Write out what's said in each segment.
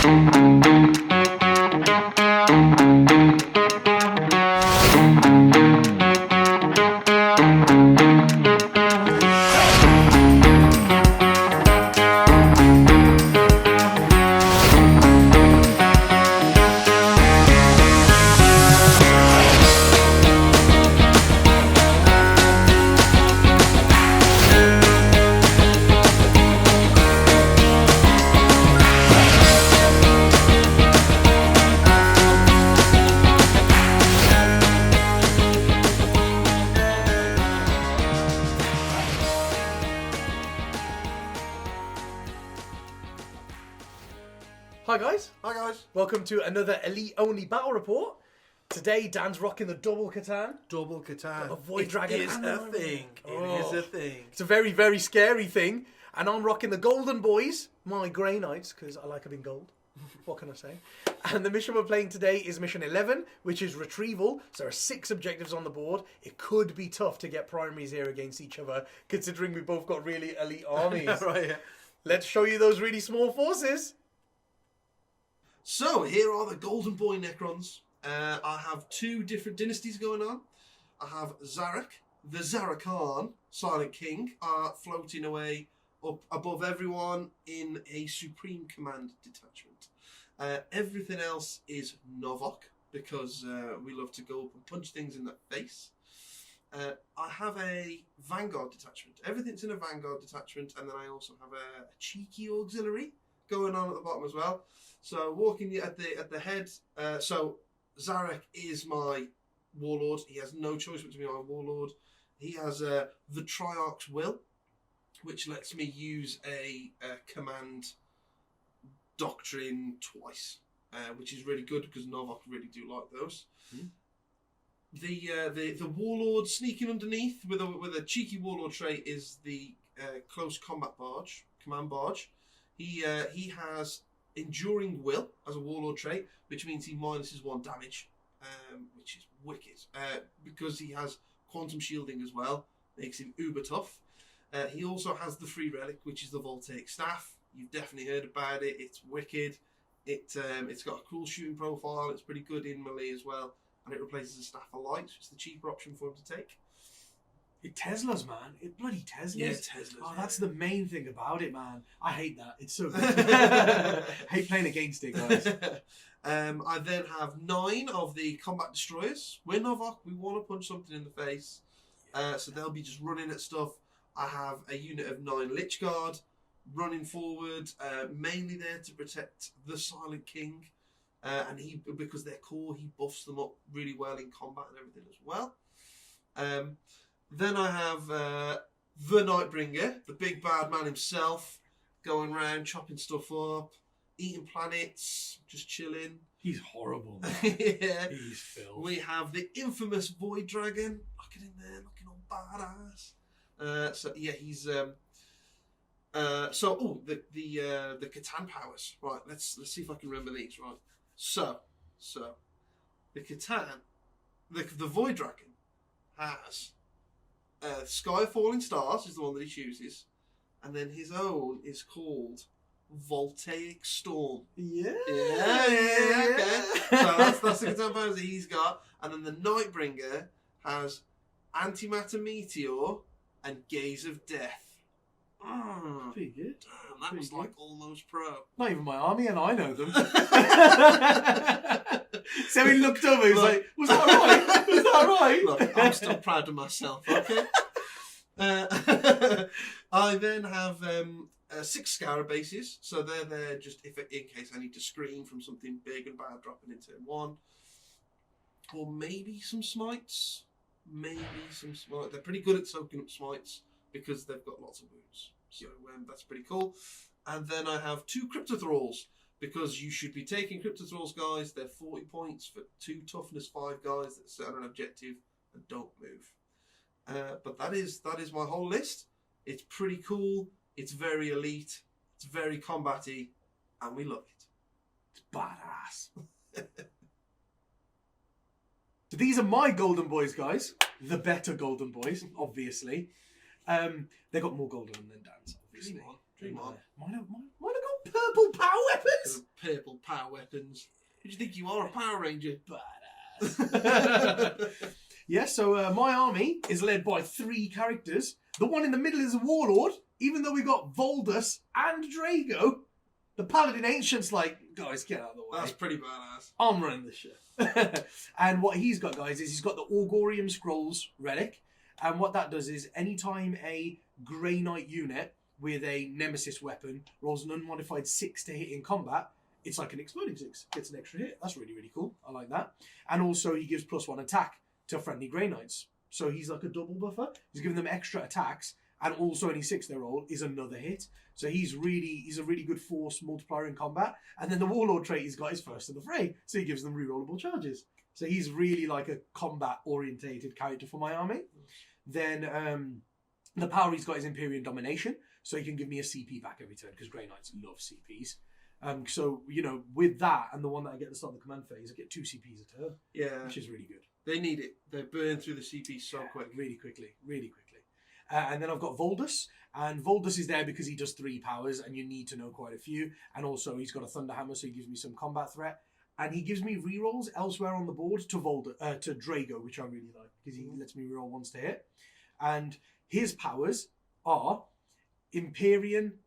Hi guys. Hi guys. Welcome to another Elite Only Battle Report. Today Dan's rocking the double Catan. Double Catan. A Void Dragon. It is a thing. It is a thing. It's a very, very scary thing. And I'm rocking the Golden Boys, my Grey Knights, because I like them in gold. What can I say? And the mission we're playing today is mission 11, which is retrieval. So there are 6 objectives on the board. It could be tough to get primaries here against each other, considering we both got really elite armies. Right, yeah. Let's show you those really small forces. So, here are the Golden Boy Necrons. I have 2 different dynasties going on. I have Zarek, the Zarakan, Silent King, floating away up above everyone in a Supreme Command detachment. Everything else is Novok, because we love to go up and punch things in the face. I have a Vanguard detachment. Everything's in a Vanguard detachment, and then I also have a cheeky auxiliary going on at the bottom as well. So walking at the head, so Zarek is my warlord. He has no choice but to be my warlord. He has the Triarch's Will, which lets me use a command doctrine twice, which is really good because Novok really do like those. The warlord sneaking underneath with a cheeky warlord trait is the close combat barge, command barge. He has Enduring Will as a warlord trait, which means he minuses 1 damage, which is wicked. Because he has quantum shielding as well, makes him uber tough. He also has the free relic, which is the Voltaic Staff. You've definitely heard about it. It's wicked. It's got a cool shooting profile. It's pretty good in melee as well, and it replaces the Staff of Light, which is the cheaper option for him to take. It Teslas, man. It bloody Teslas. Yeah, Teslas. Oh, that's the main thing about it, man. I hate that. It's so good. Hate playing against it, guys. I then have 9 of the combat destroyers. We're Novok. We want to punch something in the face. So they'll be just running at stuff. I have a unit of 9 Lich Guard running forward, mainly there to protect the Silent King. And because they're core, he buffs them up really well in combat and everything as well. Then I have the Nightbringer, the big bad man himself, going around chopping stuff up, eating planets, just chilling. He's horrible. Yeah. He's filth. We have the infamous Void Dragon. Look at him there, looking all badass. So yeah, he's the Catan powers. Right, let's see if I can remember these. Right. So the Catan, the Void Dragon has Sky of Falling Stars is the one that he chooses, and then his own is called Voltaic Storm. Yeah. Okay. So that's the Catan powers that he's got, and then the Nightbringer has Antimatter Meteor and Gaze of Death. Pretty good. Damn, that was like almost pro. Not even my army, and I know them. So he looked over, he was like, was that right? Was that right? Look, I'm still proud of myself, okay? I then have 6 Scarab bases, so they're there just in case I need to scream from something big and bad dropping into 1. Or maybe some smites. They're pretty good at soaking up smites because they've got lots of wounds. So that's pretty cool. And then I have 2 Crypto Thralls, because you should be taking Crypto Thralls, guys. They're 40 points for 2 toughness 5 guys that set on an objective and don't move. But that is my whole list. It's pretty cool. It's very elite. It's very combat-y, and we love it. It's badass. So these are my Golden Boys, guys. The better Golden Boys, obviously. They got more golden than Dan's, obviously. Dream on. Mine are purple power weapons? Purple power weapons. Who do you think you are, a Power Ranger? Badass. Yeah, so my army is led by 3 characters. The one in the middle is a warlord, even though we got Voldus and Drago. The Paladin Ancient's like, guys, get out of the way. That's pretty badass. I'm running this shit. And what he's got, guys, is he's got the Augorium Scrolls relic. And what that does is anytime a Grey Knight unit with a Nemesis weapon rolls an unmodified 6 to hit in combat, it's like an exploding 6. Gets an extra hit. That's really, really cool. I like that. And also he gives +1 attack to friendly Grey Knights. So he's like a double buffer. He's giving them extra attacks. And also any 6 they roll is another hit. So he's a really good force multiplier in combat. And then the Warlord trait he's got is first in the fray. So he gives them rerollable charges. So he's really like a combat orientated character for my army. Then the power he's got is Imperial Domination. So he can give me a CP back every turn because Grey Knights love CPs. So, you know, with that and the one that I get at the start of the command phase, I get 2 CPs a turn. Yeah. Which is really good. They need it. They burn through the CPs so quick. Really quickly. And then I've got Voldus. And Voldus is there because he does 3 powers and you need to know quite a few. And also he's got a Thunderhammer, so he gives me some combat threat. And he gives me rerolls elsewhere on the board to Drago, which I really like because he lets me reroll once to hit. And his powers are Empyrean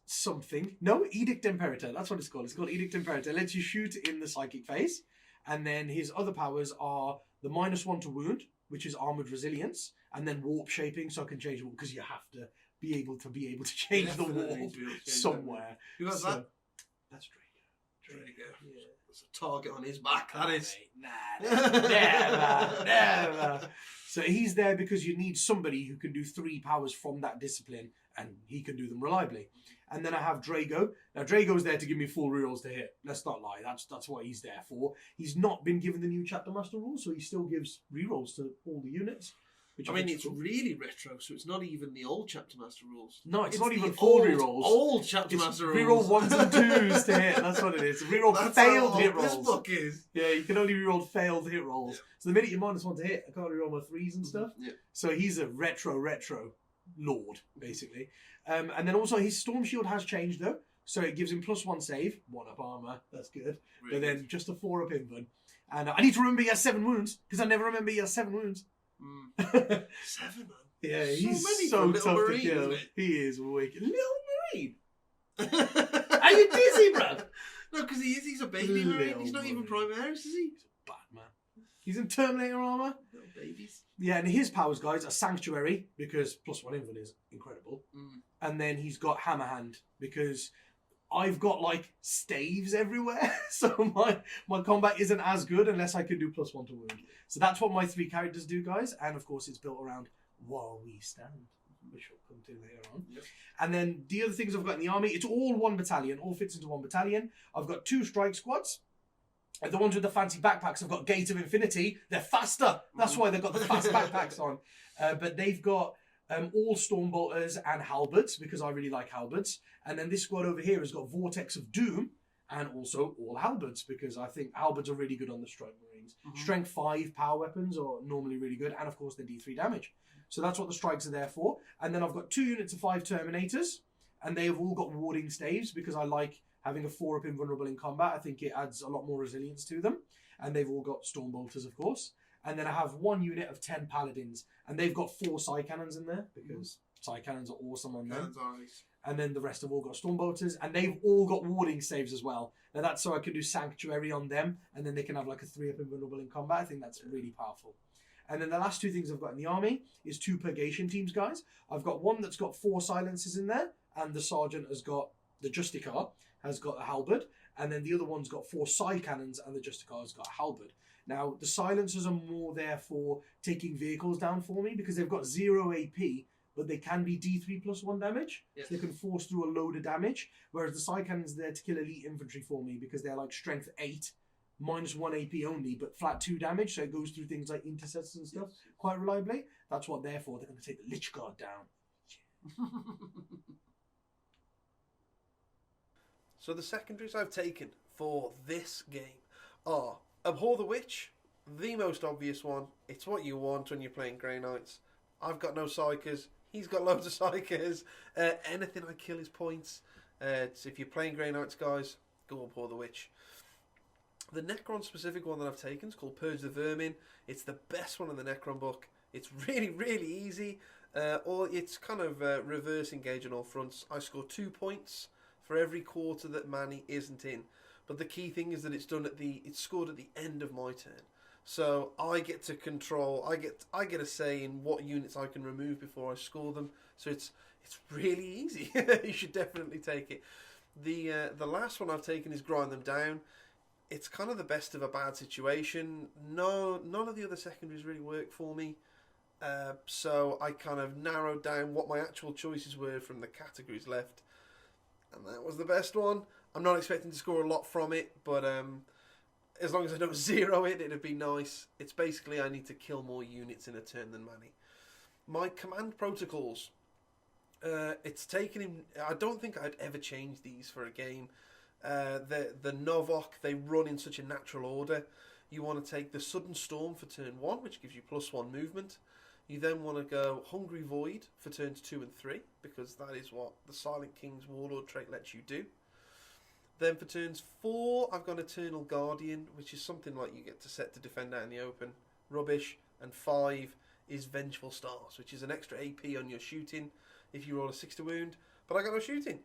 something. No, Edict Imperator. That's what it's called. It's called Edict Imperator. It lets you shoot in the psychic phase. And then his other powers are the -1 to wound, which is armored resilience, and then warp shaping, so I can change it because you have to be able to change the warp somewhere. Who has that? That's Drago. Yeah. There's a target on his back. That is. Never. So he's there because you need somebody who can do 3 powers from that discipline, and he can do them reliably. And then I have Drago. Now Drago's there to give me 4 rerolls to hit. Let's not lie. That's what he's there for. He's not been given the new Chapter Master rules, so he still gives rerolls to all the units. Which it's really retro, so it's not even the old Chapter Master rules. No, it's not even 4 rerolls. Old Chapter Master rules. Reroll 1s and 2s to hit. That's what it is. Reroll failed hit rolls. This book is. Yeah, you can only reroll failed hit rolls. Yeah. So the minute you're -1 to hit, I can't reroll my 3s and stuff. Yeah. So he's a retro lord, basically. And then also his Storm Shield has changed though. So it gives him +1 save, 1 up armor. That's good. Really but then just a 4 up invuln. And I need to remember he has 7 wounds because I never remember he has 7 wounds. 7, man. Yeah, he's so tough to kill. He is wicked. Little Marine. Are you dizzy, bro? No, because he's a baby Marine. He's not even Primaris, is he? He's a bad man. He's in Terminator armor. Little babies. Yeah, and his powers, guys, are Sanctuary because +1 invuln is incredible. And then he's got Hammer Hand because I've got like staves everywhere, so my combat isn't as good unless I can do +1 to wound. So that's what my 3 characters do, guys. And of course, it's built around While We Stand, which we'll come to later on. Yep. And then the other things I've got in the army, it's all 1 battalion, all fits into 1 battalion. I've got 2 strike squads. And the ones with the fancy backpacks have got Gate of Infinity. They're faster. That's why they've got the fast backpacks on. But they've got all Stormbolters and Halberds, because I really like Halberds. And then this squad over here has got Vortex of Doom and also all Halberds, because I think Halberds are really good on the Strike Marines. Strength 5 power weapons are normally really good, and of course the D3 damage. So that's what the strikes are there for. And then I've got 2 units of 5 Terminators, and they have all got warding staves, because I like having a 4 up invulnerable in combat. I think it adds a lot more resilience to them. And they've all got Stormbolters, of course. And then I have 1 unit of 10 Paladins, and they've got 4 Psy Cannons in there, because Psy Cannons are awesome on them. And then the rest have all got Stormbolters, and they've all got warding saves as well. Now that's so I can do Sanctuary on them, and then they can have like a 3 up invulnerable in combat. I think that's really powerful. And then the last 2 things I've got in the army is 2 Purgation Teams, guys. I've got one that's got 4 Silencers in there, and the Sergeant has got, the Justicar has got a Halberd, and then the other one's got 4 Psy Cannons, and the Justicar has got a Halberd. Now, the Silencers are more there for taking vehicles down for me, because they've got 0 AP, but they can be D3 plus 1 damage. Yes. So they can force through a load of damage, whereas the Psy Cannons are there to kill elite infantry for me, because they're like strength 8, -1 AP only, but flat 2 damage, so it goes through things like intercepts and stuff quite reliably. That's what they're for. They're going to take the Lich Guard down. So the secondaries I've taken for this game are Abhor the Witch, the most obvious one. It's what you want when you're playing Grey Knights. I've got no Psykers. He's got loads of Psykers. Anything I kill is points. If you're playing Grey Knights, guys, go and pour the Witch. The Necron specific one that I've taken is called Purge the Vermin. It's the best one in the Necron book. It's really, really easy. Or it's kind of reverse engage on all fronts. I score 2 points for every quarter that Manny isn't in. But the key thing is that it's scored at the end of my turn. So I get to control. I get a say in what units I can remove before I score them. So it's really easy. You should definitely take it. The last one I've taken is Grind Them Down. It's kind of the best of a bad situation. No, none of the other secondaries really work for me. So I kind of narrowed down what my actual choices were from the categories left, and that was the best one. I'm not expecting to score a lot from it, but as long as I don't zero it, it'd be nice. It's basically I need to kill more units in a turn than Manny. My command protocols. It's taken him. I don't think I'd ever change these for a game. The Novok, they run in such a natural order. You want to take the Sudden Storm for turn 1, which gives you +1 movement. You then want to go Hungry Void for turns 2 and 3, because that is what the Silent King's Warlord trait lets you do. Then for turns 4, I've got Eternal Guardian, which is something like you get to set to defend out in the open. Rubbish. And 5 is Vengeful Stars, which is an extra AP on your shooting if you roll a 6 to wound. But I got no shooting.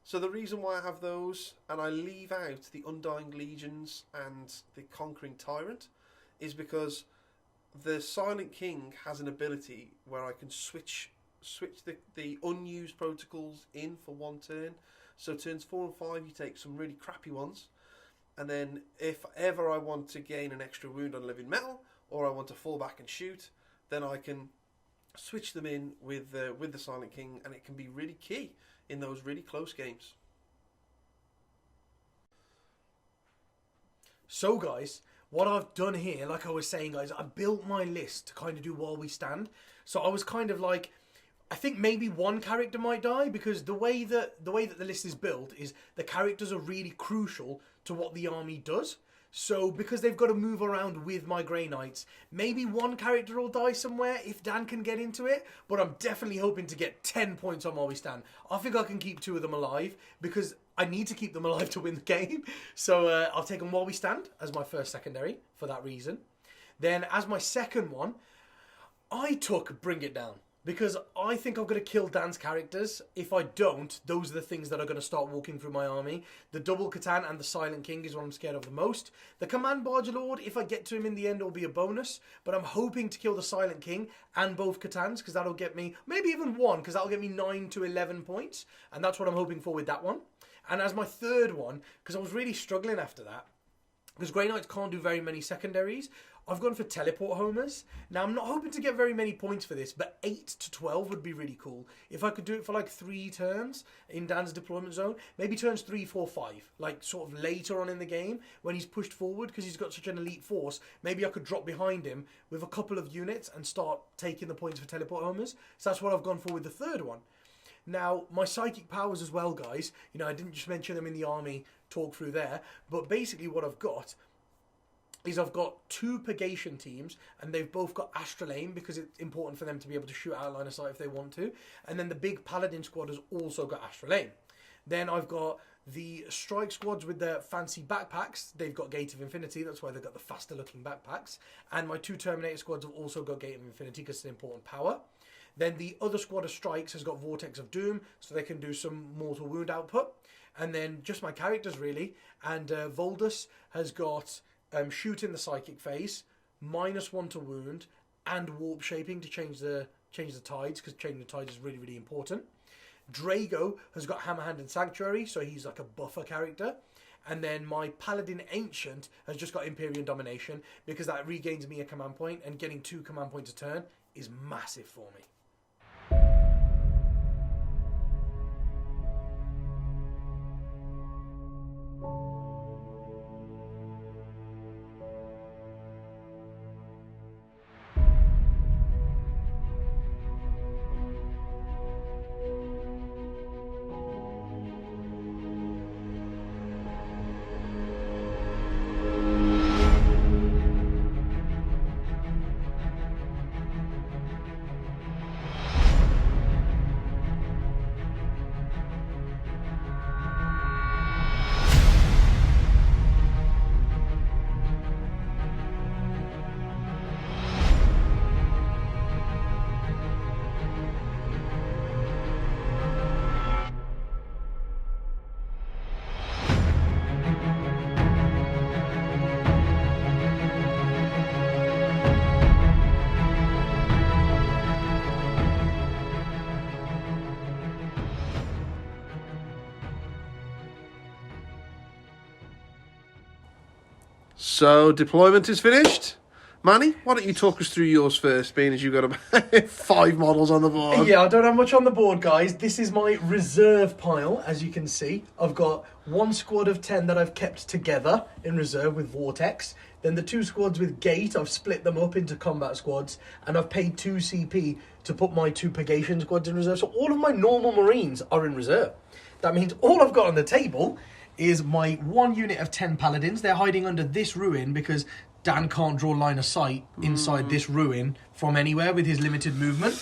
So the reason why I have those, and I leave out the Undying Legions and the Conquering Tyrant, is because the Silent King has an ability where I can switch the unused protocols in for one turn. So turns 4 and 5 you take some really crappy ones, and then if ever I want to gain an extra wound on Living Metal, or I want to fall back and shoot, then I can switch them in with the Silent King, and it can be really key in those really close games. So guys, what I've done here, like I was saying guys, I built my list to kind of do while we stand. So I was kind of like, I think maybe one character might die, because the way that the list is built is the characters are really crucial to what the army does. So because they've got to move around with my Grey Knights, maybe one character will die somewhere if Dan can get into it, but I'm definitely hoping to get 10 points on while we stand. I think I can keep 2 of them alive, because I need to keep them alive to win the game. So I'll take them while we stand as my first secondary for that reason. Then as my second one, I took Bring It Down, because I think I'm going to kill Dan's characters. If I don't, those are the things that are going to start walking through my army. The Double Catan and the Silent King is what I'm scared of the most. The Command Barge Lord, if I get to him in the end, will be a bonus. But I'm hoping to kill the Silent King and both Catans, because that'll get me, maybe even one, because that'll get me 9 to 11 points. And that's what I'm hoping for with that one. And as my third one, because I was really struggling after that, because Grey Knights can't do very many secondaries, I've gone for Teleport Homers. Now, I'm not hoping to get very many points for this, but 8 to 12 would be really cool. If I could do it for like 3 turns in Dan's deployment zone, maybe turns 3, 4, 5, like sort of later on in the game when he's pushed forward, because he's got such an elite force, maybe I could drop behind him with a couple of units and start taking the points for Teleport Homers. So that's what I've gone for with the third one. Now, my psychic powers as well, guys, you know, I didn't just mention them in the army talk through there, but basically what I've got is I've got 2 Purgation teams, and they've both got Astral Aim, because it's important for them to be able to shoot out line of sight if they want to. And then the big Paladin squad has also got Astral Aim. Then I've got the Strike squads with their fancy backpacks. They've got Gate of Infinity, that's why they've got the faster looking backpacks. And my 2 Terminator squads have also got Gate of Infinity, because it's an important power. Then the other squad of Strikes has got Vortex of Doom, so they can do some mortal wound output. And then just my characters, really. And Voldus has got Shoot in the Psychic phase, -1 to wound, and Warp Shaping to change the tides, because changing the tides is really, really important. Drago has got Hammerhand and Sanctuary, so he's like a buffer character. And then my Paladin Ancient has just got Imperial Domination, because that regains me a command point, and getting 2 command points a turn is massive for me. So, deployment is finished. Manny, why don't you talk us through yours first, being as you've got about 5 models on the board. Yeah, I don't have much on the board, guys. This is my reserve pile, as you can see. I've got 1 squad of 10 that I've kept together in reserve with Vortex. Then the 2 squads with Gate, I've split them up into combat squads. And I've paid 2 CP to put my 2 Purgation squads in reserve. So all of my normal Marines are in reserve. That means all I've got on the table is my 1 unit of 10 Paladins. They're hiding under this ruin because Dan can't draw line of sight inside this ruin from anywhere with his limited movement.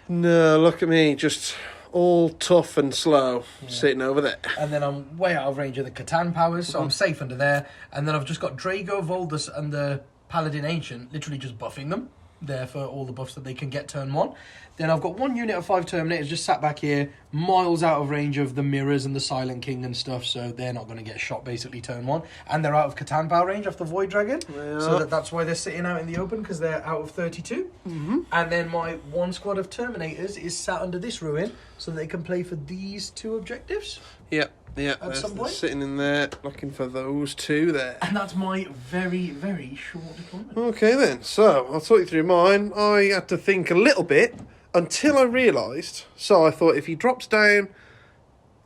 No, look at me, just all tough and slow, sitting over there. And then I'm way out of range of the Catan powers, so I'm safe under there. And then I've just got Drago, Voldus, and the Paladin Ancient, literally just buffing them. There for all the buffs that they can get turn 1. Then I've got 1 unit of 5 Terminators just sat back here, miles out of range of the Mirrors and the Silent King and stuff, so they're not going to get shot basically turn 1. And they're out of Catan power range off the Void Dragon, so that's why they're sitting out in the open, because they're out of 32. And then my 1 squad of Terminators is sat under this ruin, so they can play for these 2 objectives. Yep. Yeah, At some point. sitting in there, looking for those 2 there. And that's my very, very short deployment. Okay then, so I'll talk you through mine. I had to think a little bit until I realised. So I thought if he drops down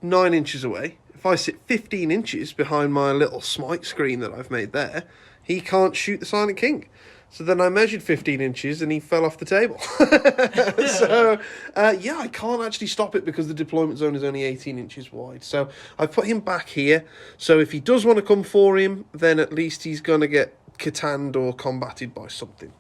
9 inches away, if I sit 15 inches behind my little smite screen that I've made there, he can't shoot the Silent King. So then I measured 15 inches and he fell off the table. So, yeah, I can't actually stop it because the deployment zone is only 18 inches wide. So I've put him back here. So if he does want to come for him, then at least he's going to get Catanned or combated by something.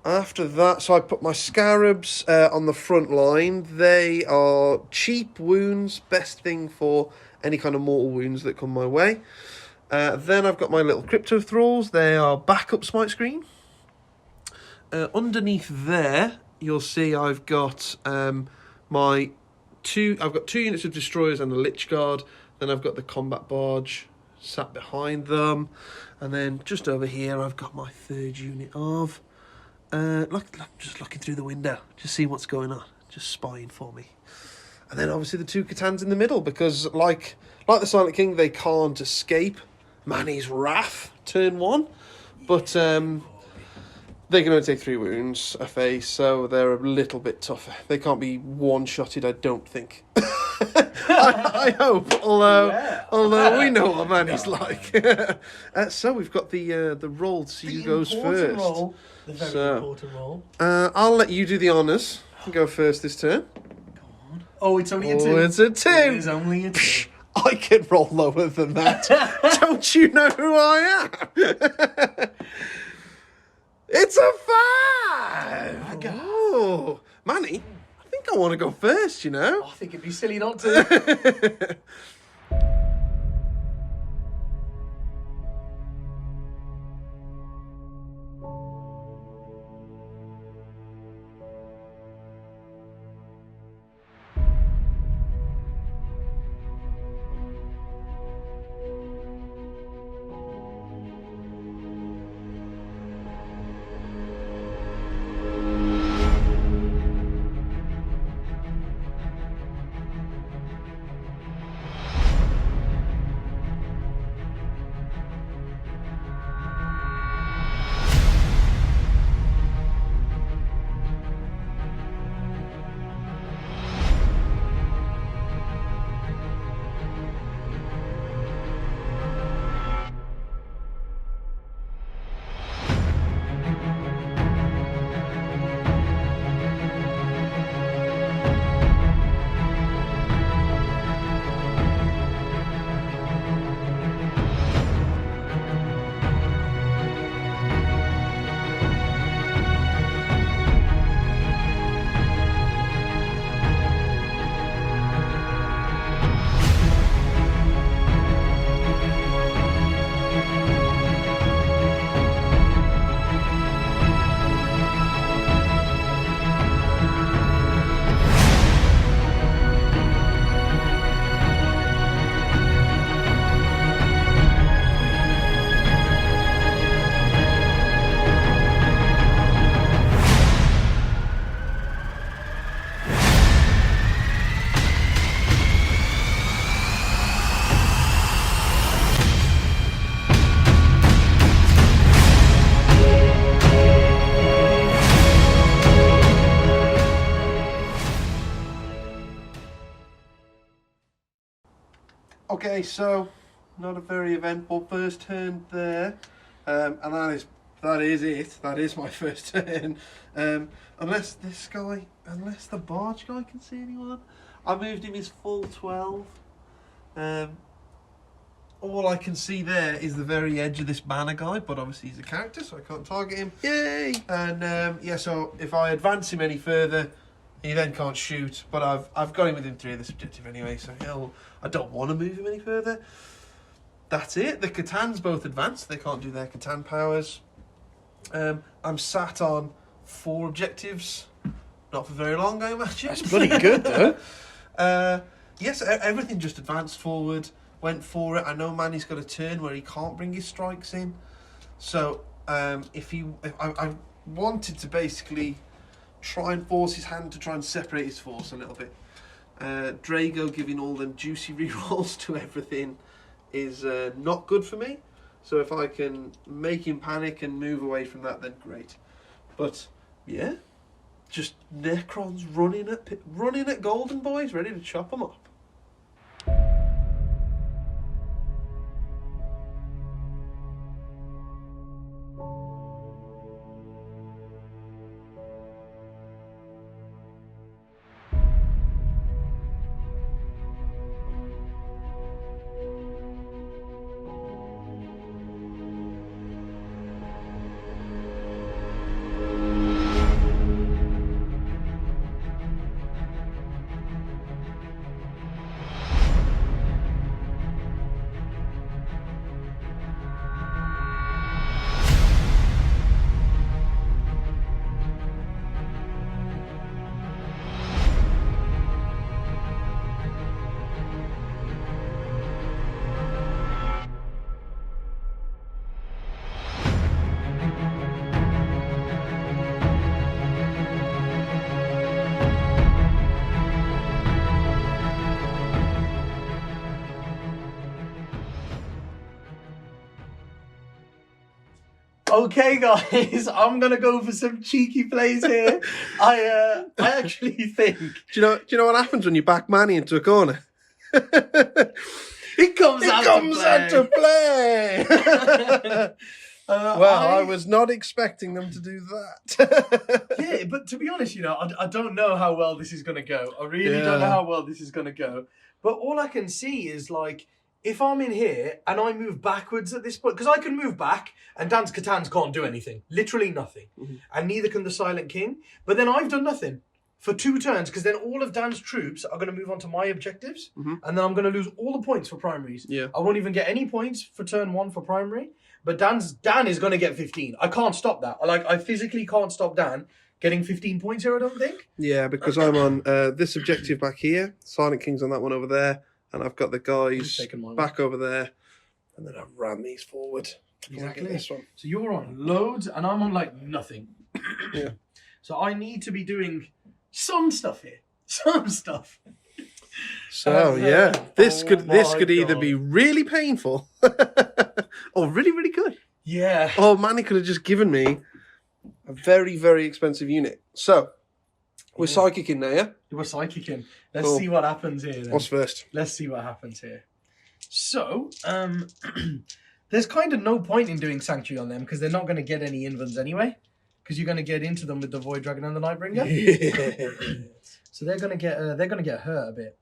After that, so I put my Scarabs on the front line. They are cheap wounds, best thing for any kind of mortal wounds that come my way. Then I've got my little Crypto Thralls. They are backup smite screen. Underneath there, you'll see I've got my 2 units of Destroyers and a Lich Guard. Then I've got the Combat Barge sat behind them. And then just over here, I've got my 3rd unit of... just looking through the window, just see what's going on, just spying for me. And then obviously the 2 Catans in the middle, because like the Silent King, they can't escape Manny's wrath turn 1, but they can only take 3 wounds a face, so they're a little bit tougher. They can't be one-shotted, I don't think. I hope, although we know what Manny's like. So we've got the roll to see who goes first. Roll, the very important roll. I'll let you do the honours and go first this turn. Oh, it's only a 2. Oh, it's a 2. It is only a 2. I can roll lower than that. Don't you know who I am? It's a 5. Oh, Manny, I think I want to go first, you know. I think it'd be silly not to. Okay, so not a very eventful first turn there, and that is it. That is my first turn. Unless the barge guy can see anyone. I moved him his full 12. All I can see there is the very edge of this banner guy, but obviously he's a character, so I can't target him. Yay! And yeah, so if I advance him any further, he then can't shoot. But I've got him within 3 of this objective anyway, so I don't want to move him any further. That's it. The Catans both advanced. They can't do their Catan powers. I'm sat on 4 objectives. Not for very long, I imagine. That's pretty good, though. Yes, everything just advanced forward. Went for it. I know Manny's got a turn where he can't bring his strikes in. So I wanted to basically try and force his hand to try and separate his force a little bit. Drago giving all them juicy rerolls to everything is not good for me. So if I can make him panic and move away from that, then great. But yeah, just Necrons running at Golden Boys, ready to chop them up. Okay, guys, I'm gonna go for some cheeky plays here. I actually think. Do you know what happens when you back Manny into a corner? It comes out to play. I was not expecting them to do that. Yeah, but to be honest, I don't know how well this is gonna go. I really don't know how well this is gonna go. But all I can see is like, if I'm in here and I move backwards at this point, because I can move back and Dan's Catans can't do anything. Literally nothing. Mm-hmm. And neither can the Silent King. But then I've done nothing for 2 turns, because then all of Dan's troops are going to move on to my objectives. Mm-hmm. And then I'm going to lose all the points for primaries. Yeah. I won't even get any points for turn 1 for primary. But Dan is going to get 15. I can't stop that. I physically can't stop Dan getting 15 points here, I don't think. Yeah, because I'm on this objective back here. Silent King's on that one over there. And I've got the guys back over there. And then I've ran these forward. Exactly. This one. So you're on loads and I'm on like nothing. Yeah. So I need to be doing some stuff here. Some stuff. So yeah, this could either be really painful or really, really good. Yeah. Oh, Manny could have just given me a very, very expensive unit. So we're psychicking now, yeah? We're psychicking. Let's see what happens here then. What's first? Let's see what happens here. So, there's kind of no point in doing Sanctuary on them because they're not going to get any invans anyway. Because you're going to get into them with the Void Dragon and the Nightbringer. Yeah. So they're going to get hurt a bit.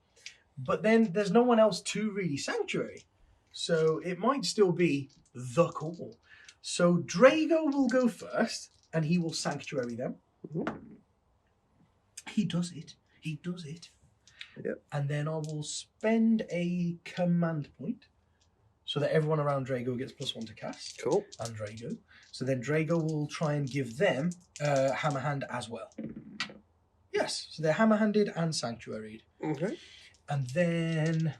But then there's no one else to really Sanctuary. So it might still be the call. So Drago will go first and he will Sanctuary them. Mm-hmm. He does it. Yep. And then I will spend a command point so that everyone around Drago gets +1 to cast. Cool. And Drago. So then Drago will try and give them Hammer Hand as well. Yes. So they're Hammer Handed and Sanctuaried. Okay. And then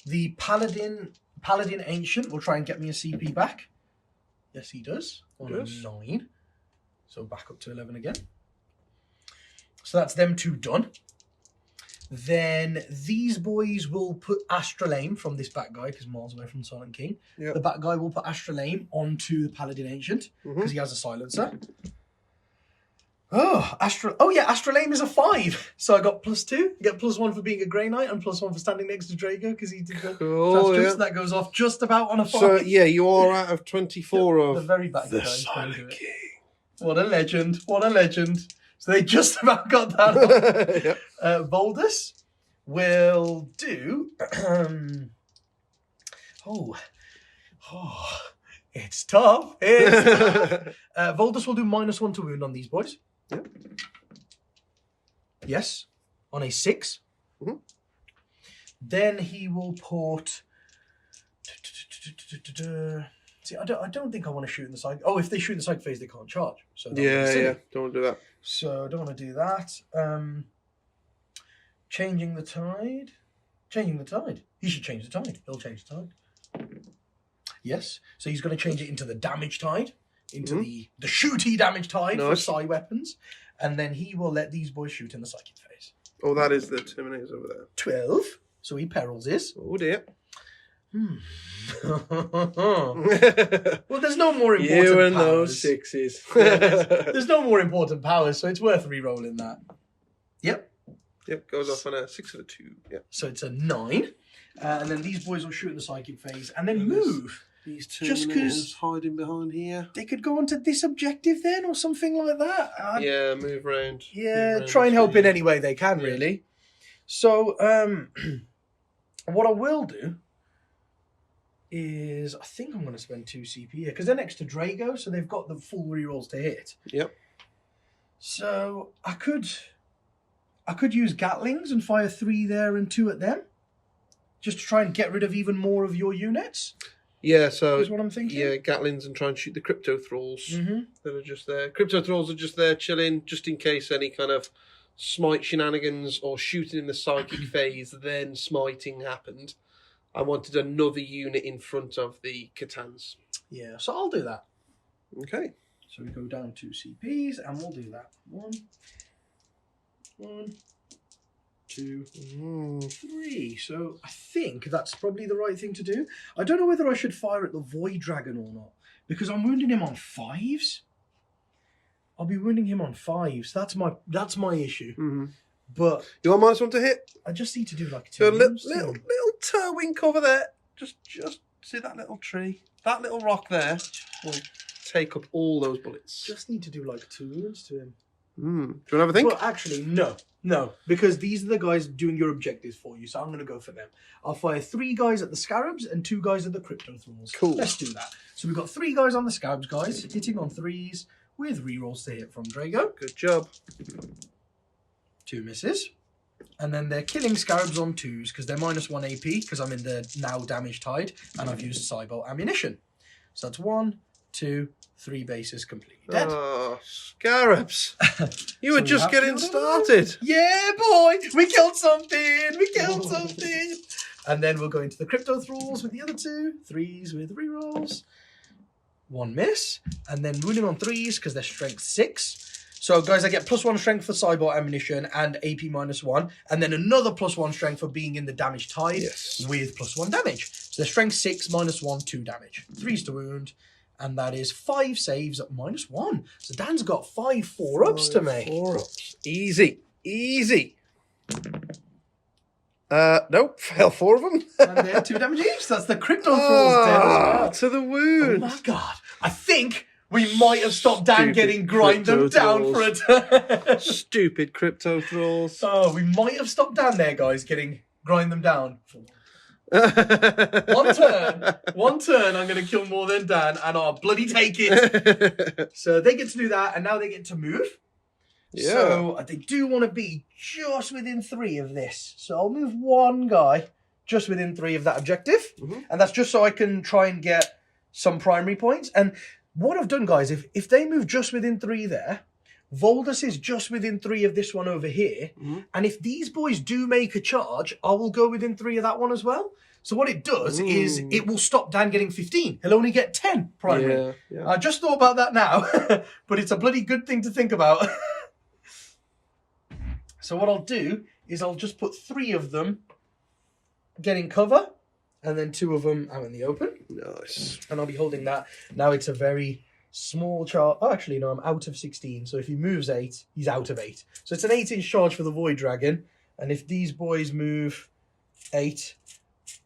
the Paladin Ancient will try and get me a CP back. Yes, he does. On a 9. So back up to 11 again. So that's them 2 done. Then these boys will put Astral Aim from this back guy, because miles away from Silent King. Yep. The back guy will put Astral Aim onto the Paladin Ancient, because he has a silencer. Oh, Astral Aim is a 5. So I got +2. You get +1 for being a Grey Knight and +1 for standing next to Drago because he did the fast jump. So that goes off just about on a 5. So yeah, you are out of 24 of the very back the guys Silent King. What a legend! What a legend! So they just about got that on. Yep. Voldus will do. It's tough. It's tough. Voldus will do -1 to wound on these boys. Yep. Yes, on a 6. Mm-hmm. Then he will put. See, I don't think I want to shoot in the side. Oh, if they shoot in the side phase, they can't charge. So yeah, don't want to do that. So I don't want to do that. Changing the tide. He should change the tide. He'll change the tide. Yes. So he's going to change it into the damage tide, into the shooty damage tide for psi weapons, and then he will let these boys shoot in the psychic phase. Oh, that is the Terminators over there. 12. So he perils his. Oh dear. Well, there's no more important You and powers. those 6s. There's no more important powers, so it's worth re-rolling that. Yep. Yep, goes off on a 6 and a 2. Yep. So it's a 9. And then these boys will shoot in the psychic phase and then move. These Just Terminators hiding behind here. They could go onto this objective then or something like that. Yeah, move around. Yeah, try and help in any way they can, really. So, what I will do is I think I'm going to spend 2 CP here because they're next to Drago, so they've got the full rerolls to hit. Yep. So I could use Gatlings and fire 3 there and 2 at them, just to try and get rid of even more of your units. Yeah, so is what I'm thinking. Yeah, Gatlings and try and shoot the Crypto Thralls that are just there. Crypto Thralls are just there chilling, just in case any kind of smite shenanigans or shooting in the psychic phase, then smiting happened. I wanted another unit in front of the Catans. Yeah, so I'll do that. Okay. So we go down 2 CPs and we'll do that. 1, 2, 3. So I think that's probably the right thing to do. I don't know whether I should fire at the Void Dragon or not, because I'm wounding him on 5s. I'll be wounding him on 5s. That's my issue. But you want -1 to hit? I just need to do like 2. So little toe wink over there. Just see that little tree, that little rock there will take up all those bullets. Just need to do like 2 wounds to him. Do you want to have a think? Well, actually, no, because these are the guys doing your objectives for you, so I'm going to go for them. I'll fire 3 guys at the Scarabs and 2 guys at the Crypto Thralls. Cool. Let's do that. So we've got 3 guys on the Scarabs, guys, hitting on 3s with rerolls to hit from Drago. Good job. 2 misses. And then they're killing Scarabs on 2s because they're -1 AP because I'm in the now damage tide and I've used Cybolt ammunition. So that's 1, 2, 3 bases completely dead. Oh, Scarabs. You So were just getting started. Yeah, boy. We killed something. And then we'll go into the Crypto Thralls with the other 2. 3s with rerolls. 1 miss. And then wounding on 3s because they're strength 6. So, guys, I get +1 strength for Cybolt ammunition and AP -1. And then another +1 strength for being in the damage tide with +1 damage. So, they're strength 6, -1, 2 damage. 3s to wound. And that is 5 saves at -1. So Dan's got 5 4-ups to make. 4-ups. Easy. Nope, fail 4 of them. And they're 2 damage each. That's the Crypto Thralls dead as well. To the wound. Oh my god. I think we might have stopped Dan getting grind them down for a turn. Stupid Crypto Thralls. Oh, we might have stopped Dan there, guys, getting grind them down. One turn, I'm going to kill more than Dan, and I'll bloody take it. So they get to do that, and now they get to move. Yeah. So they do want to be just within 3 of this. So I'll move 1 guy just within 3 of that objective. And that's just so I can try and get some primary points. And what I've done, guys, if they move just within 3 there, Voldus is just within 3 of this one over here. And if these boys do make a charge, I will go within 3 of that one as well. So what it does is it will stop Dan getting 15. He'll only get 10 primary. Yeah. I just thought about that now, but it's a bloody good thing to think about. So what I'll do is I'll just put 3 of them getting cover, and then 2 of them out in the open. Nice. And I'll be holding that. Now it's a very Small charge. Oh, actually, no, I'm out of 16. So if he moves 8, he's out of 8. So it's an 8-inch charge for the Void Dragon. And if these boys move 8,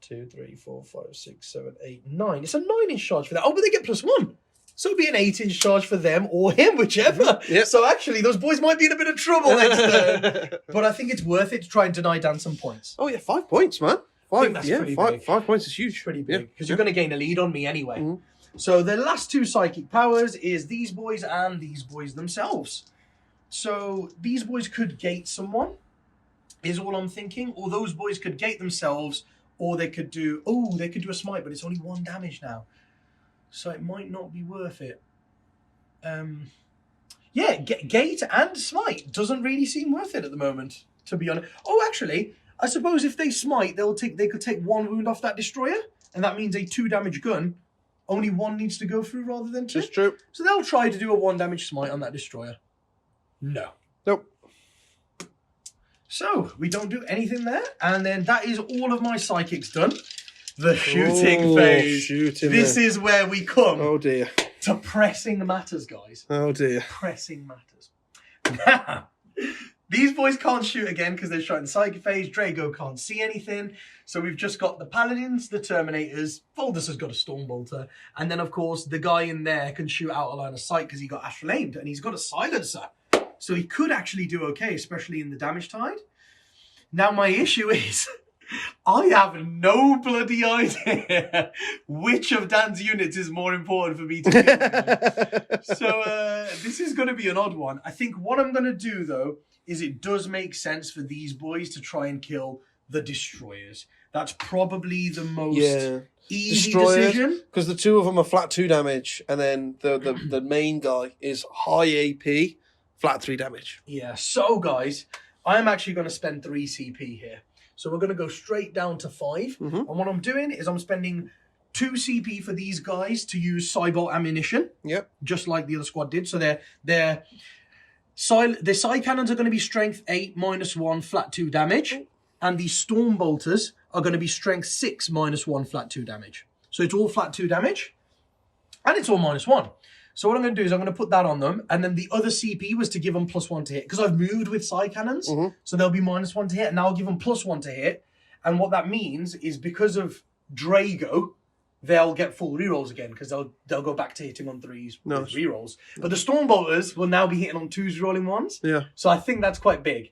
2, 3, 4, 5, 6, 7, 8, 9. It's a 9-inch charge for that. Oh, but they get +1. So it'd be an 8-inch charge for them or him, whichever. Yep. So actually, those boys might be in a bit of trouble next turn. But I think it's worth it to try and deny Dan some points. Oh, yeah, 5 points, man. think that's pretty big. 5 points is huge. Pretty big. Because you're going to gain a lead on me anyway. So the last 2 psychic powers is these boys and these boys themselves. So these boys could gate someone, is all I'm thinking. Or those boys could gate themselves, or they could do... Oh, they could do a smite, but it's only 1 damage now. So it might not be worth it. Yeah, gate and smite doesn't really seem worth it at the moment, to be honest. Oh, actually, I suppose if they smite, they could take 1 wound off that destroyer, and that means a 2 damage gun. Only 1 needs to go through rather than 2. That's true. So they'll try to do a 1 damage smite on that destroyer. No. Nope. So we don't do anything there, and then that is all of my psychics done. The shooting phase. This is where we come. Oh dear. To pressing matters, guys. Oh dear. Pressing matters. Now, these boys can't shoot again because they're shot in psychic phase. Drago can't see anything. So we've just got the Paladins, the Terminators. Foldus has got a Stormbolter. And then, of course, the guy in there can shoot out a line of sight because he got astral aimed. And he's got a silencer. So he could actually do okay, especially in the damage tide. Now, my issue is... I have no bloody idea which of Dan's units is more important for me to kill. So this is going to be an odd one. I think what I'm going to do, though, is it does make sense for these boys to try and kill the Destroyers. That's probably the most easy decision. Because the 2 of them are flat 2 damage, and then the main guy is high AP, flat 3 damage. Yeah, so guys, I'm actually going to spend 3 CP here. So we're going to go straight down to 5. And what I'm doing is I'm spending 2 CP for these guys to use Cybolt ammunition. Yep. Just like the other squad did. So their Psy Cannons are going to be strength 8, -1, flat 2 damage. And the Storm Bolters are going to be strength 6, -1, flat 2 damage. So it's all flat 2 damage. And it's all -1. So what I'm going to do is I'm going to put that on them. And then the other CP was to give them +1 to hit. Because I've moved with Psy Cannons. So they'll be -1 to hit. And now I'll give them +1 to hit. And what that means is because of Drago, they'll get full rerolls again. Because they'll go back to hitting on 3s with rerolls. But the Stormbolters will now be hitting on 2s rolling 1s. Yeah. So I think that's quite big.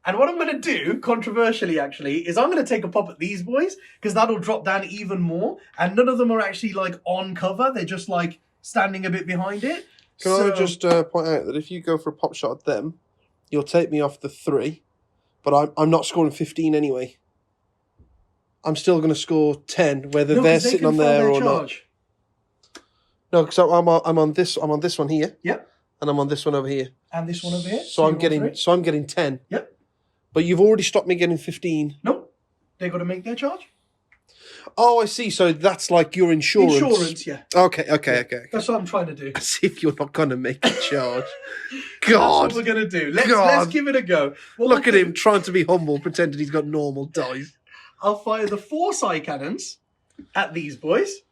And what I'm going to do, controversially actually, is I'm going to take a pop at these boys. Because that'll drop down even more. And none of them are actually like on cover. They're just like... standing a bit behind it. Can I just point out that if you go for a pop shot at them, you'll take me off the 3, but I'm not scoring 15 anyway. I'm still going to score 10, whether they're sitting on there or not. No, because I'm on this one here. Yep. And I'm on this one over here. And this one over here. So I'm getting 10. Yep. But you've already stopped me getting 15. Nope. They've got to make their charge. Oh, I see. So that's like your insurance. Insurance, yeah. Okay. That's what I'm trying to do. As if you're not going to make a charge. God. That's what we're going to do. Let's give it a go. Look at him trying to be humble, pretending he's got normal dice. I'll fire the 4 Psy Cannons at these boys.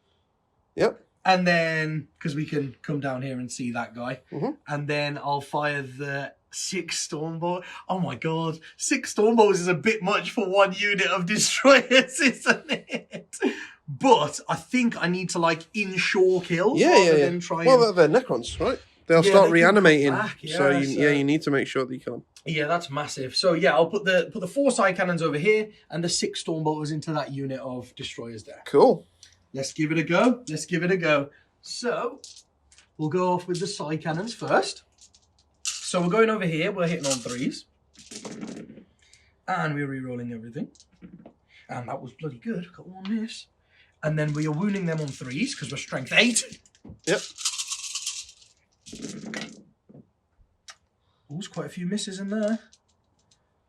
Yep. And then, because we can come down here and see that guy. And then I'll fire the 6 Stormbolt. Oh my god. 6 Stormbolts is a bit much for 1 unit of Destroyers, isn't it? But I think I need to like insure kills rather than try Well, they're Necrons, right? They'll start reanimating. So you need to make sure that you can. Yeah, that's massive. So yeah, I'll put the 4 Psy Cannons over here and the 6 Stormbolters into that unit of Destroyers there. Cool. Let's give it a go. So we'll go off with the Psy Cannons first. So we're going over here. We're hitting on 3s. And we're re-rolling everything. And that was bloody good. Got 1 miss. And then we are wounding them on 3s because we're strength 8. Yep. Oh, there's quite a few misses in there.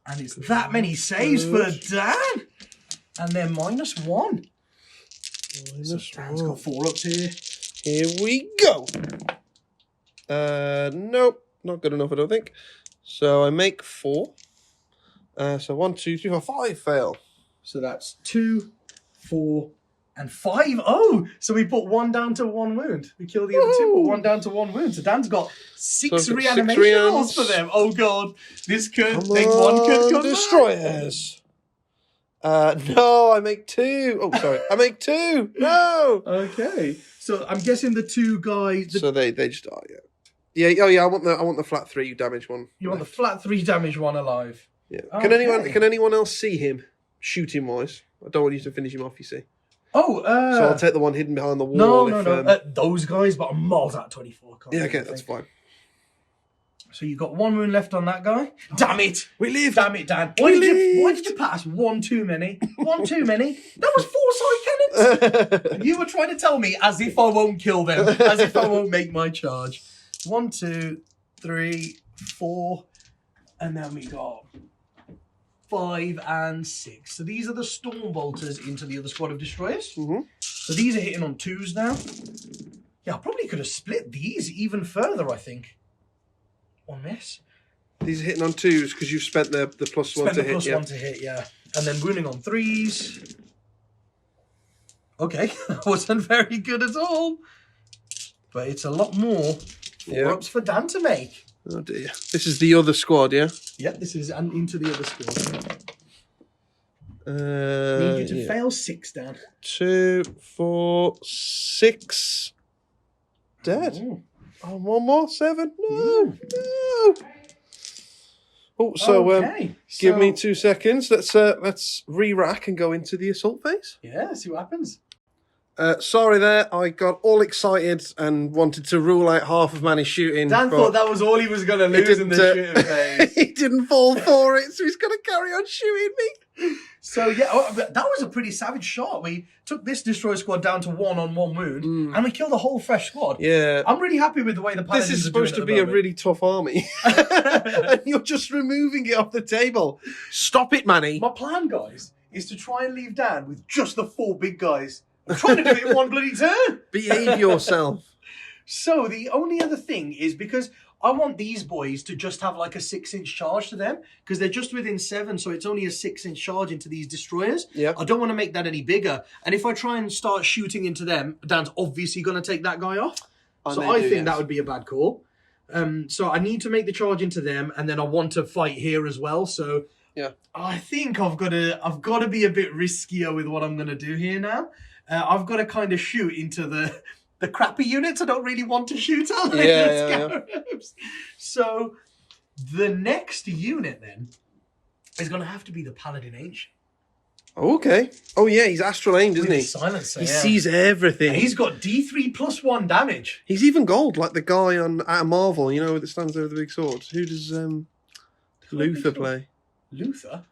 And it's that many saves for Dan. And they're -1. So Dan's got 4 ups here. Here we go. Nope. Not good enough, I don't think. So I make 4. So 1, 2, 3, 4, 5 fail. So that's 2, 4, And 5. Oh, so we put 1 down to 1 wound. We killed the other 2, but 1 down to 1 wound. So Dan's got 6 reanimation rolls for them. Oh god, this could one could come destroyers. No, I make 2. Oh, sorry, I make 2. No. Okay, so I'm guessing the 2 guys. So they just die. Yeah. Oh yeah. I want the flat 3 damage one. You want the flat 3 damage one alive. Yeah. Okay. Can anyone else see him shooting wise? I don't want you to finish him off. You see. Oh, so I'll take the one hidden behind the wall. No. Those guys, but I'm miles out 24. Yeah, okay, that's fine. So you've got 1 wound left on that guy. Damn it! We live. Damn it, Dan. Why did you pass? 1 too many. 1 too many. That was 4 side cannons. And you were trying to tell me as if I won't kill them, as if I won't make my charge. 1, 2, 3, 4, and then we got 5 and 6. So these are the storm bolters into the other squad of destroyers. Mm-hmm. So these are hitting on 2s now. Yeah, I probably could have split these even further, I think. 1 miss. These are hitting on 2s because you've spent the plus 1 to hit. Plus 1 to hit, yeah. And then wounding on 3s. Okay, that wasn't very good at all. But it's a lot more 4-ups for Dan to make. Oh dear. This is the other squad, yeah? Yeah, this is into the other squad. Need you to fail 6, Dan. 2, 4, 6. Dead. Oh, 1 more, 7. No. Oh, so give me 2 seconds. Let's re-rack and go into the assault phase. Yeah, see what happens. Sorry there, I got all excited and wanted to rule out half of Manny's shooting. Dan thought that was all he was going to lose in the shooting phase. He didn't fall for it, so he's going to carry on shooting me. So, yeah, that was a pretty savage shot. We took this destroyer squad down to 1 on 1 wound, and we killed a whole fresh squad. Yeah. I'm really happy with the way the Paladins This is supposed to be a really tough army. And you're just removing it off the table. Stop it, Manny. My plan, guys, is to try and leave Dan with just the 4 big guys. I'm trying to do it in 1 bloody turn. Behave yourself. So the only other thing is because I want these boys to just have like a 6-inch charge to them because they're just within 7, so it's only a 6-inch charge into these destroyers. Yeah. I don't want to make that any bigger. And if I try and start shooting into them, Dan's obviously going to take that guy off. So I think that would be a bad call. So I need to make the charge into them, and then I want to fight here as well. So yeah, I think I've got to be a bit riskier with what I'm going to do here now. I've got to kind of shoot into the crappy units I don't really want to shoot at. Yeah. So the next unit then is going to have to be the Paladin Ancient. Okay. Oh yeah, he's astral aimed, isn't he? Silencer, he sees everything. And he's got D3 plus 1 damage. He's even gold, like the guy on at Marvel, you know, that stands over the big sword. Who does Luther play? Luther?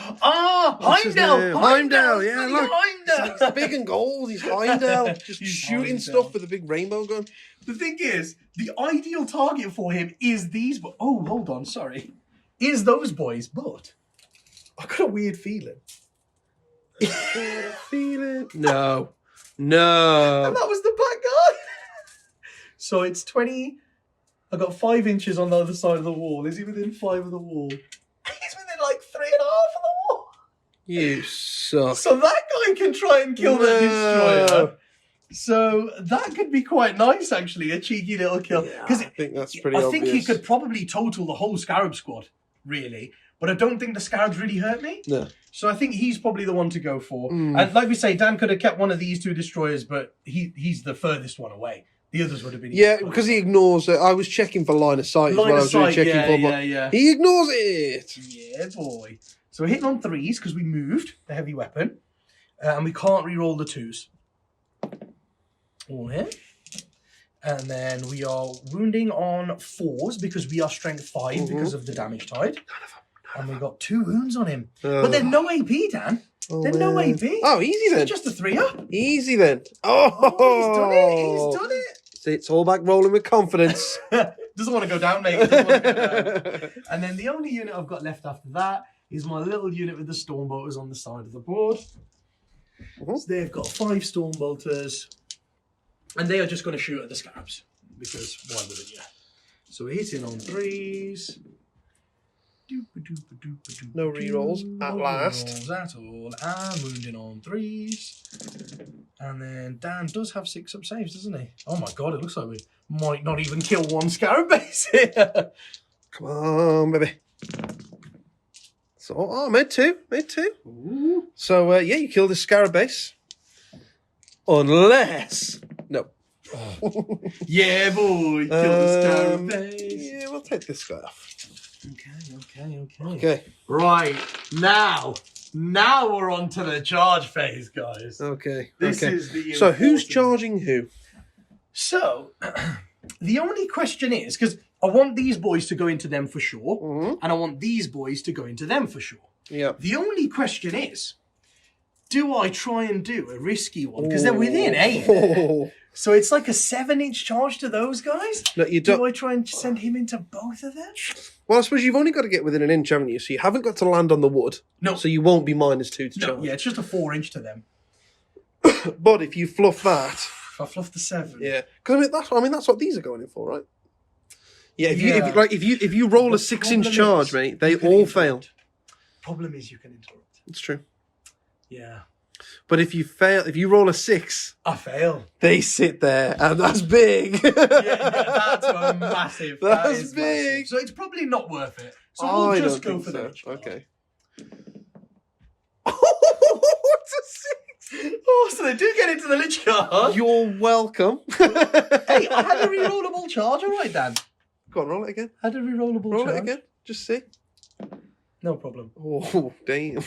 Heimdall! Heimdall, yeah, look. Heimdall. He's big and gold. He's Heimdall. Just He's shooting Heimdall. stuff with a big rainbow gun. The thing is, the ideal target for him is these boys. Oh, hold on, sorry. Is those boys, but I got a weird feeling. No. And that was the bad guy. So it's 20. I got 5 inches on the other side of the wall. Is he within 5 of the wall? He's within like 3.5 of the wall. You suck. So that guy can try and kill the destroyer. So that could be quite nice, actually, a cheeky little kill. Yeah, I think that's pretty obvious. I think he could probably total the whole Scarab squad, really. But I don't think the Scarabs really hurt me. No. So I think he's probably the one to go for. And like we say, Dan could have kept one of these 2 destroyers, but he's the furthest one away. The others would have been... Yeah, because he ignores it. I was checking for line of sight as well. I was really checking for, but he ignores it. Yeah, boy. So we're hitting on 3s because we moved the heavy weapon. And we can't re-roll the 2s. All here. And then we are wounding on 4s because we are strength 5 because of the damage tide. And we got 2 wounds on him. But there's no AP, Dan. There's no AP. Oh, easy then. It's just a 3-up. Easy then. Oh, he's done it. See, it's all back rolling with confidence. Doesn't want to go down, mate. Doesn't want to go down. And then the only unit I've got left after that is my little unit with the storm bolters on the side of the board. So they've got 5 storm bolters. And they are just going to shoot at the Scarabs. Because why wouldn't you? So we're hitting on 3s. No rerolls at last. Rerolls at all. And wounding on 3s. And then Dan does have 6 up saves, doesn't he? Oh my god, it looks like we might not even kill one scarab base here. Come on, baby. So, made two. Ooh. So, yeah, you killed the scarab base. Unless... No. Yeah, boy. Kill the scarab base. Yeah, we'll take this guy off. Okay. Right, now we're on to the charge phase, guys. Okay. This is the So who's important- charging who? So, the only question is, because I want these boys to go into them for sure, Mm-hmm. and I want these boys to go into them for sure. Yeah. The only question is, do I try and do a risky one? Because they're within 8. Oh. So it's like a 7-inch charge to those guys? No, you don't. Do I try and send him into both of them? Well, I suppose you've only got to get within an inch, haven't you? So you haven't got to land on the wood. No. So you won't be -2 to No, charge. yeah, it's just a 4-inch to them. But if you fluff that, If I fluff the 7. yeah, because that's what these are going in for, right? Yeah, if you roll The a 6-inch problem charge, is mate, they you can all interrupt. fail. Problem is you can interrupt. It's true. Yeah. But if you roll a 6, I fail. they sit there, and that's big. Yeah, that's a massive. That That's is big. massive. So it's probably not worth it. So I we'll just don't go think for so. the Lich Guard. Okay. It's a 6. Oh, so they do get into the Lich Guard. You're welcome. Hey, I had a rerollable charge, all right, Dan. Go on, roll it again. Had a rerollable Roll charge. it again. Just see. No problem. Oh, damn.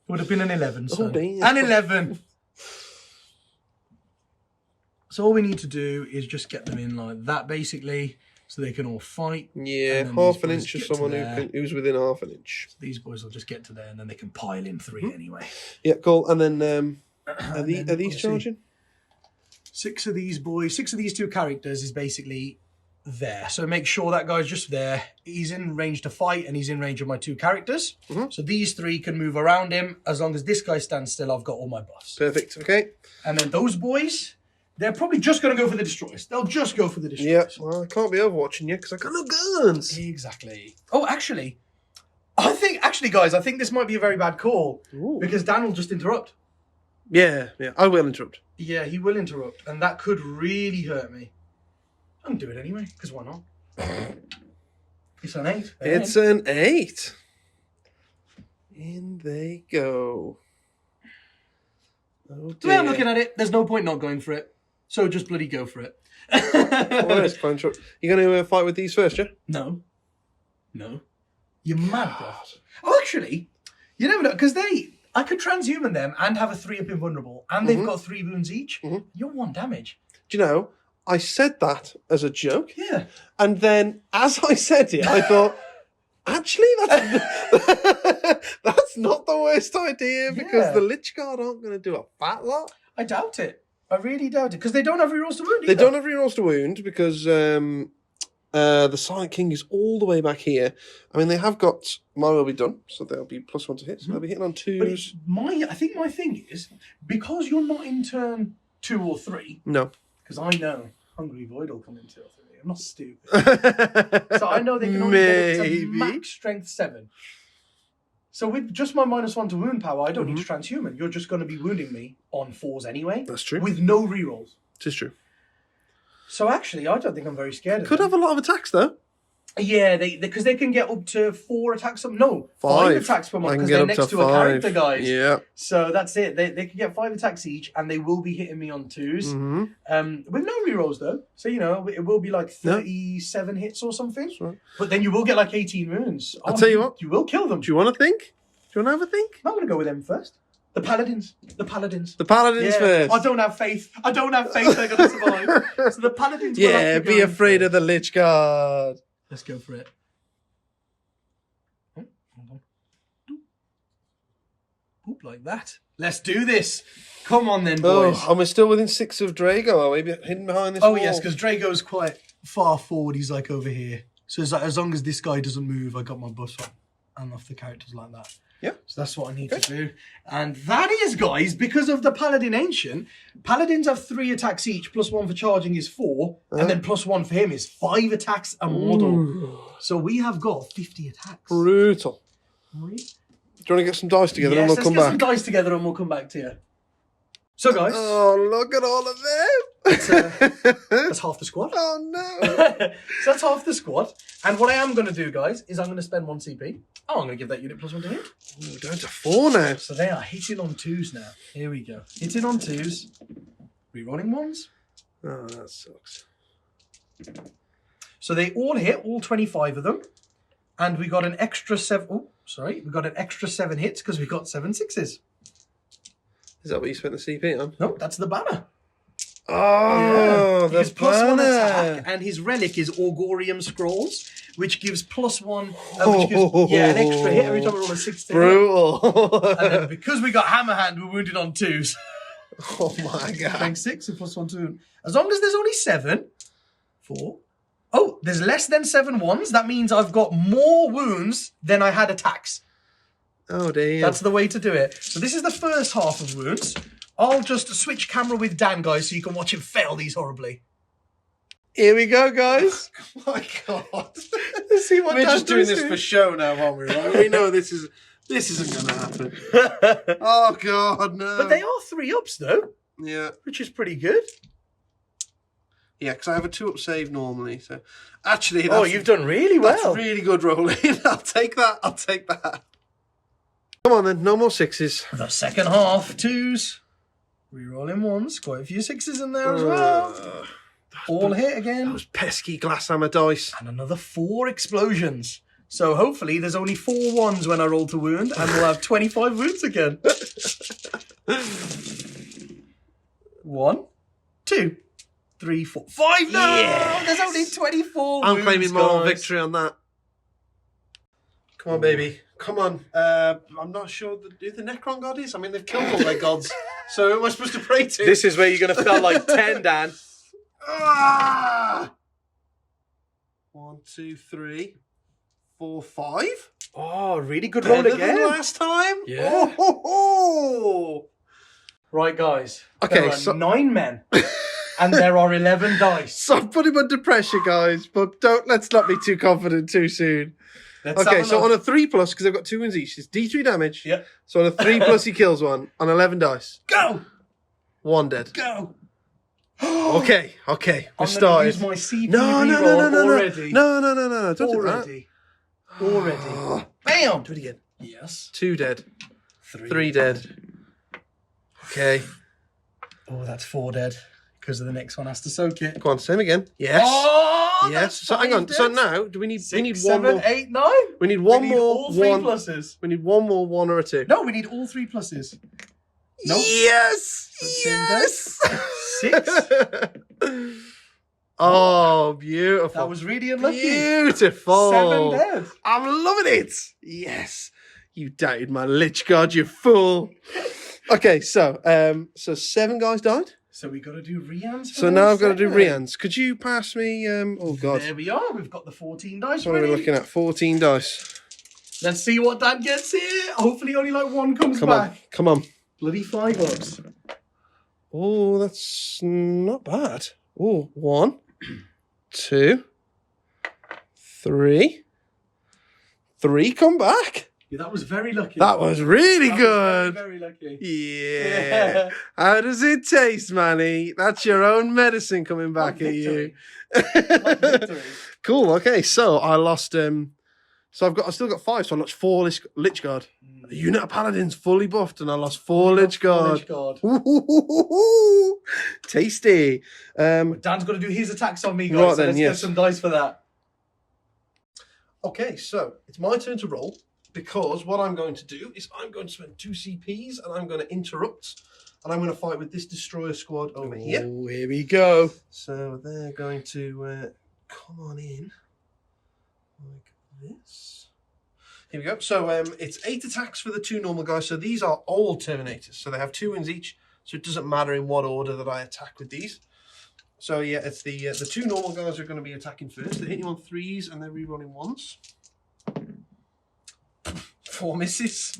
Would have been an 11, son. damn. An 11. So all we need to do is just get them in like that, basically, so they can all fight. Yeah, And then half these an boys inch of get to someone there. who's within half an inch. These boys will just get to there, and then they can pile in 3 anyway. Yeah, cool. And then, are And these then, obviously, charging? 6 of these boys, 6 of these 2 characters is basically there. So make sure that guy's just there. He's in range to fight, and he's in range of my 2 characters. Mhm. So these 3 can move around him. As long as this guy stands still, I've got all my buffs. Perfect. Okay. And then those boys, they're probably just going to go for the destroyers. They'll just go for the Yeah. destroyers. Well, I can't be overwatching you because I got no guns. Exactly. Oh, actually, guys, I think this might be a very bad call Ooh. because Dan will just interrupt. Yeah. I will interrupt. Yeah, he will interrupt, and that could really hurt me. I'm gonna do it anyway, because why not? It's an 8. It's an 8. In they go. Oh, The way I'm dear. looking at it, there's no point not going for it. So just bloody go for it. Well, it's fine. Sure. You're going to fight with these first, yeah? No. You're mad, bro. Oh, actually, you never know, because I could transhuman them and have a 3-up invulnerable, and they've got 3 wounds each. Mhm. You're 1 damage. Do you know, I said that as a joke, Yeah. and then as I said it, I thought, actually, that's not the worst idea because Yeah. the Lich Guard aren't going to do a fat lot. I doubt it. I really doubt it, because they don't have rerolls to wound They either. don't have rerolls to wound because the Silent King is all the way back here. I mean, they have got mine will be done, so they'll be +1 to hit. So they'll be hitting on But 2s. I think my thing is, because you're not in turn 2 or 3, No. because I know Hungry Void will come in 2 or 3. I'm not stupid. So I know they can only get up to Maybe. max strength 7. So with just my -1 to wound power, I don't need to transhuman. You're just going to be wounding me on 4s anyway. That's true. With no rerolls. It is true. So actually, I don't think I'm very scared of Could them. have a lot of attacks though. Yeah, because they can get up to 4 attacks. No, 5 5 attacks per month I can because get they're up next to to a 5. character, guys. Yeah. So that's it. They can get 5 attacks each, and they will be hitting me on 2s. With no rerolls though. So it will be like 37 hits or something. That's right. But then you will get like 18 wounds. I'll tell you what. You will kill them. Do you want to think? Do you want to have a think? I'm going to go with them first. The paladins. The paladins first. I don't have faith. they're going to survive. So the paladins. will have Yeah, to go be in afraid of first. the Lich Guard. Let's go for it. Oh, hold on. Oop, like that. Let's do this. Come on then, boys. Oh, and we're still within 6 of Drago, are we? Hidden behind this Oh, wall? yes, because Drago's quite far forward. He's like over here. So it's like, as long as this guy doesn't move, I got my bus on and off the characters like that. Yeah. So that's what I need to do. And that is, guys, because of the Paladin Ancient, Paladins have 3 attacks each, +1 for charging is 4, and then +1 for him is 5 attacks a model. So we have got 50 attacks. Brutal. Right. Do you want to get some dice together and Yes, we'll let's come get some back? dice together and we'll come back to you. So, guys, Oh, look at all of them. that's half the squad. Oh, no. So that's half the squad. And what I am going to do, guys, is I'm going to spend 1 CP. Oh, I'm going to give that unit +1 to hit. Ooh, down to 4 now. So they are hitting on 2s now. Here we go. Hitting on 2s. Rerolling 1s. Oh, that sucks. So they all hit, all 25 of them. And we got an extra 7... Oh, sorry. We got an extra 7 hits because we got 7 6s. Is that what you spent the CP on? No, that's the banner. Oh, the Because +1 banner. attack, and his relic is Augurium Scrolls, which gives +1, which gives, an extra hit every time we roll a 6 to hit. Brutal. And then because we got Hammer Hand, we're wounded on 2s. Oh, my God. Strength 6 and +1 2. As long as there's only 7, 4. Oh, there's less than 7 ones. That means I've got more wounds than I had attacks. Oh, damn. That's the way to do it. So this is the first half of wounds. I'll just switch camera with Dan, guys, so you can watch him fail these horribly. Here we go, guys. Oh my God. Let's see what We're Dan just doing does this here. for show now, aren't we? Right? We know this isn't going to happen. Oh God, no. But they are 3-ups, though, Yeah, which is pretty good. yeah. Because I have a 2-up save normally. So actually, Oh, you've done really that's well. really good rolling. I'll take that. I'll take that. Come on, then. No more 6s. The second half, 2s. Rerolling 1s. Quite a few 6s in there as well. All hit again. Those pesky Glasshammer dice. And another 4 explosions. So hopefully there's only 4 1s when I roll to wound, and we'll have 25 wounds again. 1, 2, 3, 4, 5. No! Yes! There's only 24 I'm wounds, claiming moral guys. victory on that. Come on, baby. Come on. I'm not sure who the Necron god is. I mean, they've killed all their gods. So who am I supposed to pray to? This is where you're going to feel like 10, Dan. Ah! 1, 2, 3, 4, 5. Oh, really good roll Better than again. last time. Yeah. Oh, ho, ho. Right, guys. Okay, there are so- 9 men. And there are 11 dice. So I'm putting him under pressure, guys. But let's not be too confident too soon. Let's Okay, have a so look. on a 3+, because I've got 2 wounds each, it's D3 damage. Yeah. So on a 3+, he kills one. On 11 dice. Go! 1 dead. Go! Okay. We're I'm started. going to use my CP No. already. No. Don't Already. Bam! do it again. Yes. 2 dead. 3 dead. Okay. Oh, that's 4 dead. Because the next one has to soak it. Go on, same again. Yes. Oh, Yes. that's So hang 5 on. dead. So now, do we need 6, we need 7, one more? 8, 9. We need one We need more all 3 one. pluses. We need one more 1 or a 2. No, we need all 3 pluses. Nope. Yes. That's 6. Oh, beautiful. That was really unlucky. Beautiful. 7 dead. I'm loving it. Yes. You doubted my Lich God, you fool. Okay, so 7 guys died. So we got to do Rians. So now I've got to do Rians. Could you pass me? Oh God, There we are. We've got the 14 dice what are we ready. looking at? 14 dice. Let's see what Dan gets here. Hopefully only like 1 comes Come back. on, come on. Bloody 5 ups. Oh, that's not bad. Oh, 1, 2, 3. 3 come back. Yeah, that was very lucky. That was really That was good. very, very lucky. Yeah. How does it taste, Manny? That's your own medicine coming back at you. Like victory. Cool. Okay, so I lost. So I've still got 5. So I lost 4 Lich Guard. The unit of Paladins fully buffed, and I lost 4 Lich Guard. Lich Guard. Ooh, tasty. Dan's got to do his attacks on me, guys. Right so then, let's yes. get some dice for that. Okay, so it's my turn to roll, because what I'm going to do is I'm going to spend 2 CPs and I'm going to interrupt, and I'm going to fight with this destroyer squad over here. Oh, here we go. So they're going to come on in like this. Here we go. So it's 8 attacks for the 2 normal guys. So these are all Terminators. So they have 2 wins each. So it doesn't matter in what order that I attack with these. So yeah, it's the 2 normal guys are going to be attacking first. They hit you on 3s and they're rerolling 1s. 4 misses.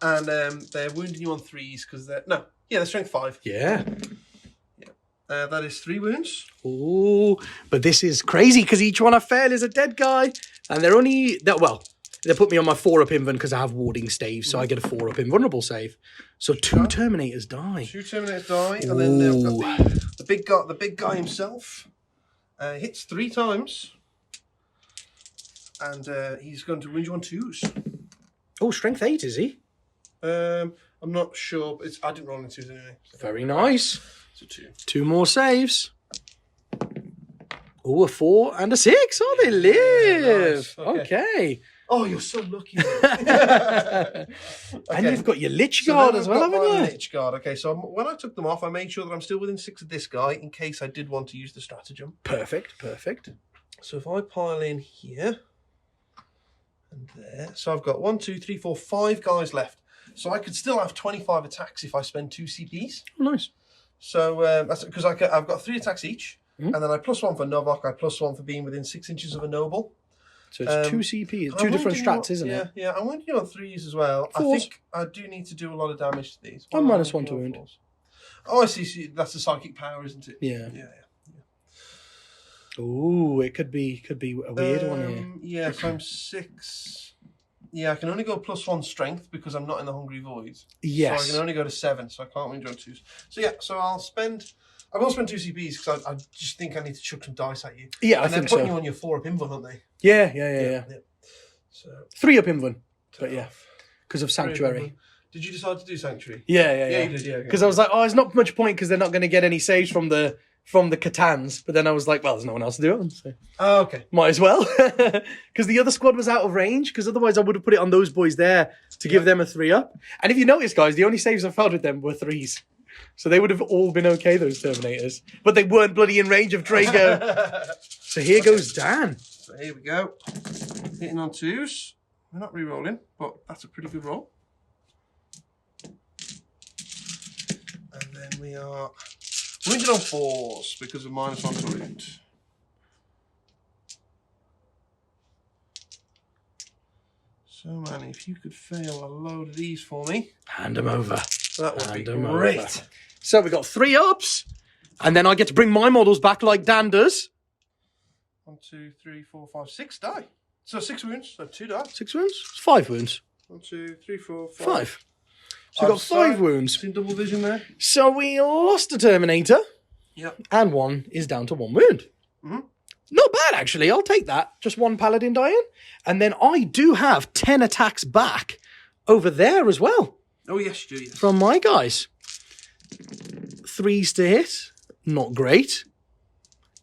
And they're wounding you on 3s because they're strength 5. Yeah. That is 3 wounds. Ooh, but this is crazy because each one I fail is a dead guy. And they're only... They put me on my 4-up invuln because I have warding stave, so I get a 4-up invulnerable save. So 2 Terminators die. 2 Terminators die, and then we've got the big guy himself. Hits 3 times. And he's going to wound you on 2s. Oh, strength 8, is he? I'm not sure, but I didn't roll any 2s anyway. So. Very nice. So 2. 2 more saves. Oh, a 4 and a 6. Oh, they live. Nice. Okay. Oh, you're so lucky. And you've got your Lich Guard as well, haven't you? Lich Guard. Okay, so when I took them off, I made sure that I'm still within 6 of this guy in case I did want to use the stratagem. Perfect, perfect. So if I pile in here and there, so I've got 1, 2, 3, 4, 5 guys left. So I could still have 25 attacks if I spend 2 CPs. Oh, nice. So that's because I've got 3 attacks each, and then I +1 for Novok, I +1 for being within 6 inches of a noble. So it's 2 CPs, 2 different strats, isn't it? Yeah, I'm going to do on 3s as well. 4s. I think I do need to do a lot of damage to these. I'm -1 to wound. Oh, I see. That's the psychic power, isn't it? Yeah. Yeah. Ooh, it could be a weird one here. Yeah, so I'm 6. Yeah, I can only go +1 strength because I'm not in the Hungry Void. Yes. So I can only go to 7, so I can't win on 2s. So yeah, so I will spend 2 CPs because I just think I need to chuck some dice at you. Yeah, I and think they're putting so. you on your 4-up invuln, aren't they? Yeah. So 3-up invuln, but yeah, because of Sanctuary. Did you decide to do Sanctuary? Yeah. You did, yeah. Because I was like, oh, there's not much point because they're not going to get any saves from the Catans. But then I was like, well, there's no one else to do it on, so Oh, okay. might as well. Because the other squad was out of range. Because otherwise, I would have put it on those boys there to give them a 3-up. And if you notice, guys, the only saves I failed with them were 3s. So they would have all been okay, those Terminators. But they weren't bloody in range of Drago. So here goes Dan. So here we go. Hitting on 2s. We're not re-rolling, but that's a pretty good roll. And then we are wounded on 4s because of -1 to wound. So, man, if you could fail a load of these for me, Hand them over. that would be Hand 'em great. over. So we got 3 ups. And then I get to bring my models back like Dan does. 1, 2, 3, 4, 5, 6 die. So 6 wounds, so 2 die. 6 wounds? 5 wounds. 1, 2, 3, 4, 5. 5. So we got 5 wounds. Seen double vision there. So we lost a Terminator. Yep. And 1 is down to 1 wound. Mhm. Not bad, actually. I'll take that. Just 1 Paladin dying. And then I do have 10 attacks back over there as well. Oh, yes, you do, yes. From my guys. 3s to hit. Not great.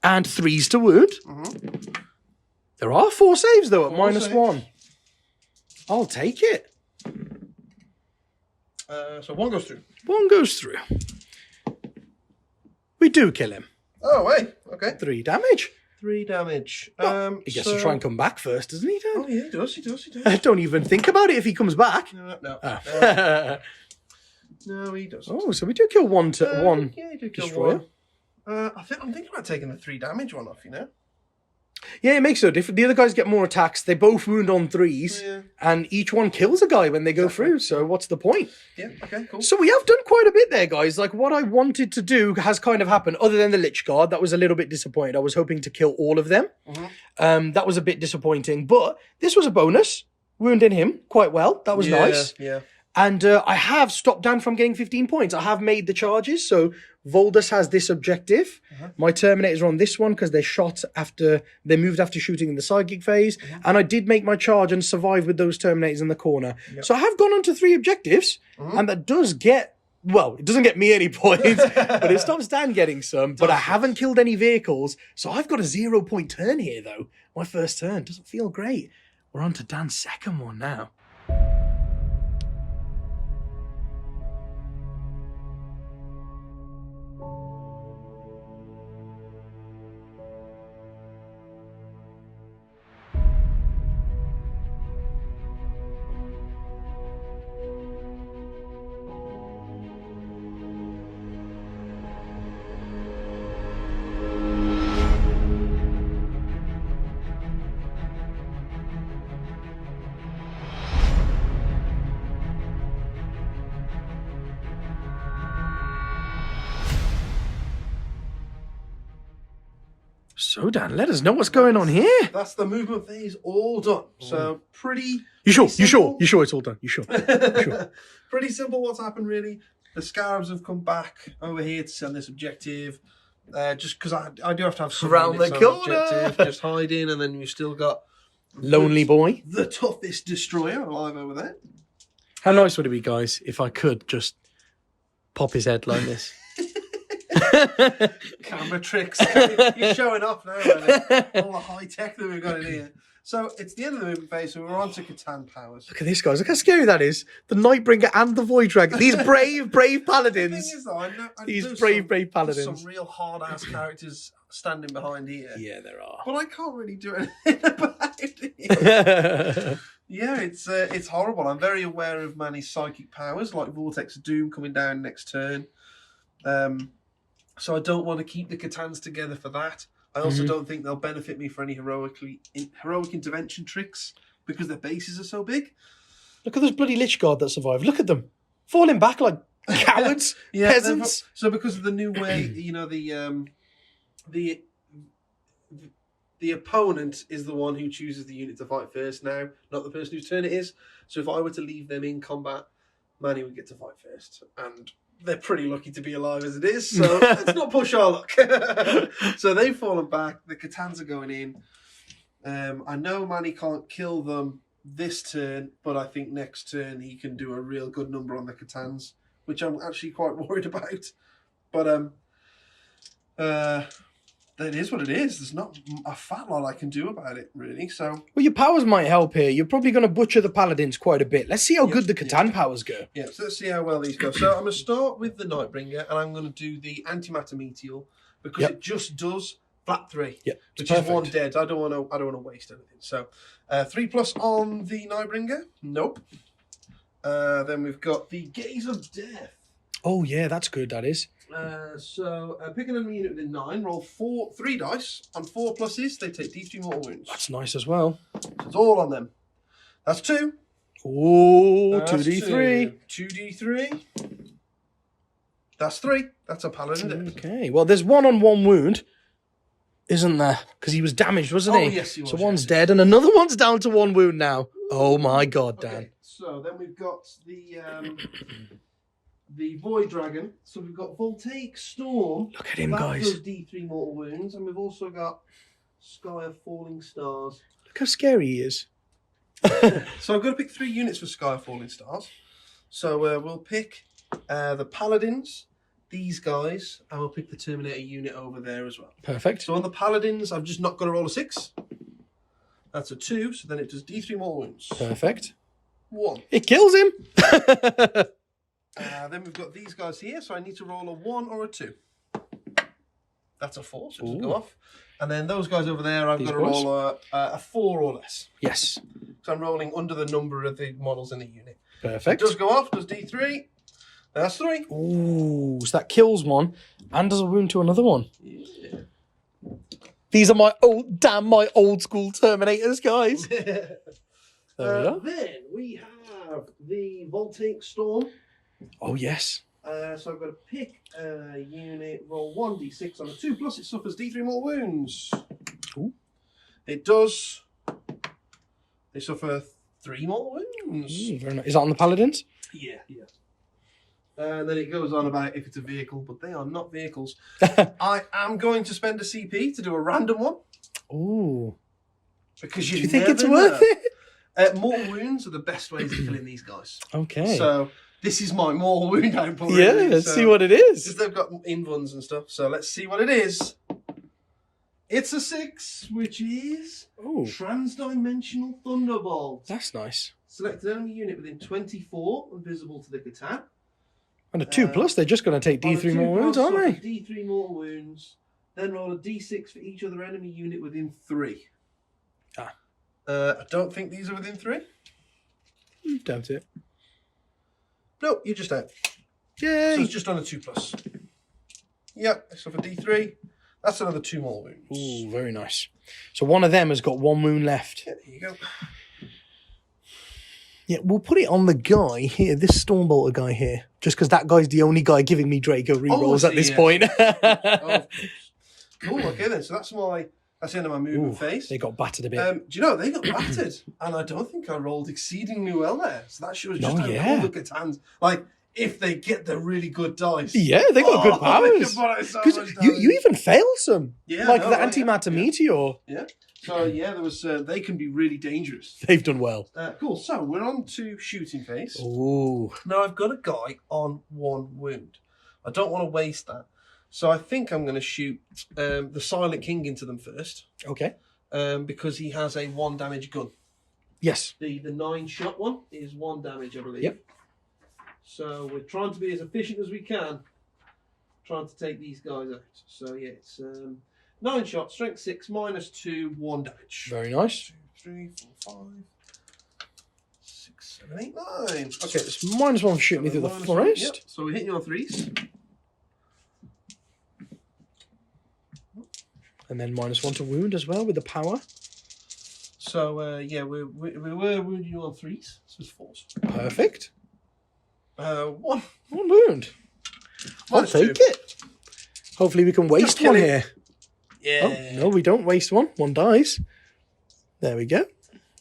And 3s to wound. Mhm. There are 4 saves, though, at 4 -1. saves. I'll take it. So 1 goes through. 1 goes through. We do kill him. Oh, wait. Okay. 3 damage. 3 damage. He gets to try and come back first, doesn't he, Dan? Oh, yeah, he does. Don't even think about it if he comes back. No. Oh, No, he doesn't. oh, so we do kill one Yeah, he did kill destroyer. 1. I'm thinking about taking the 3 damage one off, you know? Yeah, it makes no difference. The other guys get more attacks. They both wound on 3s, Yeah. and each one kills a guy when they go through. So what's the point? Yeah, okay, cool. So we have done quite a bit there, guys. Like, what I wanted to do has kind of happened, other than the Lich Guard. That was a little bit disappointed. I was hoping to kill all of them. That was a bit disappointing. But this was a bonus. Wounding him quite well. That was nice. Yeah. And I have stopped Dan from getting 15 points. I have made the charges. So Voldus has this objective. My Terminators are on this one because they moved after shooting in the psychic phase. And I did make my charge and survive with those Terminators in the corner. So I have gone on to 3 objectives. And that does get, well, it doesn't get me any points, but it stops Dan getting some. But I haven't killed any vehicles. So I've got a 0-point turn here, though. My first turn doesn't feel great. We're on to Dan's second one now. So, Dan, let us know what's going on here. That's the movement phase all done. So pretty. You sure? pretty You sure? simple. You sure it's all done? You sure? Sure. Pretty simple what's happened, really. The Scarabs have come back over here to send this objective. Just because I do have to have some Around units the on corner. objective, just hiding, and then we've still got Lonely boy. the toughest destroyer alive over there. How nice would it be, guys, if I could just pop his head like this? Camera tricks. You're showing off now, man. All the high tech that we've got in here. So it's the end of the movement phase, so we're on to Catan powers. Look at this, guys. Look how scary that is. The Nightbringer and the Void Dragon. These brave The thing paladins. is, though, I These there's brave there's paladins. some real hard-ass characters standing behind here. Yeah, there are. But I can't really do anything about it. Yeah, it's horrible. I'm very aware of Manny's psychic powers, like Vortex of Doom coming down next turn. So I don't want to keep the Catans together for that. I also don't think they'll benefit me for any heroic intervention tricks because their bases are so big. Look at those bloody Lich Guard that survived. Look at them. Falling back like cowards, peasants. So because of the new way, you know, the opponent is the one who chooses the unit to fight first now, not the person whose turn it is. So if I were to leave them in combat, Manny would get to fight first. And they're pretty lucky to be alive as it is, so let's not push our luck. So they've fallen back. The Catans are going in. I know Manny can't kill them this turn, but I think next turn he can do a real good number on the Catans, which I'm actually quite worried about. But that is what it is. There's not a fat lot I can do about it, really. So Well, your powers might help here. You're probably going to butcher the paladins quite a bit. Let's see how good the Catan powers go. yeah, so let's see how well these go. So I'm going to start with the Nightbringer, and I'm going to do the Antimatter Meteor because it just does flat 3, which is 1 dead. I don't want to waste anything. So 3+ on the Nightbringer. Nope. Then we've got the Gaze of Death. Oh, yeah, that's good, that is. So pick an enemy unit within 9, roll 3 dice. On 4 pluses, they take D3 mortal wounds. That's nice as well. So it's all on them. That's 2. Oh, That's 2d3. 2d3. That's 3. That's a paladin. Okay, well, there's 1 on 1 wound, isn't there? Because he was damaged, wasn't he? Oh, yes, he was. So one's dead and another one's down to 1 wound now. Oh, my God, Dan. Okay, so then we've got the Void Dragon. So we've got Voltaic Storm. Look at him, that guys. does D3 mortal wounds. And we've also got Sky of Falling Stars. Look how scary he is. So I'm going to pick 3 units for Sky of Falling Stars. So we'll pick the Paladins, these guys, and we'll pick the Terminator unit over there as well. Perfect. So on the Paladins, I've just not got to roll a 6. That's a 2, so then it does D3 mortal wounds. Perfect. 1. It kills him. Then we've got these guys here, so I need to roll a 1 or a 2. That's a 4, so it doesn't go off. And then those guys over there, I've got to roll a 4 or less. Yes. So I'm rolling under the number of the models in the unit. Perfect. It does go off, does D3. That's 3. Ooh, so that kills one and does a wound to another one. Yeah. These are my old school Terminators, guys. There we are. Then we have the Voltaic Storm. Oh, yes. So I've got to pick a unit, roll 1d6 on a 2, plus it suffers D3 more wounds. Ooh. It does. They suffer 3 more wounds. Ooh, very nice. Is that on the Paladins? Yeah. And then it goes on about if it's a vehicle, but they are not vehicles. I am going to spend a CP to do a random one. Ooh. Because Do you think it's worth it? Mortal wounds are the best ways of killing these guys. Okay. So this is my mortal wound output. Yeah, really. let's So, see what it is. because they've got invuns and stuff. So let's see what it is. It's a 6, which is Oh, Transdimensional Thunderbolt. that's nice. Select an enemy unit within 24 and visible to the Catan. And a 2+, they're just going to take D3 more wounds, aren't they? D3 mortal wounds. Then roll a D6 for each other enemy unit within 3. I don't think these are within 3. Doubt it. No, you're just out. Yay! So it's just on a 2+. Yep, so for D3, that's another 2 more wounds. Ooh, very nice. So one of them has got 1 wound left. Yeah, there you go. Yeah, we'll put it on the guy here, this Stormbolter guy here, just because that guy's the only guy giving me Draco rerolls Oh, at this yeah. point. Oh, of course. Cool, okay then. So that's my That's the end of my movement Ooh, phase. they got battered a bit. Do you know, they got battered, and I don't think I rolled exceedingly well there. So that shows just how yeah. good the Catans, like, if they get the really good dice. Yeah, they got good powers. So You even failed some. Yeah, like no, the right, antimatter yeah. meteor. Yeah. So, yeah, there was. They can be really dangerous. They've done well. Cool. So, we're on to shooting phase. Ooh. Now, I've got a guy on 1 wound. I don't want to waste that. So, I think I'm going to shoot the Silent King into them first. Okay. Because he has a 1 damage gun. Yes. The 9-shot one is 1 damage, I believe. Yep. So we're trying to be as efficient as we can, trying to take these guys out. So yeah, it's 9 shots, strength 6, -2, 1 damage. Very nice. 2, 3, 4, 5, 6, 7, 8, 9. Okay, So it's -1 for shooting me through the forest. Yep. So we're hitting you on 3s. And then -1 to wound as well with the power. So yeah, we were wounding you on 3s. So it's 4s. Perfect. 1. 1 wound. I'll take it. Hopefully we can waste one here. Yeah. Oh, no, we don't waste one. 1 dies. There we go.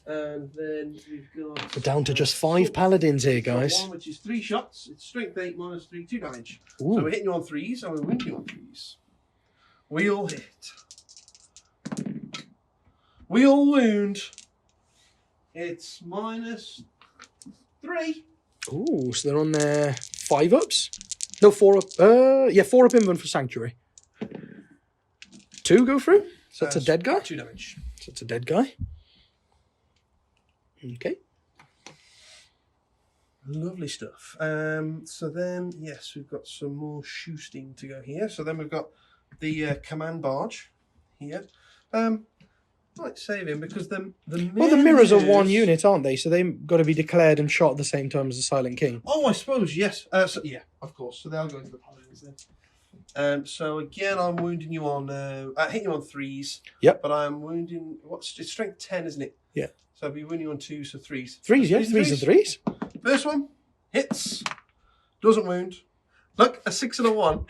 And then we've got... We're down to just 5 paladins here, guys. 1, which is 3 shots. It's strength 8, -3, 2 damage. Ooh. So we're hitting you on 3s and we're wounding you on 3s. We all hit. We all wound. It's -3. Ooh, so they're on their 5 ups? No, 4 up. Yeah, 4 up inbound for Sanctuary. 2 go through. So that's a dead guy. 2 damage. So it's a dead guy. Okay. Lovely stuff. So then, yes, we've got some more shooting to go here. So then we've got the command barge here. Might save him because the mirrors are 1 unit, aren't they? So they've got to be declared and shot at the same time as the Silent King. Oh, I suppose, yes. So, yeah, of course. So they'll go into the paladins then. So again, I'm wounding you on... I hit you on 3s. Yep. But I'm wounding... It's strength 10, isn't it? Yeah. So I'll be wounding you on 2s, so 3s. 3s, yeah. 3s and 3s. First one, hits. Doesn't wound. Look, a 6 and a 1.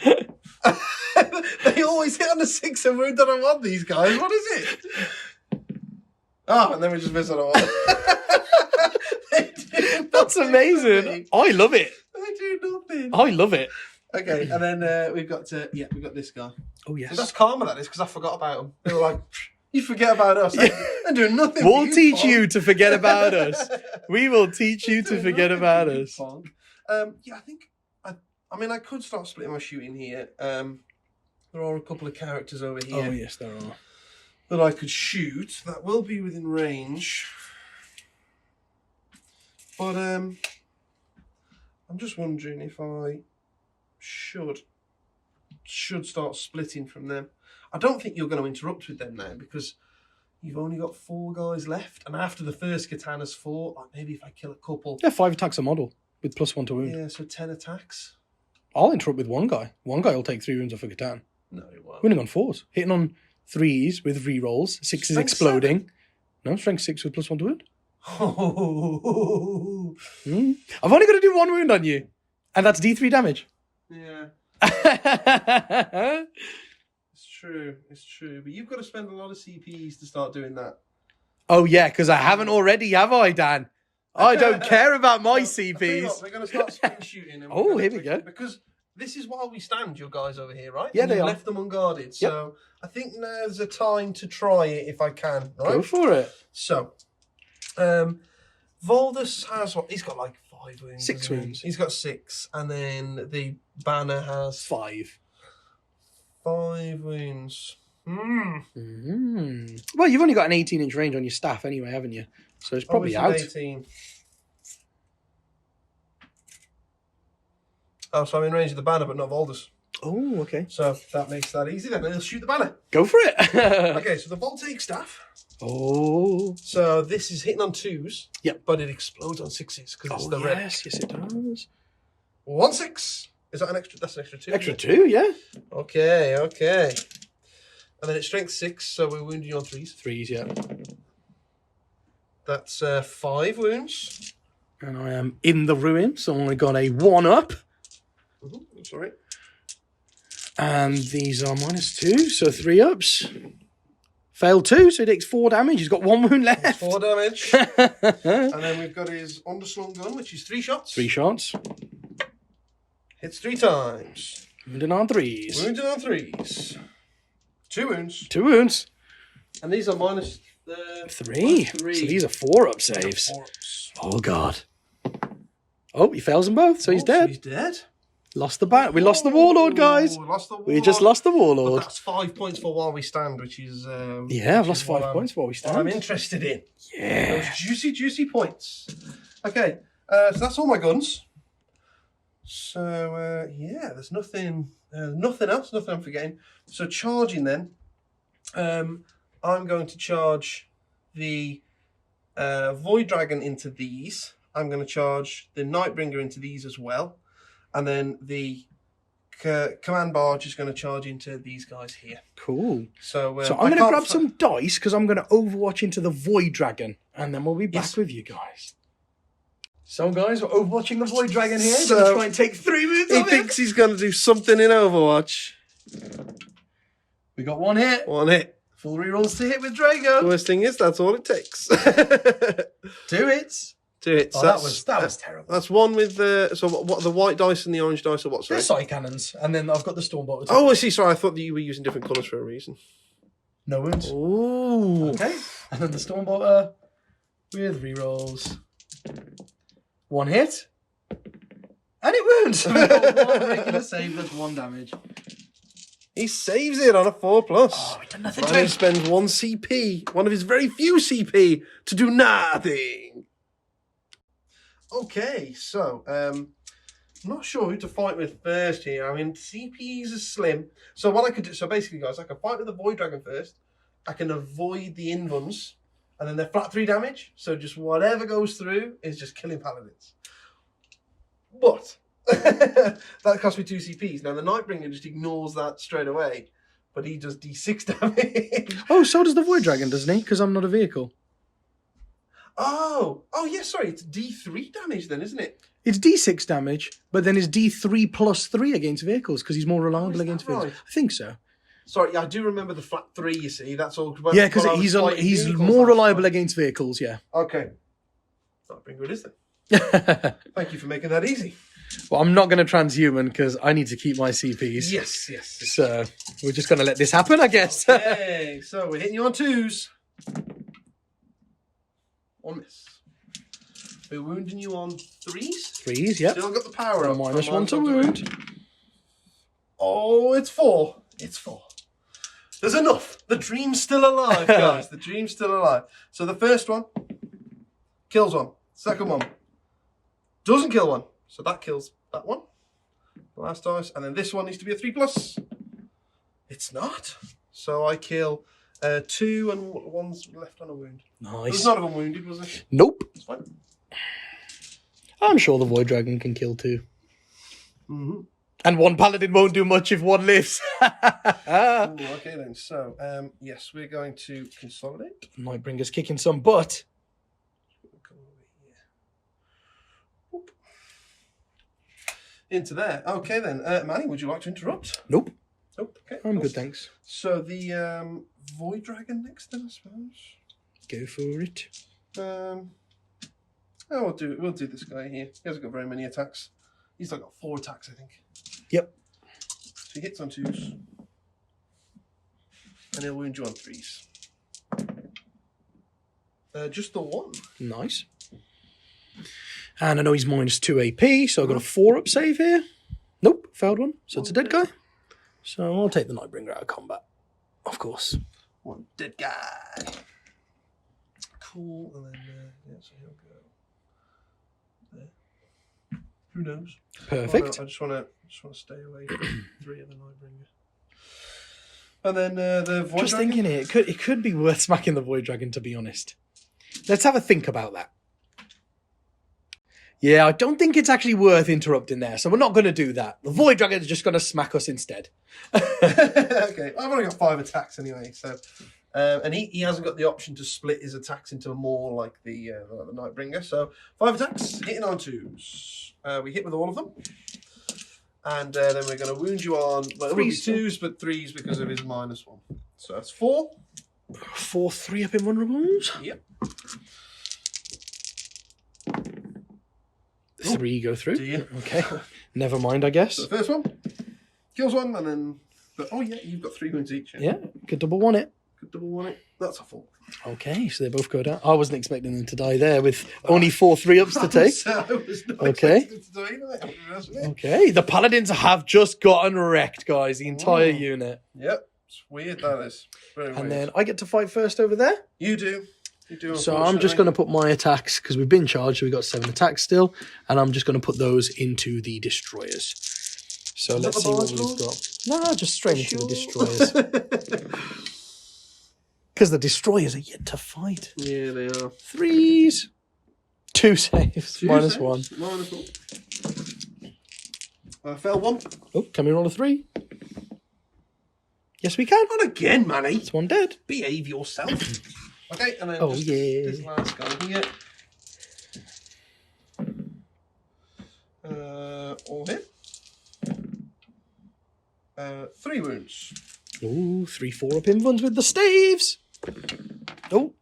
They always hit on the 6 and wound on a 1, these guys. What is it? Oh, and then we just miss on a 1. That's amazing. I love it. They do nothing. I love it. Okay, and then we've got we've got this guy. Oh, yes. So that's karma, that is, because I forgot about him. They were like, you forget about us. I'm doing nothing. We'll teach you to forget about us. We will teach you to forget about us. Yeah, I think, I mean, I could start splitting my shooting here. There are a couple of characters over here. Oh, yes, there are. That I could shoot. That will be within range. But I'm just wondering if I should start splitting from them. I don't think you're going to interrupt with them now because you've only got 4 guys left. And after the first katana's 4, like maybe if I kill a couple. Yeah, 5 attacks a model with +1 to wound. Yeah, so 10 attacks. I'll interrupt with 1 guy. 1 guy will take 3 wounds off a katana. No, it won't. Winning on 4s. Hitting on 3s with re-rolls. 6 is Strength exploding. 7. No, strength 6 with +1 to wound. Oh. I've only got to do 1 wound on you. And that's D3 damage. Yeah. It's true. But you've got to spend a lot of CPs to start doing that. Oh, yeah, because I haven't already, have I, Dan? I don't care about my CPs. We're going to start spin shooting. And Oh, here we go. Because this is while we stand, your guys over here, right? Yeah, and they you've are. left them unguarded. So I think now's the time to try it if I can, right? Go for it. So, Voldus has what? He's got like 5 wounds. 6 hasn't he? wounds. He's got 6. And then the banner has 5. 5 wounds. Well, you've only got an 18-inch range on your staff anyway, haven't you? So it's probably out. 18. Oh, so I'm in range of the banner, but not Voldus. Oh, okay. So that makes that easy then. He'll shoot the banner. Go for it. Okay, so the Voltaic staff. Oh. So this is hitting on 2s. Yep. But it explodes on 6s because it's the red. Yes, it does. 1 6. Is that an extra? That's an extra 2. Extra 2, yeah. Okay. And then it's strength 6, so we're wounding you on 3s. 3s, yeah. That's 5 wounds. And I am in the ruin, so I only got a 1 up. That's all right. And these are -2, so 3 ups. Failed 2, so he takes 4 damage. He's got 1 wound left. 4 damage. And then we've got his underslung gun, which is 3 shots. 3 shots. Hits 3 times. Wounded on 3s. Wounded on 3s. 2 wounds. 2 wounds. And these are minus 3. So these are 4-up saves. 4-ups. Oh, God. Oh, he fails them both, so he's dead. So he's dead. Lost the bat. We lost the Warlord, guys. We just lost the But Warlord. that's 5 points for while we stand, which is... Yeah, I've lost 5 points while we stand. I'm interested in. Yeah. Those juicy points. Okay, so that's all my guns. So, yeah, there's nothing else, nothing I'm forgetting. So charging then, I'm going to charge the Void Dragon into these. I'm going to charge the Nightbringer into these as well. And then the Command Barge is going to charge into these guys here. Cool. So I'm going to grab some dice because I'm going to Overwatch into the Void Dragon. And then we'll be back with you guys. So, guys, we're Overwatching the Void Dragon here. So, going to try and take 3 moves He off him. thinks he's going to do something in Overwatch. We got 1 hit. 1 hit. Full rerolls to hit with Drago. The worst thing is, that's all it takes. 2 hits. 2 hits. Oh, that was terrible. That's 1 with the... So what the white dice and the orange dice or what? They're Sorry. side cannons. And then I've got the Stormbolt. Oh, I see. Sorry, I thought that you were using different colours for a reason. No wounds. Ooh. Okay. And then the Stormbolter with rerolls. 1 hit. And it wounds. So we've got 1 regular save, that's 1 damage. He saves it on a 4+. Oh, we done nothing to And he him. spends 1 CP, one of his very few CP, to do nothing. Okay, so I'm not sure who to fight with first here. I mean, CPs are slim. So what I could do, so basically, guys, I can fight with the Void Dragon first. I can avoid the Invuns, and then they're flat 3 damage. So just whatever goes through is just killing Paladins. But that cost me 2 CPs. Now the Nightbringer just ignores that straight away, but he does D6 damage. Oh, so does the Void Dragon, doesn't he? Because I'm not a vehicle. Oh, yeah, sorry, it's D3 damage then, isn't it? It's D6 damage, but then it's D3 plus 3 against vehicles because he's more reliable against vehicles. right? I think so. Sorry, I do remember the flat 3, you see, that's all. Yeah, because he's more reliable against vehicles, yeah. Okay. Nightbringer it is then. Thank you for making that easy. Well, I'm not going to transhuman because I need to keep my CPs. Yes. So we're just going to let this happen, I guess. Okay, so we're hitting you on 2s. 1 miss. We're wounding you on 3s. 3s, yep. Still got the power up. Minus 1 to wound. Oh, it's 4. It's 4. There's enough. The dream's still alive, guys. The dream's still alive. So the first one kills 1. Second one doesn't kill 1. So that kills that one. The last dice. And then this one needs to be a 3+. It's not. So I kill 2 and 1's left on a wound. Nice. There's none of them wounded, was it? Nope. It's fine. I'm sure the Void Dragon can kill 2. Mm-hmm. And 1 Paladin won't do much if 1 lives. Ooh, okay then. So, yes, we're going to consolidate. Nightbringer's kicking some butt. Come over here. Whoop. Into there. Okay then. Manny, would you like to interrupt? Nope. Nope. Okay. I'm cool. good, thanks. So the Void Dragon next then, I suppose. Go for it. We'll do this guy here. He hasn't got very many attacks. He's only got 4 attacks, I think. Yep. So he hits on 2s. And he'll wound you on 3s. Just the 1. Nice. And I know he's minus 2 AP, so I've got a 4-up save here. Nope, failed 1. So it's a dead guy. So I'll take the Nightbringer out of combat. Of course. 1 dead guy. Cool. And then, so he'll go there. Who knows? Perfect. I just want to stay away from 3 of the Nightbringer. And then the Void Just Dragon. thinking here, it could be worth smacking the Void Dragon, to be honest. Let's have a think about that. Yeah, I don't think it's actually worth interrupting there, so we're not going to do that. The Void Dragon is just going to smack us instead. Okay, I've only got 5 attacks anyway, so and he hasn't got the option to split his attacks into more like the Nightbringer. So 5 attacks, hitting on 2s. We hit with all of them, and then we're going to wound you on. Well, it will be 2s, but 3s because of his -1. So that's 4. 4 3-up invulnerables. Yep. 3 go through. Do you? Okay. Never mind, I guess. So the first one kills one, and then. Oh yeah, you've got 3 wounds each. Yeah, could double one it. Could double one it. That's a 4. Okay, so they both go down. I wasn't expecting them to die there with only 4 3-ups to take. I was not Okay. expecting to do either, to be honest with you. Okay, the Paladins have just gotten wrecked, guys. The entire Ooh. unit. Yep, it's weird that is. Very And weird. then I get to fight first over there. You do. You do. So I'm just going to put my attacks, because we've been charged, so we've got 7 attacks still, and I'm just going to put those into the destroyers. So Is let's that see the what barge we've got. No, just straight into the Sure. destroyers. Because the destroyers are yet to fight. Yeah, they are. 3s. 2 saves. Minus 1. Minus 1. Fell 1. Oh, can we roll a 3? Yes, we can. Not again, Manny. It's 1 dead. Behave yourself. Okay, and then Oh, just yeah. this last guy here. All hit. 3 wounds. Ooh, 3 4-up invuns with the staves. Oh,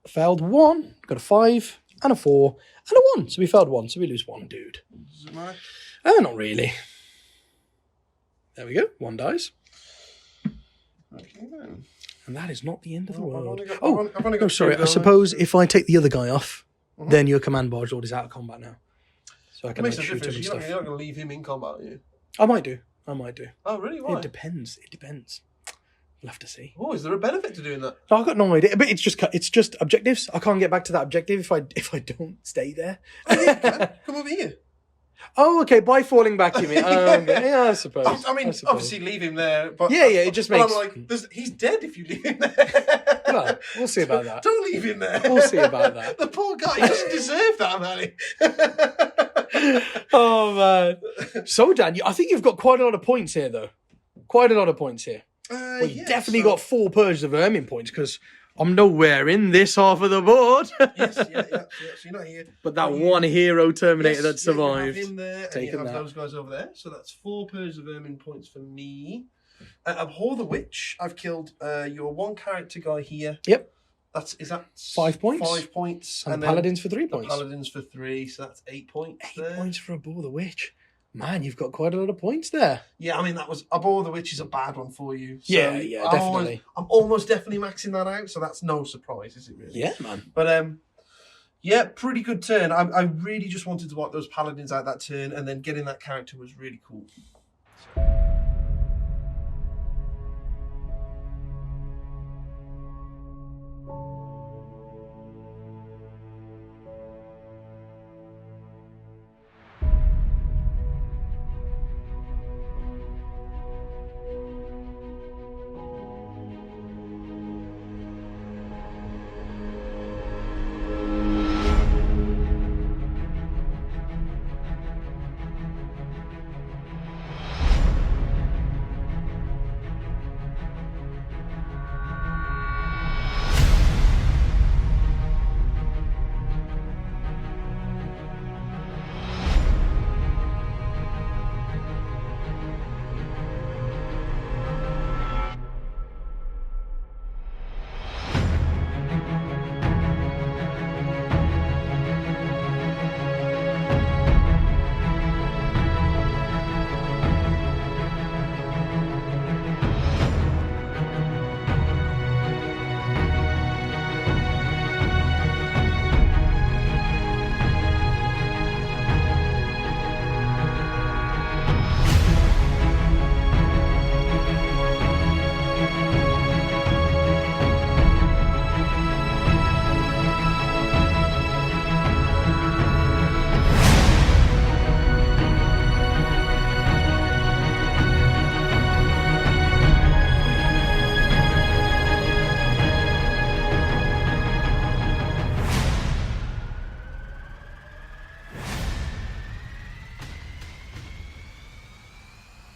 failed 1. Got a 5 and a 4 and a 1. So we failed 1. So we lose 1 dude. Does it matter? Not really. There we go. 1 dies. Okay then. And that is not the end of the I've world. only got- Oh, I've only got no, sorry. 2 I guys. suppose if I take the other guy off, then your command barge lord is out of combat now. So I It can makes like, a shoot him difference. and You're stuff. not going to leave him in combat, are you? I might do. Oh, really? Why? It depends. We'll have to see. Oh, is there a benefit to doing that? No, I've got no idea. But it's just objectives. I can't get back to that objective if I don't stay there. Come over here. Oh, okay. By falling back, you mean? Oh, okay. Yeah, I suppose. I mean, suppose. obviously leave him there. But Yeah, it just but makes- I'm like, he's dead if you leave him there. Well, we'll see about that. Don't leave him there. We'll see about that. The poor guy, he doesn't deserve that, Manny. Oh man. So Dan, I think you've got quite a lot of points here, though. Quite a lot of points here. Well, you definitely got 4 purges of vermin points because I'm nowhere in this half of the board. Yes, yeah. So you're not here. But that one hero Terminator that You survived. have him there, and Taking you have that. those guys over there. So that's 4 pairs of vermin points for me. Abhor the Witch. I've killed your 1 character guy here. Yep. Is that 5 points? 5 points. And then Paladins for 3 the points. Paladins for 3, so that's 8 points 8 there. points for Abhor the Witch. Man, you've got quite a lot of points there. Yeah, I mean, Abhor the Witch is a bad one for you. So Yeah, I'm definitely. I'm almost definitely maxing that out, so that's no surprise, is it really? Yeah, man. But yeah, pretty good turn. I really just wanted to wipe those Paladins out that turn, and then getting that character was really cool.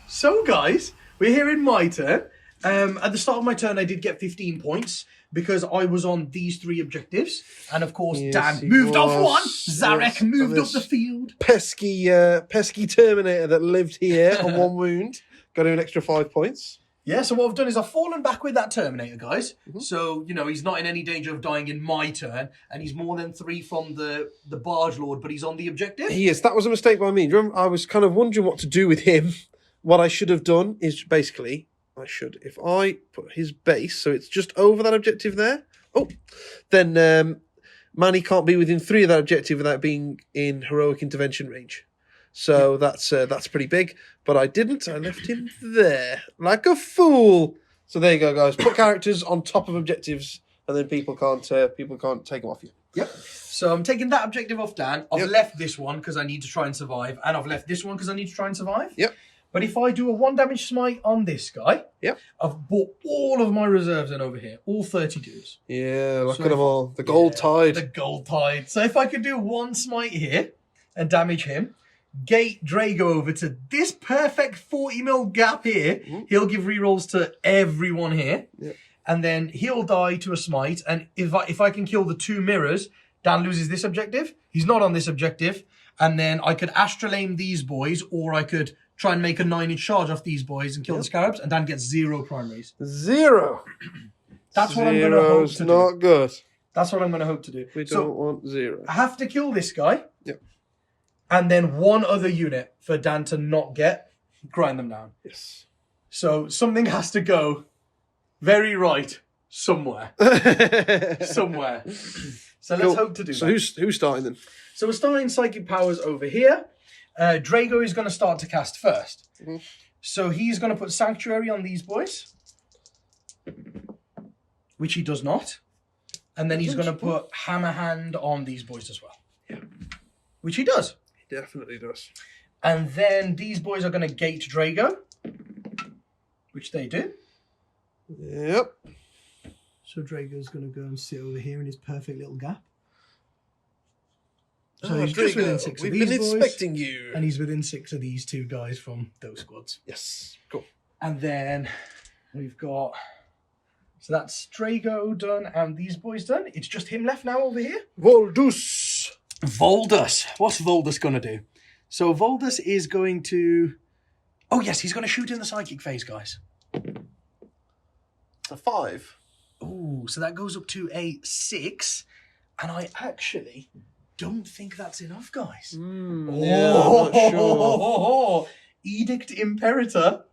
So, guys, we're here in my turn. At the start of my turn, I did get 15 points because I was on these 3 objectives. And, of course, Yes, Dan he moved off was. 1. Zarek Yes, moved and up the field. Pesky Terminator that lived here on 1 wound. Got him an extra 5 points. Yeah, so what I've done is I've fallen back with that Terminator, guys. So, he's not in any danger of dying in my turn, and he's more than 3 from the Barge Lord, but he's on the objective. Yes, that was a mistake by me. Do you remember, I was kind of wondering what to do with him. What I should have done is basically, if I put his base, so it's just over that objective there, then Manny can't be within 3 of that objective without being in heroic intervention range. So that's pretty big. But I didn't. I left him there like a fool. So there you go, guys. Put characters on top of objectives, and then people can't take them off you. Yep. So I'm taking that objective off Dan. I've left this one because I need to try and survive, and I've left this one because I need to try and survive. Yep. But if I do a 1 damage smite on this guy, I've bought all of my reserves in over here, all 30 dudes. Yeah, look at them all. The gold tide. The gold tide. So if I could do 1 smite here and damage him, gate Drago over to this perfect 40 mil gap here, he'll give rerolls to everyone here. Yep. And then he'll die to a smite. And if I can kill the 2 mirrors, Dan loses this objective. He's not on this objective. And then I could astral aim these boys, or I could try and make a 9-inch charge off these boys and kill the scarabs, and Dan gets 0 primaries. 0. That's what I'm going to hope to do. Not good. That's what I'm going to hope to do. We don't want 0. I have to kill this guy. Yep. And then 1 other unit for Dan to not get, grind them down. Yes. So something has to go very right somewhere. Somewhere. So let's hope to do that. So who's starting then? So we're starting Psychic Powers over here. Drago is going to start to cast first. So he's going to put Sanctuary on these boys, which he does not. And then he's going to put Hammer Hand on these boys as well. Yeah. Which he does. He definitely does. And then these boys are going to gate Drago, which they do. Yep. So Drago's going to go and sit over here in his perfect little gap. So he's just within 6 of these boys. We've been inspecting you. And he's within 6 of these 2 guys from those squads. Yes. Cool. And then we've got... So that's Drago done and these boys done. It's just him left now over here. Voldus. Voldus. What's Voldus going to do? So Voldus is going to... Oh, yes, he's going to shoot in the psychic phase, guys. A 5. Oh, so that goes up to a 6. And I actually don't think that's enough, guys. Yeah, I'm not sure. Edict Imperator.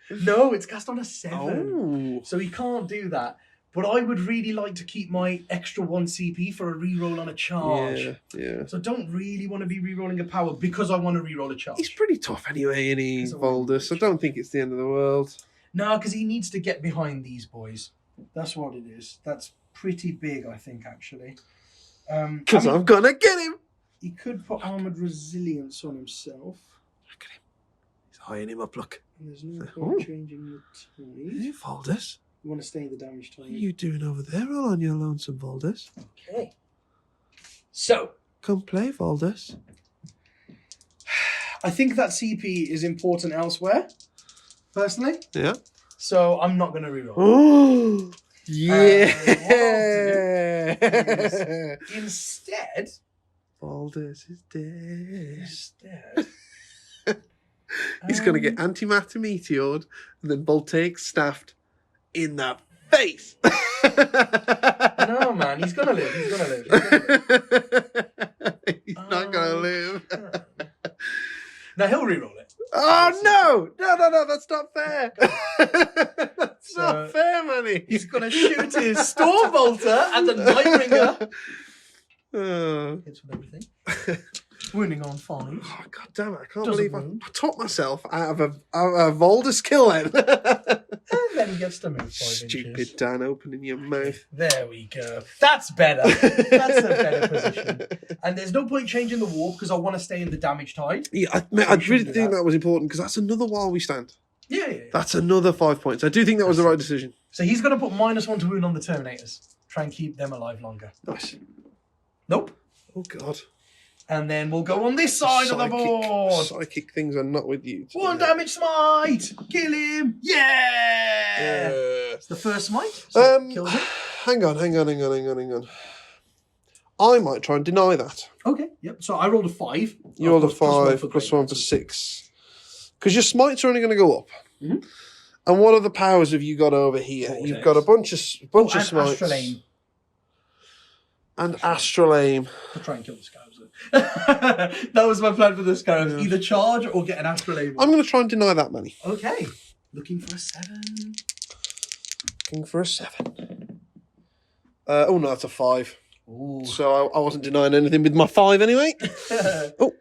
No, it's cast on a 7. Oh. So he can't do that. But I would really like to keep my extra 1 CP for a reroll on a charge. Yeah. So I don't really want to be rerolling a power because I want to reroll a charge. He's pretty tough anyway, isn't he, Voldus? I don't think it's the end of the world. No, because he needs to get behind these boys. That's what it is. That's pretty big, I think, actually. Because I'm going to get him. He could put Armoured Resilience on himself. Look at him. He's eyeing him up, look. And there's no point changing your tide. Hey, Voldus. You want to stay in the damage tide. What are you doing over there all on your lonesome, Voldus? Okay. So, come play, Voldus. I think that CP is important elsewhere, personally. Yeah. So I'm not going to reroll. Oh, yeah. Instead, Voldus is dead. Instead, he's going to get antimatter meteored and then Voltaic staffed in the face. No, man, he's going to live. He's going to live. He's not going to live. Now he'll reroll it. Oh, no, that's not fair. That's not fair, Manny. He's going to shoot his Storm Bolter at the Nightbringer. Hits with everything. Wounding on 5. Oh, God damn it. I can't Doesn't believe wound. I taught myself out of a Voldus kill then. And then he gets to move 5 Stupid inches. Dan opening your mouth. There we go. That's better. That's a better position. And there's no point changing the warp because I want to stay in the damage tide. Yeah, I really think that was important because that's another while we stand. Yeah. That's another 5 points. I do think that was the right decision. So he's going to put -1 to wound on the Terminators. Try and keep them alive longer. Nice. Nope. Oh, God. And then we'll go on this side of the board. Psychic things are not with you. 1 damage smite. Kill him. Yeah. It's the first smite. So kills him. Hang on. I might try and deny that. Okay. Yep. So I rolled a 5. You rolled a 5, +1 +1 for 6. Because your smites are only going to go up. Mhm. And what other powers have you got over here? Vortex. You've got a bunch of And smites. Astral Aim. And Astral Aim. To try and kill the Scarabs. That was my plan for the Scarabs. Either charge or get an Astral Aim. I'm going to try and deny that many. Okay. Looking for a 7. Looking for a 7. Oh, no, that's a 5. Ooh. So I wasn't denying anything with my 5 anyway. Oh.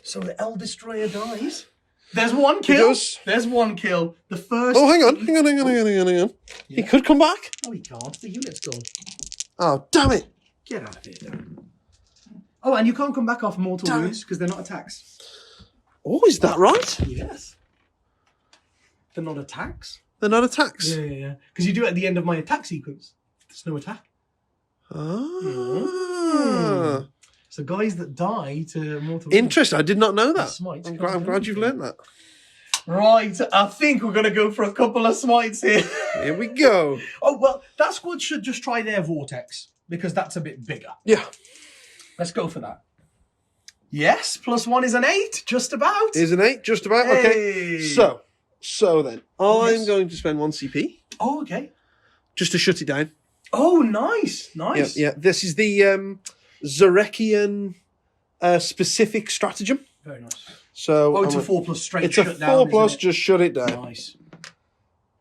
So the El Destroyer dies. There's one He kill. does. There's one kill. The first. Oh, hang on. He Yeah. could come back. Oh, he can't. The unit's gone. Oh, damn it. Get out of here, Dan. Oh, and you can't come back off mortal Damn wounds because they're not attacks. Oh, is that right? Yes. They're not attacks. They're not attacks. Yeah. Because you do it at the end of my attack sequence. There's no attack. Ah. So guys that die to mortal Interesting. I did not know that. Smites I'm come glad you've learned that. Right, I think we're going to go for a couple of smites here. Here we go. Oh, well, that squad should just try their Vortex, because that's a bit bigger. Yeah. Let's go for that. Yes, +1 is an 8, just about. Is an 8, just about. Hey. Okay. So then, I'm Yes. going to spend 1 CP Oh, okay. just to shut it down. Oh, nice. Nice. Yeah. This is the Zarekian specific stratagem. Very nice. So Oh, it's a 4+ straight it's a shut down, 4+, isn't it? just shut it down. Nice.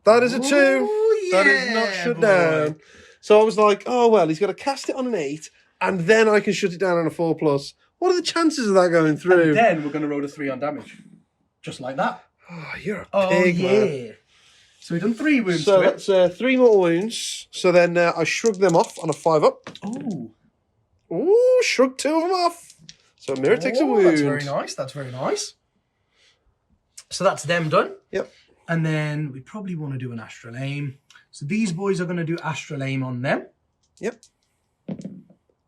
That is a 2. Oh, That is yeah, not shut boy. down. So I was like, oh, well, he's got to cast it on an 8, and then I can shut it down on a 4+. What are the chances of that going through? And then we're going to roll a 3 on damage. Just like that. Oh, you're a Oh, pig, yeah. man. So we've done 3 wounds So to it. that's 3 more wounds. So then I shrug them off on a 5 up. Oh. Ooh, shrug 2 of them off. So Mirror takes a wound. That's very nice. That's very nice. So that's them done. Yep. And then we probably want to do an Astral Aim. So these boys are going to do Astral Aim on them. Yep.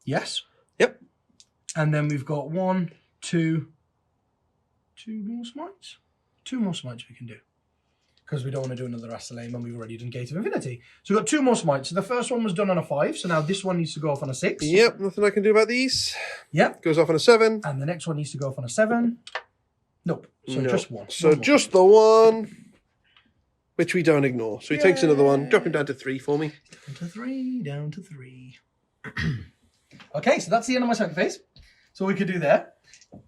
Yes. Yep. And then we've got 1, 2 more smites. 2 more smites we can do. Because we don't want to do another Astral Aim and we've already done Gate of Infinity. So we've got 2 more smites. So the first one was done on a 5. So now this one needs to go off on a 6. Yep, nothing I can do about these. Yep. Goes off on a 7. And the next one needs to go off on a 7. Nope. So No. just 1. So One more. just the 1, which we don't ignore. So he takes another 1, dropping down to 3 for me. Down to 3, down to 3. Okay, so that's the end of my second phase. So we could do there.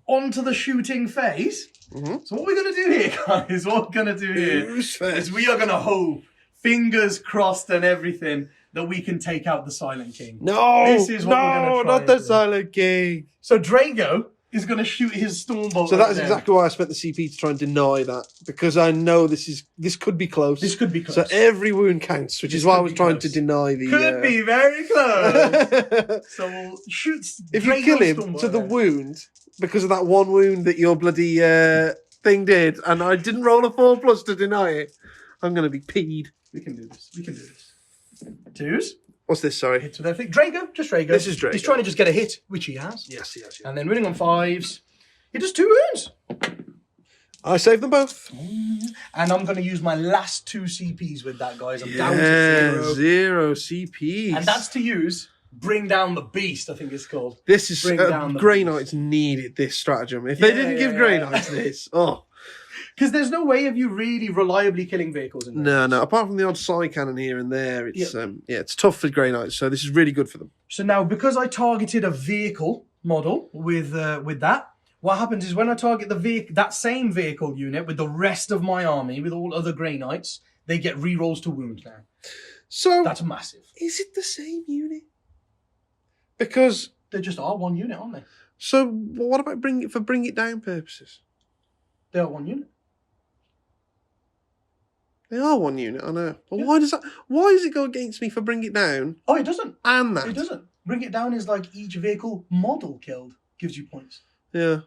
On to the shooting phase. Mhm. So what we're going to do here, guys, what we're going to do here Who's first? is we are going to hope, fingers crossed and everything, that we can take out the Silent King. No, This is what we're gonna try not the and do. Silent King. So Drago is going to shoot his Stormbolt. So that at is them. exactly why I spent the CP to try and deny that, because I know this could be close. This could be close. So every wound counts, which This is why I could was be trying close. to deny the. Could be very close. So we'll shoot. If you Drago's kill him Stormbolt to the at them. wound because of that one wound that your bloody thing did, and I didn't roll a 4+ to deny it, I'm going to be peed. We can do this. We can do this. 2s. What's this? Sorry. Hits with everything. Drago, just Drago. This is Drago. He's trying to just get a hit, which he has. Yes. And then winning on 5s. He does 2 wounds. I saved them both. And I'm going to use my last 2 CPs with that, guys. I'm down to 0. 0 CPs. And that's to use Bring Down the Beast, I think it's called. This is Bring down the Grey beast. Knights needed this stratagem. If they didn't give Grey Knights this, oh Because there's no way of you really reliably killing vehicles in there. no. Apart from the odd side cannon here and there, it's it's tough for Grey Knights. So this is really good for them. So now, because I targeted a vehicle model with that, what happens is when I target that same vehicle unit with the rest of my army, with all other Grey Knights, they get rerolls to wound now. So That's massive. is it the same unit? Because They just are one unit, aren't they? so what about bring it down purposes? They are one unit. They are one unit, I know. But Yeah. why does it go against me for bring it down Oh, it doesn't. and that? It doesn't. Bring it down is like each vehicle model killed gives you points. Yeah.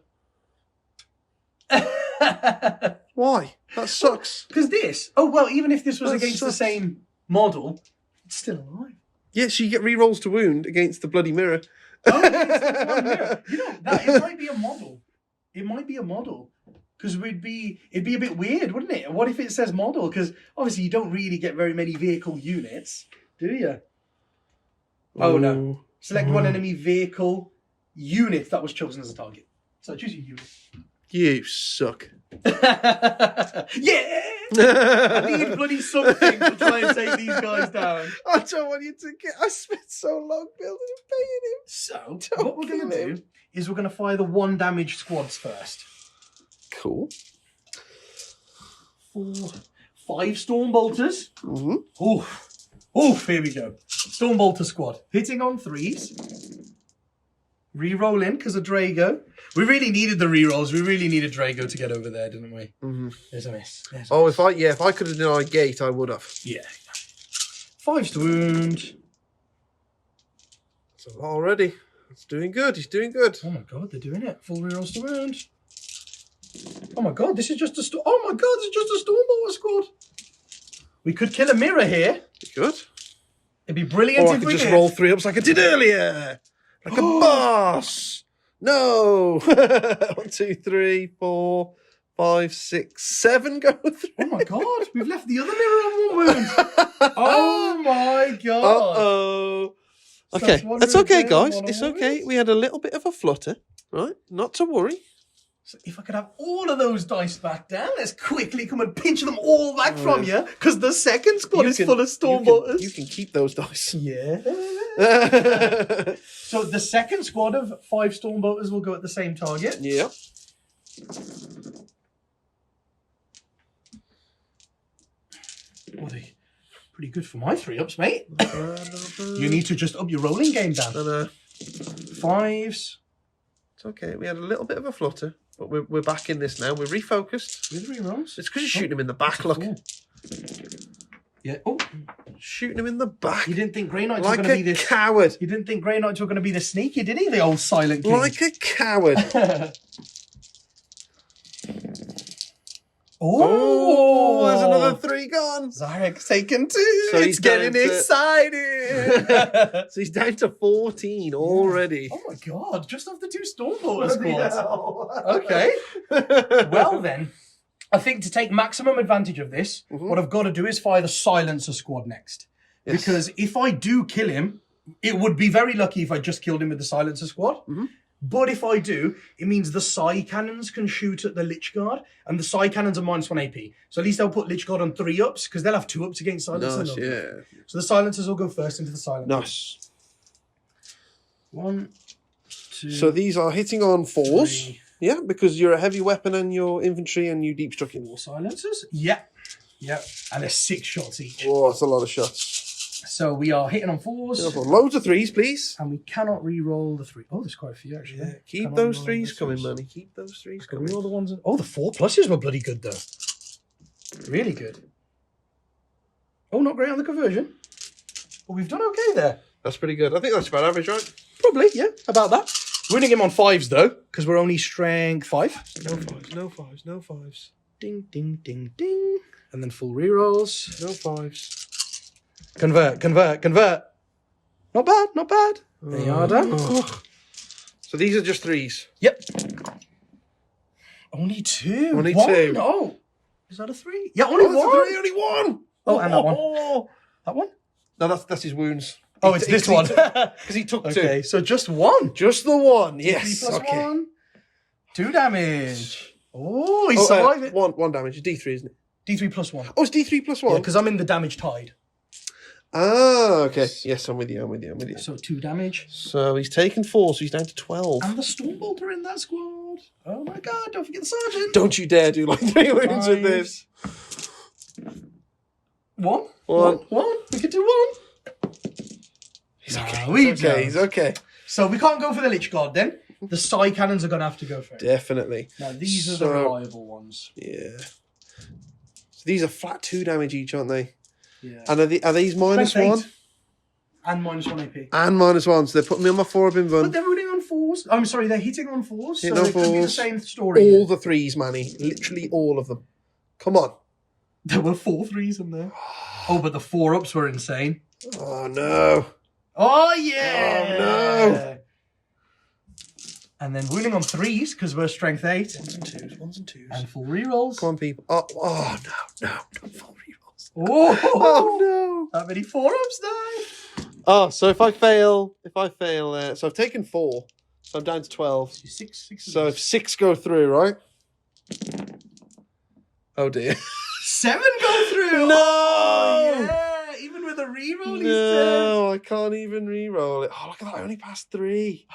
Why? That sucks. Because even if this was That against the sucks. same model, it's still alive. Yeah, so you get rerolls to wound against the bloody mirror. Oh, it's one mirror. You know, it might be a model. It might be a model. Because it'd be a bit weird, wouldn't it? What if it says model? Because obviously you don't really get very many vehicle units, do you? Oh, no. Ooh. Select one enemy vehicle unit that was chosen as a target. So choose your unit. You suck. Yeah! I need bloody something to try and take these guys down. I don't want you to get. I spent so long building and paying him. So, Don't what we're going kill to him. do is we're going to fire the 1 damage squads first. Cool. 5 storm bolters. Mm-hmm. Oof, here we go. Storm bolter squad. Hitting on 3s. Re-roll in because of Drago. We really needed the re-rolls. We really needed Drago to get over there, didn't we? Mm-hmm. There's a miss. Oh, if I could have denied gate, I would have. Yeah. 5's to wound. So already, it's doing good. He's doing good. Oh my god, they're doing it. Full re-rolls to wound. Oh my god, this is just a storm. Oh my god, this is just a storm bolter squad. We could kill a mirror here. Good. It'd be brilliant Or I if could we just did. roll 3 ups like I did earlier, like a boss. No. 1, 2, 3, 4, 5, 6, 7 go through. Oh my god, we've left the other mirror on 1 wound. Oh my god. Uh-oh. Okay, that's okay, guys. It's okay. We had a little bit of a flutter, right? Not to worry. So if I could have all of those dice back down, let's quickly come and pinch them all back from you, because the second squad is full of storm bolters. You can keep those dice. Yeah. So the second squad of 5 storm bolters will go at the same target. Yeah. Oh, they pretty good for my 3 ups, mate. You need to just up your rolling game, Dan. 5s. It's okay. We had a little bit of a flutter, but we're back in this now. We're refocused. With re-rolls. It's because you're shooting him in the back. Look, Yeah. Oh, shooting him in the back. you didn't think Grey Knights were Like going to be a this. coward. You didn't think Grey Knights were going to be this sneaky, did he? The old silent king. Like a coward. Oh, there's another 3 gone. Zarek's taken 2. So It's he's getting down to- exciting. So he's down to 14 already. Oh my god, just off the 2 Stormbolter squads. Okay. Well then, I think to take maximum advantage of this, what I've got to do is fire the Silencer squad next. Yes. Because if I do kill him, it would be very lucky if I just killed him with the Silencer squad. But if I do, it means the Psy Cannons can shoot at the Lich Guard, and the Psy Cannons are -1 AP. So at least they'll put Lich Guard on 3 ups, because they'll have 2 ups against Silencer. Nice, yeah. So the Silencers will go first into the Silencers. Nice. 1, 2. So these are hitting on 4s. 3. Yeah, because you're a heavy weapon and you're infantry and you deep struck it. 4 Silencers. Yeah. Yeah. And they're 6 shots each. Oh, that's a lot of shots. So we are hitting on 4s. Loads of 3s, please. And we cannot re-roll the 3. Oh, there's quite a few actually. Yeah, keep Cannot those re-roll 3s those coming, threes. Manny. Keep those 3s Can coming. we roll the ones? Oh, the 4 pluses were bloody good though. Really good. Oh, not great on the conversion. But we've done okay there. That's pretty good. I think that's about average, right? Probably, yeah, about that. Winning him on 5s though, because we're only strength 5. No 5s, no 5s, no 5s. Ding, ding, ding, ding. And then full re-rolls. No 5s. Convert, convert, convert. Not bad, not bad. There you are, Dan. So these are just 3s. Yep. Only 2. Only 1? 2. Oh. Is that a 3? Yeah, only 1. That's a 3, only 1. Oh, and that one. That one? No, that's his wounds. Oh, it's this one. Because he took 2. Okay, so just 1. Just the 1, 3 yes. plus Okay. 1. 2 damage. Oh, he's surviving. 1 damage. D3, isn't it? D3 plus 1. Oh, it's D3 plus 1. Yeah, because I'm in the damage tide. Ah, okay. Yes, I'm with you. So 2 damage. So he's taken 4, so he's down to 12. And the Stormbolter in that squad. Oh my god, don't forget the Sergeant. Don't you dare do like 3 wounds with this. 1. One. 1. We could do 1. He's okay. we He's okay. don't. He's okay. So we can't go for the Lich Guard then. The Psy Cannons are going to have to go first. Definitely. Now these are the reliable ones. Yeah. So these are flat 2 damage each, aren't they? Yeah. And are these -1? Strength 8. And -1 AP. And -1, so they're putting me on my 4 I've been But run. they're running on 4s. I'm sorry, they're hitting on 4s. Hitting so on it could be the 4s. same story. All the 3s, Manny. Literally all of them. Come on. There were 4 3s in there. Oh, but the 4 ups were insane. Oh, no. Oh, yeah. Oh, no. And then winning on 3s because we're strength 8. 1s and 2s, 1s and 2s. And full rerolls. Come on, people. Oh, no. Don't full rerolls. Oh, Oh, no. That many 4 ups now. Oh, so if I fail, so I've taken 4, so I'm down to 12. So 6. So if 6 go through, right? Oh dear. 7 go through. No! Oh, yeah. Even with a reroll, he's 10. No, I can't even re-roll it. Oh, look at that. I only passed 3.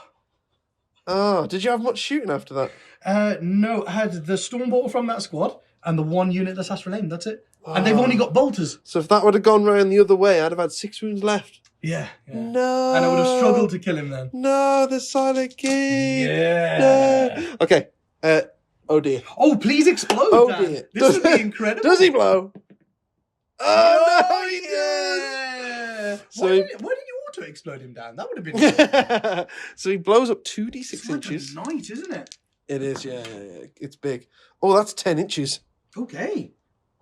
Oh, did you have much shooting after that? No, I had the Stormbolter from that squad and the 1 unit that's Astral Aim. That's it. And they've only got bolters. So if that would have gone round the other way, I'd have had 6 wounds left. Yeah. No. And I would have struggled to kill him then. No, the Silent King. Yeah. No. Okay. Oh dear. Oh, please explode, Oh Dan. dear. This would be incredible. Does he blow? Oh no, he yeah. does. So Why didn't you auto-explode him, Dan? That would have been cool. So he blows up 2d6 It's like inches. a knight, isn't it? It is, yeah. It's big. Oh, that's 10 inches. Okay.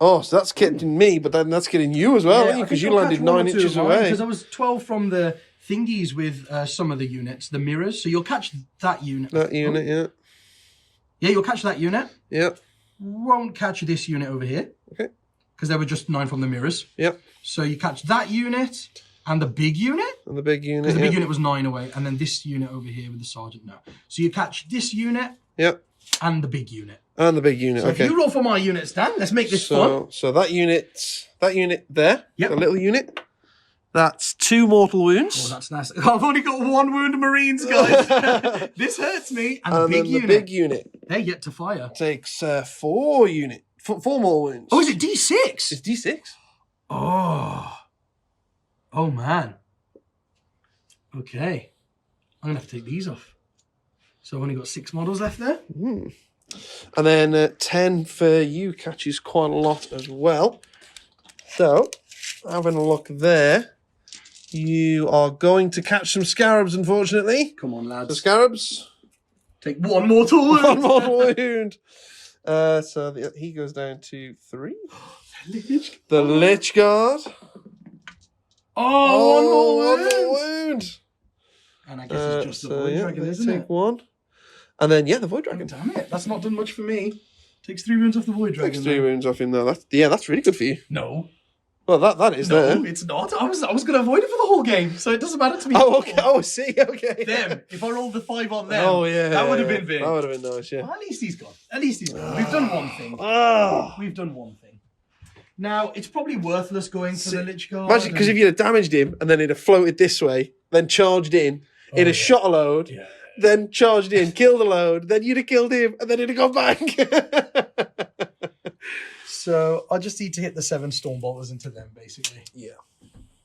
Oh, so that's getting me, but then that's getting you as well, because you landed 9 inches away. Because I was 12 from the thingies with some of the units, the mirrors. So you'll catch that unit. That unit, yeah. Yeah, you'll catch that unit. Yep. Won't catch this unit over here. Okay. Because there were just 9 from the mirrors. Yep. So you catch that unit and the big unit. And the big unit. Because the big unit was 9 away. And then this unit over here with the sergeant. No. So you catch this unit. Yep. And the big unit. And the big unit. So Okay. if you roll for my units, Dan, let's make this fun. So that unit there, Yep. the little unit, that's 2 mortal wounds. Oh, that's nice. I've only got 1 wound Marines, guys. This hurts me. And the big then unit. the big unit They get to fire. takes 4 more wounds. Oh, is it D6? It's D6. Oh. Oh, man. Okay. I'm going to have to take these off. So I've only got 6 models left there. And then 10 for you catches quite a lot as well. So, having a look there, you are going to catch some scarabs, unfortunately. Come on, lads. The scarabs. Take 1 mortal wound. 1 mortal wound. So he goes down to 3. The Lich Guard. Oh, 1 more 1 wound. more wound. And I guess it's just the So, Void yeah, Dragon, they isn't take it? 1. And then, yeah, the Void Dragon. Damn it. That's not done much for me. Takes 3 wounds off the Void Dragon. Takes 3 wounds off him, though. That's really good for you. No. Well, that is No, there. it's not. I was going to avoid it for the whole game, so it doesn't matter to me. Oh, okay. Oh, I see. Okay. Them. If I rolled the 5 on them, Oh, yeah. that would have been big. That would have been nice, yeah. Well, at least he's gone. At least he's gone. We've done one thing. Oh. We've done one thing. Now, it's probably worthless going for the Lich Guard. Imagine, because if you'd have damaged him and then he'd have floated this way, then charged in, he'd have shot a load, then charged in, killed a load, then you'd have killed him, and then he'd have gone back. So I just need to hit the 7 Stormbolters into them, basically. Yeah.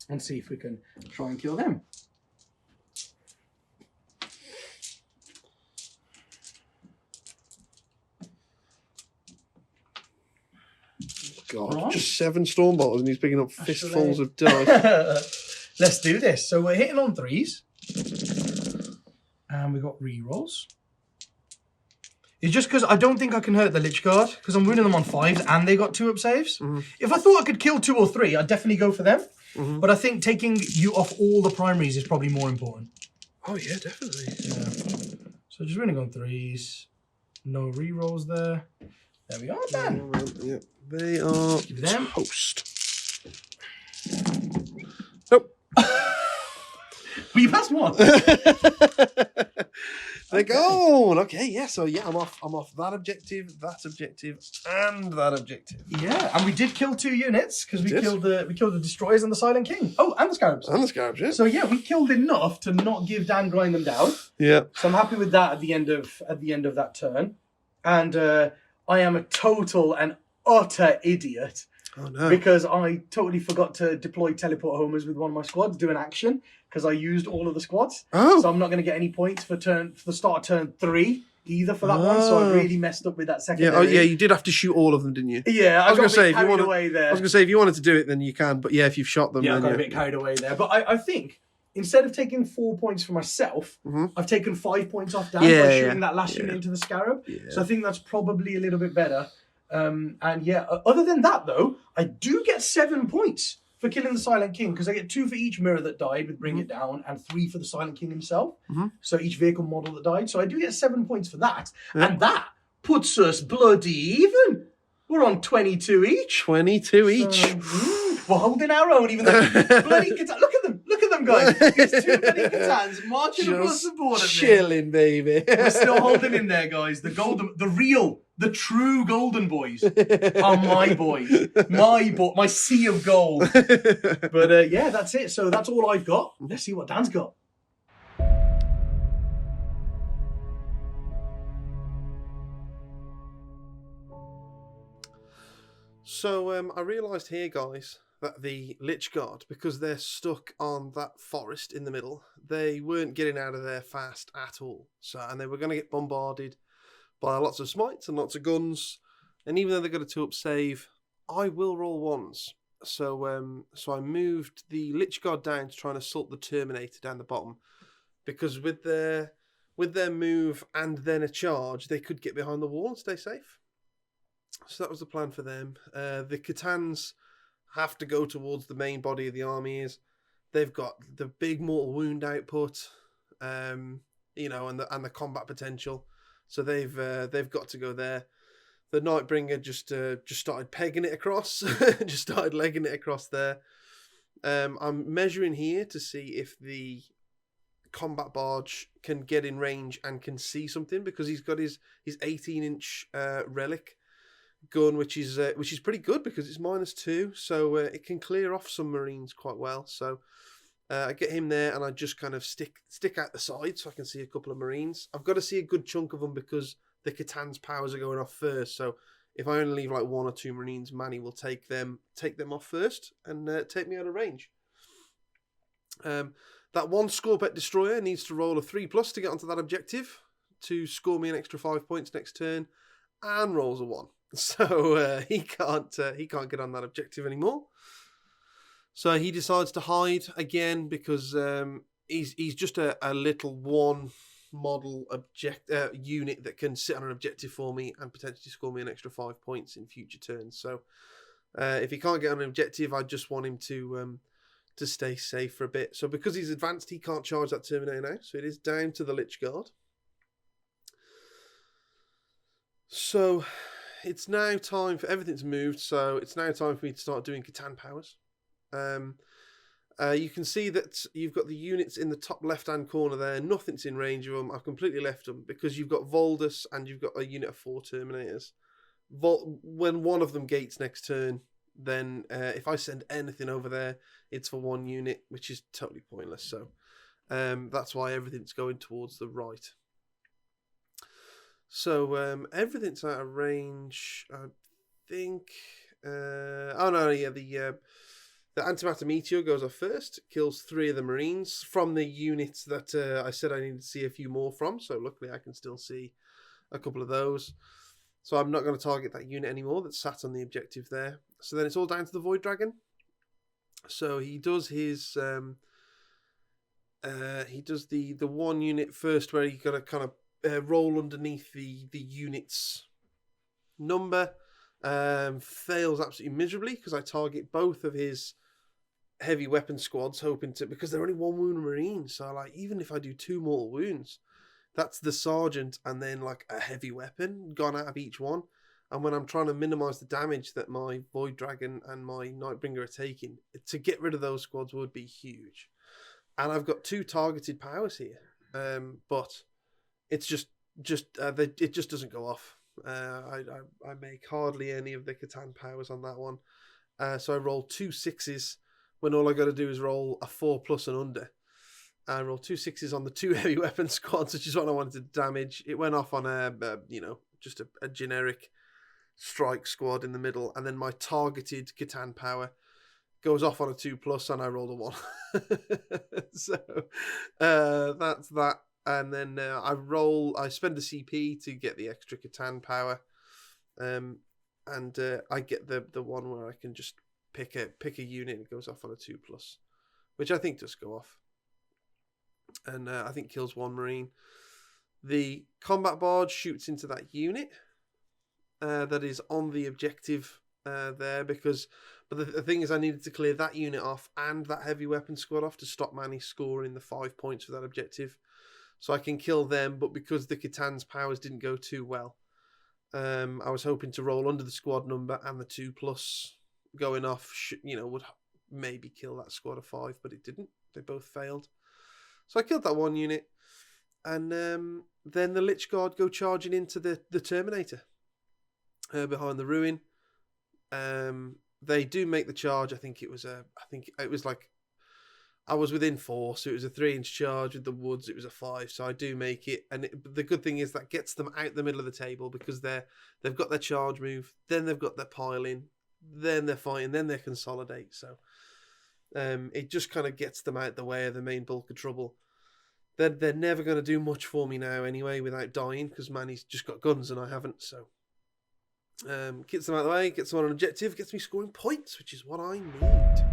And see if we can try and kill them. God, Right. just 7 Stormbolters and he's picking up fistfuls of dice. Let's do this. So we're hitting on 3s. And we got rerolls. It's just because I don't think I can hurt the Lich Guard, because I'm wounding them on 5s and they got 2-up saves. If I thought I could kill 2 or 3, I'd definitely go for them. But I think taking you off all the primaries is probably more important. Oh, yeah, definitely. Yeah. So just winning on 3s. No rerolls there. There we are then. Yeah, they are Give them. toast. Nope. Well, you passed 1. They're gone. Okay, yeah. So yeah, I'm off that objective, and that objective. Yeah, and we did kill 2 units because we did. killed the destroyers and the Silent King. Oh, and the Scarabs. And the scarabs, yeah. So yeah, we killed enough to not give Dan grind them down. Yeah. So I'm happy with that at the end of that turn. And I am a total and utter idiot Oh no. because I totally forgot to deploy teleport homers with one of my squads, do an action because I used all of the squads. Oh. So I'm not going to get any points for the start of turn 3 either for that one. So I really messed up with that second. Yeah. Oh yeah. You did have to shoot all of them, didn't you? Yeah, I was got going a to say bit if you carried want away there. I was going to say if you wanted to do it, then you can. But yeah, if you've shot them, Yeah, I then got a bit carried away there. But I think instead of taking 4 points for myself, I've taken 5 points off Dan by shooting that last unit into the Scarab. Yeah. So I think that's probably a little bit better. And yeah, other than that though, I do get 7 points for killing the Silent King because I get 2 for each mirror that died with Bring It Down and 3 for the Silent King himself. So each vehicle model that died. So I do get 7 points for that. And that puts us bloody even. We're on 22 each. 22 each. We're holding our own, even though bloody Catan. Look at them, guys. These 2 bloody Catans marching across the board at me. Chilling, baby. We're still holding in there, guys. The The true golden boys are my boys. My sea of gold. But yeah, that's it. So that's all I've got. Let's see what Dan's got. So I realised here, guys, that the Lich Guard, because they're stuck on that forest in the middle, they weren't getting out of there fast at all. And they were going to get bombarded by lots of smites and lots of guns. And even though they got a 2-up save, I will roll ones. So I moved the Lich Guard down to try and assault the Terminator down the bottom, because with their move and then a charge, they could get behind the wall and stay safe. So that was the plan for them. The Khitans have to go towards the main body of the armies. They've got the big mortal wound output, and the combat potential. So they've got to go there. The Nightbringer just started pegging it across, just started legging it across there. I'm measuring here to see if the combat barge can get in range and can see something, because he's got his 18-inch relic gun, which is pretty good because it's -2, so it can clear off some marines quite well. So I get him there, and I just kind of stick out the side so I can see a couple of marines. I've got to see a good chunk of them because the Khitan's powers are going off first. So if I only leave like 1 or 2 marines, Manny will take them off first and take me out of range. That one Scorpet destroyer needs to roll a 3+ to get onto that objective to score me an extra 5 points next turn, and rolls a 1. So he can't get on that objective anymore. So he decides to hide again because he's just a little one model unit that can sit on an objective for me and potentially score me an extra 5 points in future turns. So if he can't get on an objective, I just want him to stay safe for a bit. So because he's advanced, he can't charge that Terminator now. So it is down to the Lich Guard. So it's now time for everything's moved. So it's now time for me to start doing Khitan powers. You can see that you've got the units in the top left-hand corner there. Nothing's in range of them. I've completely left them because you've got Voldus and you've got a unit of 4 Terminators. When one of them gates next turn, then if I send anything over there, it's for 1 unit, which is totally pointless. So that's why everything's going towards the right. So everything's out of range, I think. The Antimatter Meteor goes off first, kills 3 of the Marines from the units that I said I needed to see a few more from. So luckily I can still see a couple of those. So I'm not going to target that unit anymore that's sat on the objective there. So then it's all down to the Void Dragon. So he does his the 1 unit first, where you got to kind of roll underneath the unit's number. Fails absolutely miserably because I target both of his heavy weapon squads, hoping to, because they're only 1 wound marine. So like, even if I do 2 mortal wounds, that's the sergeant and then like a heavy weapon gone out of each one. And when I'm trying to minimize the damage that my Void Dragon and my Nightbringer are taking, to get rid of those squads would be huge. And I've got 2 targeted powers here, but it's it just doesn't go off. I make hardly any of the Khitan powers on that one. So I roll 2 6s when all I got to do is roll a 4+ and under. I roll 2 6s on the 2 heavy weapon squads, which is what I wanted to damage. It went off on just a generic strike squad in the middle, and then my targeted Khitan power goes off on a 2+, and I rolled a 1. So that's that. And then I spend the CP to get the extra Khitan power, and I get the one where I can just pick a unit and it goes off on a 2+, which I think does go off, and I think kills 1 marine. The combat barge shoots into that unit that is on the objective there, but the thing is, I needed to clear that unit off and that heavy weapon squad off to stop Manny scoring the 5 points for that objective. So I can kill them, but because the Khitan's powers didn't go too well, I was hoping to roll under the squad number, and the 2+ going off, would maybe kill that squad of 5, but it didn't. They both failed. So I killed that 1 unit, and then the Lich Guard go charging into the Terminator. behind the ruin. They do make the charge. I think it was like I was within 4, so it was a 3-inch charge with the woods. It was a 5, so I do make it. And the good thing is that gets them out the middle of the table because they've got their charge move, then they've got their piling, then they're fighting, then they consolidate. So it just kind of gets them out the way of the main bulk of trouble. They're never going to do much for me now anyway without dying because Manny's just got guns and I haven't. So gets them out of the way, gets them on an objective, gets me scoring points, which is what I need.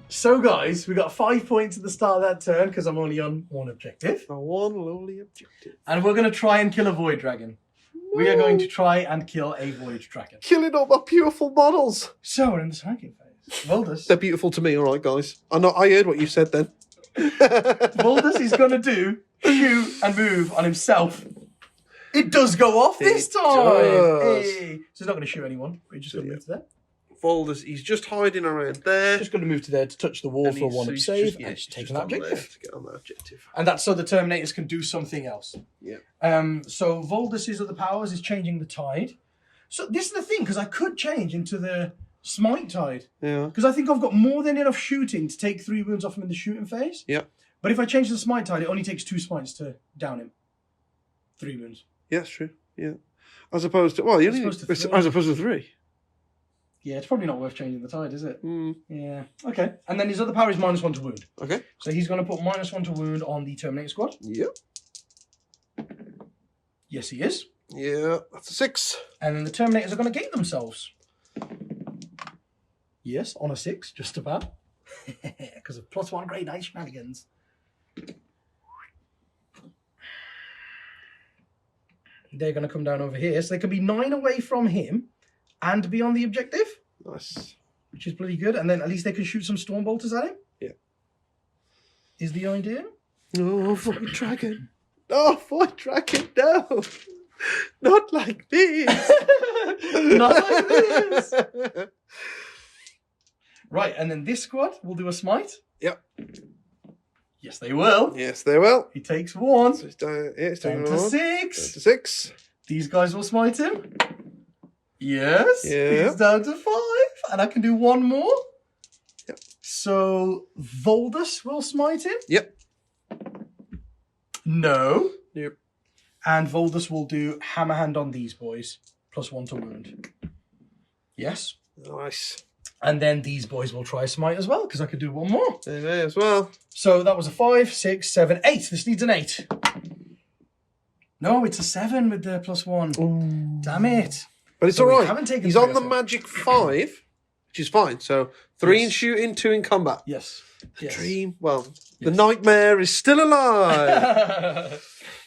So, guys, we got 5 points at the start of that turn because I'm only on 1 objective. A one lonely objective. And we're going to try and kill a Void Dragon. No. We are going to try and kill a Void Dragon. Killing all my beautiful models. So, we're in the sniping phase. Voldus. They're beautiful to me, all right, guys. I heard what you said then. Voldus is going to do shoot and move on himself. It does go off this time. Hey. So, he's not going to shoot anyone. We're just going to move to there. Folders, he's just hiding around there. Just going to move to there to touch the wall for 1 save and just take an objective. To get on that objective. And that's so the Terminators can do something else. Yeah. So Voldus's other powers is changing the tide. So this is the thing, because I could change into the Smite tide. Yeah. Because I think I've got more than enough shooting to take 3 wounds off him in the shooting phase. Yeah. But if I change to the Smite tide, it only takes 2 smites to down him. 3 wounds. Yeah, that's true. Yeah. As opposed to, well, you only, as opposed to 3. Yeah, it's probably not worth changing the tide, is it? Mm. Yeah. Okay. And then his other power is -1 to wound. Okay. So he's going to put -1 to wound on the Terminator squad. Yep. Yes, he is. Yeah, that's a 6. And then the Terminators are going to gate themselves. Yes, on a 6, just about. Because of +1 grade 9 shenanigans. They're going to come down over here. So they can be 9 away from him and be on the objective. Nice. Which is bloody good. And then at least they can shoot some storm bolters at him. Yeah. Is the idea. Oh, Void Dragon. Oh, Void Dragon, no. Not like this. Not like this. Right, and then this squad will do a smite. Yep. Yes, they will. Yes, they will. He takes 1. So it's down to 6. Down to 6. These guys will smite him. Yes. Yeah. He's down to 5. And I can do 1 more. Yep. So Voldus will smite him. Yep. No. Yep. And Voldus will do hammer hand on these boys. +1 to wound. Yes. Nice. And then these boys will try a smite as well, because I could do 1 more. They may as well. So that was a 5, 6, 7, 8. This needs an 8. No, it's a 7 with the +1. Ooh. Damn it. But it's So all we right. haven't taken He's 3 on or the so. magic 5, which is fine. So 3 in Yes. shooting, 2 in combat. Yes. The Yes. dream, well, the Yes. nightmare is still alive.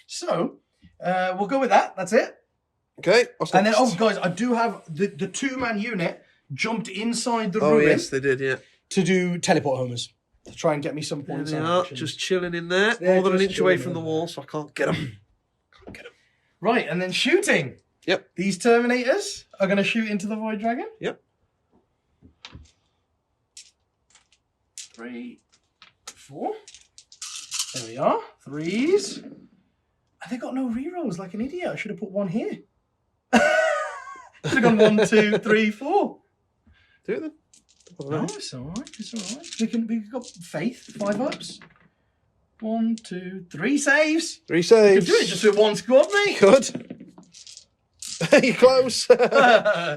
So, we'll go with that. That's it. Okay. What's And then, next? oh, guys, I do have the 2-man unit jumped inside the Oh, ruin yes, they did, yeah. to do teleport homers. To try and get me some There points they on are, action. just chilling in there. They're More than an just inch away chilling from the in wall, there. so I can't get them. Right, and then shooting. Yep. These Terminators are going to shoot into the Void Dragon. Yep. 3, 4. There we are. 3s. And they got no rerolls like an idiot. I should have put one here. Should have gone 1, 2, 3, 4. Do it then. No, it's alright. It's alright. We've got faith. 5 ups. 1, 2, 3 saves. 3 saves. You can do it just with one squad, mate. Good. You're close.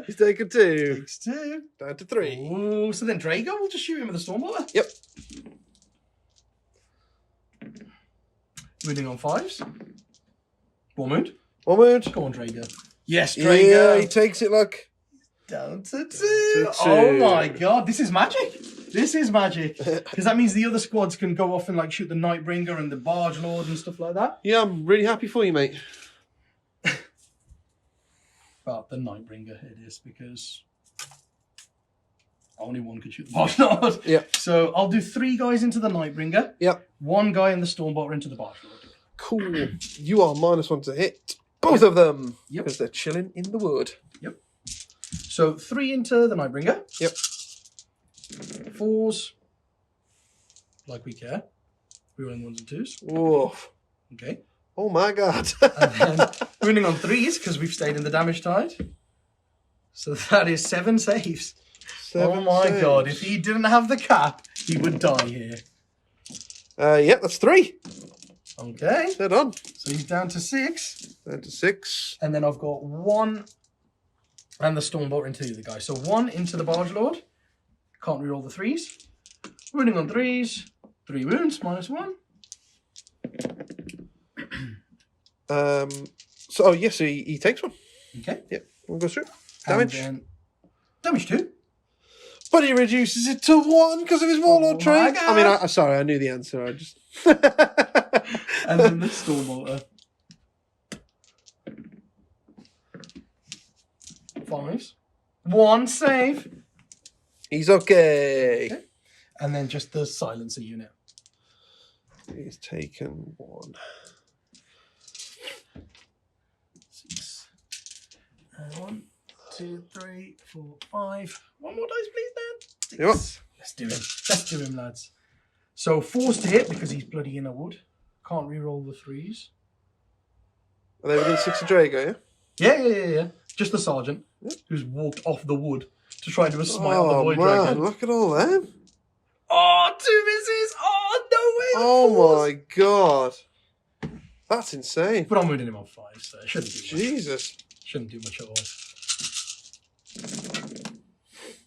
He's taken 2. Takes 2. Down to 3. Oh, so then Drago will just shoot him with a Stormwater. Yep. Wounding on 5s. 1 wound. 1 wound. Come on, Drago. Yes, Drago. Yeah, he takes it like... Down to 2. To 2. Oh my god, this is magic. This is magic. Because that means the other squads can go off and like shoot the Nightbringer and the Barge Lord and stuff like that. Yeah, I'm really happy for you, mate. Well, the Nightbringer it is, because only one could shoot the Barge Lord. Yep. So I'll do 3 guys into the Nightbringer. Yep. 1 guy in the Stormbotter into the Barge Lord. Cool. You are -1 to hit. Both of them. Yep. Because they're chilling in the wood. Yep. So 3 into the Nightbringer. Yep. 4s. Like we care. Rerolling 1s and 2s. Woof. Okay. Oh my god. And then wounding on 3s because we've stayed in the damage tide. So that is 7 saves. 7 oh my saves. god, if he didn't have the cap, he would die here. Yep, that's 3. Okay. They're done. So he's down to 6. Down to 6. And then I've got 1 and the Stormbolt into the other guy. So 1 into the Barge Lord. Can't reroll the 3s. Wounding on 3s. 3 wounds, -1. So, oh, yes, he takes 1. Okay. Yep, we'll go through. Damage. And then damage 2. But he reduces it to 1 because of his Warlord my trait. God. I mean, sorry, I knew the answer. I just... And then the Stormbolter. 5s. 1 save. He's okay. Okay. And then just the Silencer unit. He's taken 1. 6. 1, 2, 3, 4, 5. 1 more dice, please, Dan. 6. Yep. Let's do him. Let's do him, lads. So 4s to hit because he's bloody in a wood. Can't reroll the 3s. Are they within 6 of Drago, yeah? Yeah. Just the sergeant who's walked off the wood to try and do a smite on the Oh, Void man, Dragon. look at all them. Oh, 2 misses. Oh, no way. Oh, my God. That's insane. But I'm wounding him on 5, so it shouldn't do much. Jesus. Shouldn't do much at all.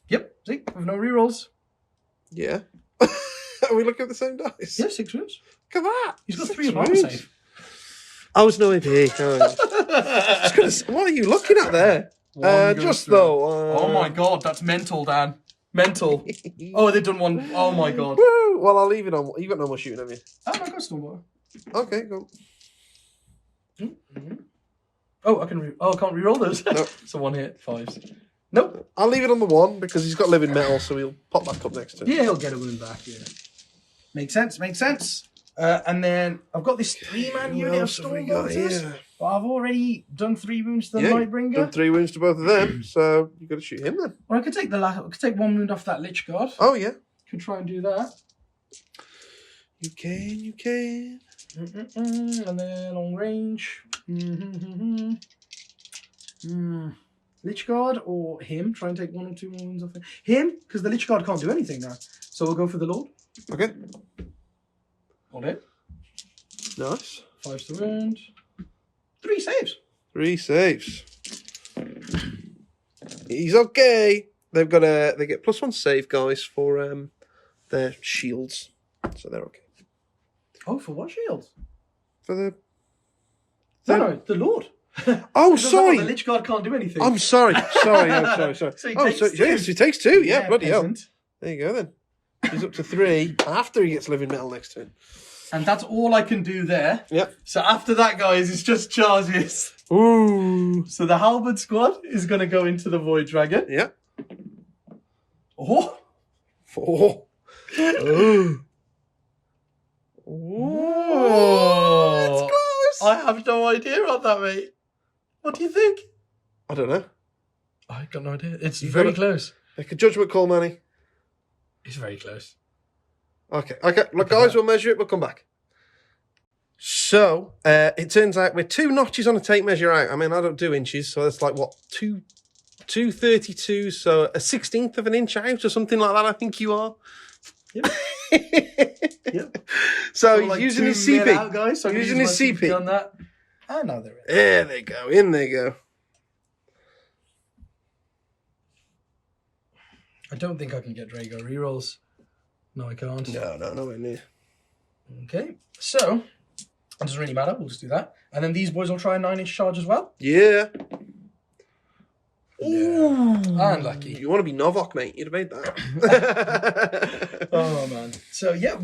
Yep, see, with no rerolls. Yeah. Are we looking at the same dice? Yeah, 6 wounds. Look at that. He's got 6 3 of armor wounds. save. I was no AP. What are you looking at there? One goes Just through. though. Oh my god, that's mental, Dan. Mental. Oh, they've done 1. Oh my god. Woo! Well, I'll leave it on. You've got no more shooting, have you? Oh, I got Stormwater. Okay, go. Oh, I can't reroll those. No. So 1 hit, 5s. Nope. I'll leave it on the 1 because he's got living metal, so he'll pop back up next to it. Yeah, he'll get a wound back, yeah. Makes sense, makes sense. And then I've got this 3-man unit of Stormbolters. But I've already done 3 wounds to the Nightbringer. Done 3 wounds to both of them, so you've got to shoot him then. Or I could take I could take 1 wound off that Lich Guard. Oh, yeah. Could try and do that. You can. And then long range. Lich Guard or him. Try and take 1 or 2 more wounds off him. Him, because the Lich Guard can't do anything now. So we'll go for the Lord. Okay. On it. Nice. 5 to wound. 3 saves. 3 saves. He's okay. They get +1 save, guys, for their shields. So they're okay. Oh, for what shield? For the... No, the Lord. Oh, sorry. The Lich Guard can't do anything. I'm sorry. Sorry. So he Oh, takes so, 2. yes, he takes 2. Yeah, bloody hell. peasant. There you go then. He's up to 3 after he gets living metal next to him. And that's all I can do there. Yep. So after that, guys, it's just charges. Ooh. So the Halberd squad is going to go into the Void Dragon. Yep. Oh. 4. Ooh. Oh. It's close. I have no idea on that, mate. What do you think? I don't know. I got no idea. It's You've very got to- close. Make a judgment call, Manny. It's very close. Okay. Look, guys, we'll measure it. We'll come back. So it turns out we're 2 notches on a tape measure out. I mean, I don't do inches, so that's like what 232, so a 16th of an inch out or something like that. I think you are. Yep. Yep. So like using his 2 mil CP. out, guys. So Using his CP. on that. And now they're in. There they go. In they go. I don't think I can get Drago rerolls. No, I can't. No, nowhere near. Okay, so it doesn't really matter. We'll just do that. And then these boys will try a 9-inch charge as well. Yeah. Ooh. Unlucky. You want to be Novak, mate. You'd have made that. Oh, man. So, yeah,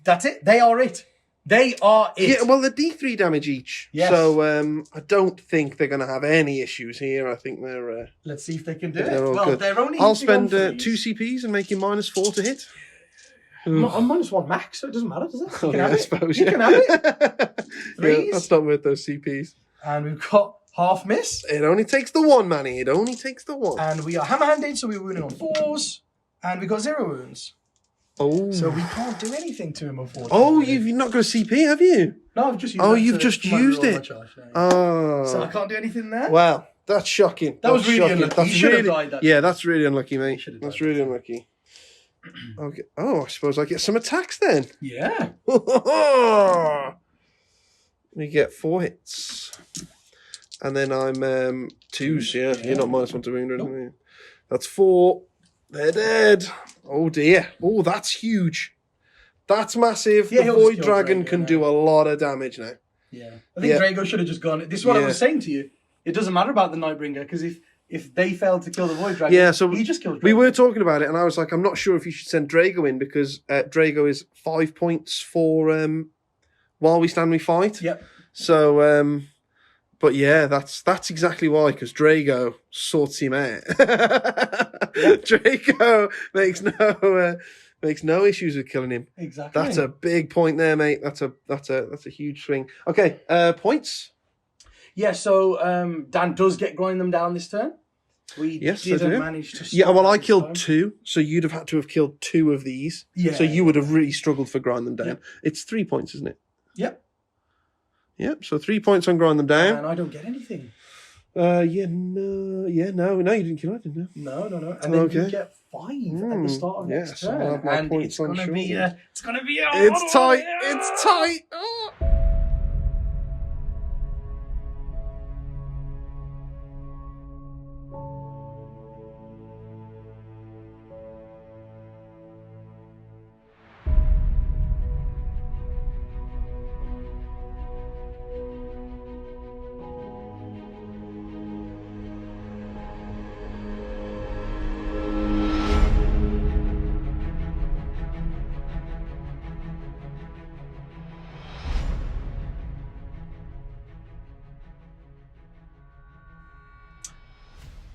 that's it. They are it. They are it. Yeah, well, they're D3 damage each. Yes. So I don't think they're going to have any issues here. I think they're... Let's see if they can do they're it. all Well, good. they're only... I'll spend 2 threes. CPs and make him -4 to hit. I'm -1 max, so it doesn't matter, does it? You Oh, can yeah, have I it. suppose, You yeah. can have it. Yeah, Threes. that's not worth those CPs. And we've got half miss. It only takes the 1, Manny. It only takes the 1. And we are hammer-handed, so we're wounding on 4s. And we got 0 wounds. Oh. So we can't do anything to him, unfortunately. Oh, you've not got a CP, have you? No, I've just used Oh, that you've to just my used roll, my it. charge, yeah. Oh. So I can't do anything there? Well, that's shocking. That was That's really shocking. unlucky. That's You should have really- died that Yeah, time. that's really unlucky, mate. should have That's died really that unlucky. Okay. Oh, I suppose I get some attacks then. Yeah. We get 4 hits. And then I'm 2s, yeah. You're not -1 to wound or anything. That's 4. They're dead. Oh dear. Oh, that's huge. That's massive. Yeah, The he'll just Void kill Dragon Drago can now. do a lot of damage now. Yeah. I think Yeah. Drago should have just gone. This is what I Yeah. was saying to you. It doesn't matter about the Nightbringer, because if they failed to kill the Void Dragon, Yeah, so he just killed Drago. We were talking about it, and I was like, I'm not sure if you should send Drago in because Drago is 5 points for while we stand we fight. Yep. So, but yeah, that's exactly why, because Drago sorts him out. Drago makes no issues with killing him. Exactly. That's a big point there, mate. That's a huge swing. Okay, points. Yeah, so Dan does get grind them down this turn. We Yes, I didn't do. manage to. Yeah, stop well, I this killed time. 2, so you'd have had to have killed 2 of these. Yeah. So you would have really struggled for grind them down. Yep. It's 3 points, isn't it? Yep. Yep. So 3 points on grind them down. And I don't get anything. No, you didn't kill it, didn't you? No. And then you Okay. get 5 at the start of next yes, I'll turn, have my and points it's on gonna be shortly. it's gonna be. It's tight. It's tight. Oh.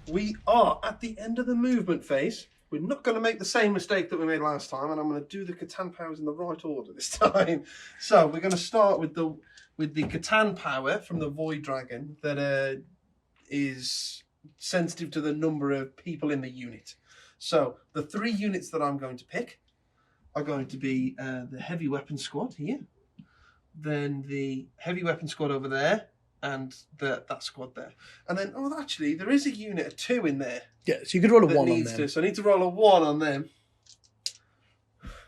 We are at the end of the movement phase. We're not going to make the same mistake that we made last time, and I'm going to do the Catan powers in the right order this time. So we're going to start with the Catan power from the Void Dragon that is sensitive to the number of people in the unit. So the 3 units that I'm going to pick are going to be the heavy weapon squad here, then the heavy weapon squad over there, and that squad there. And then, actually, there is a unit of 2 in there. Yeah, so you could roll a that 1 on needs them. to. So I need to roll a 1 on them.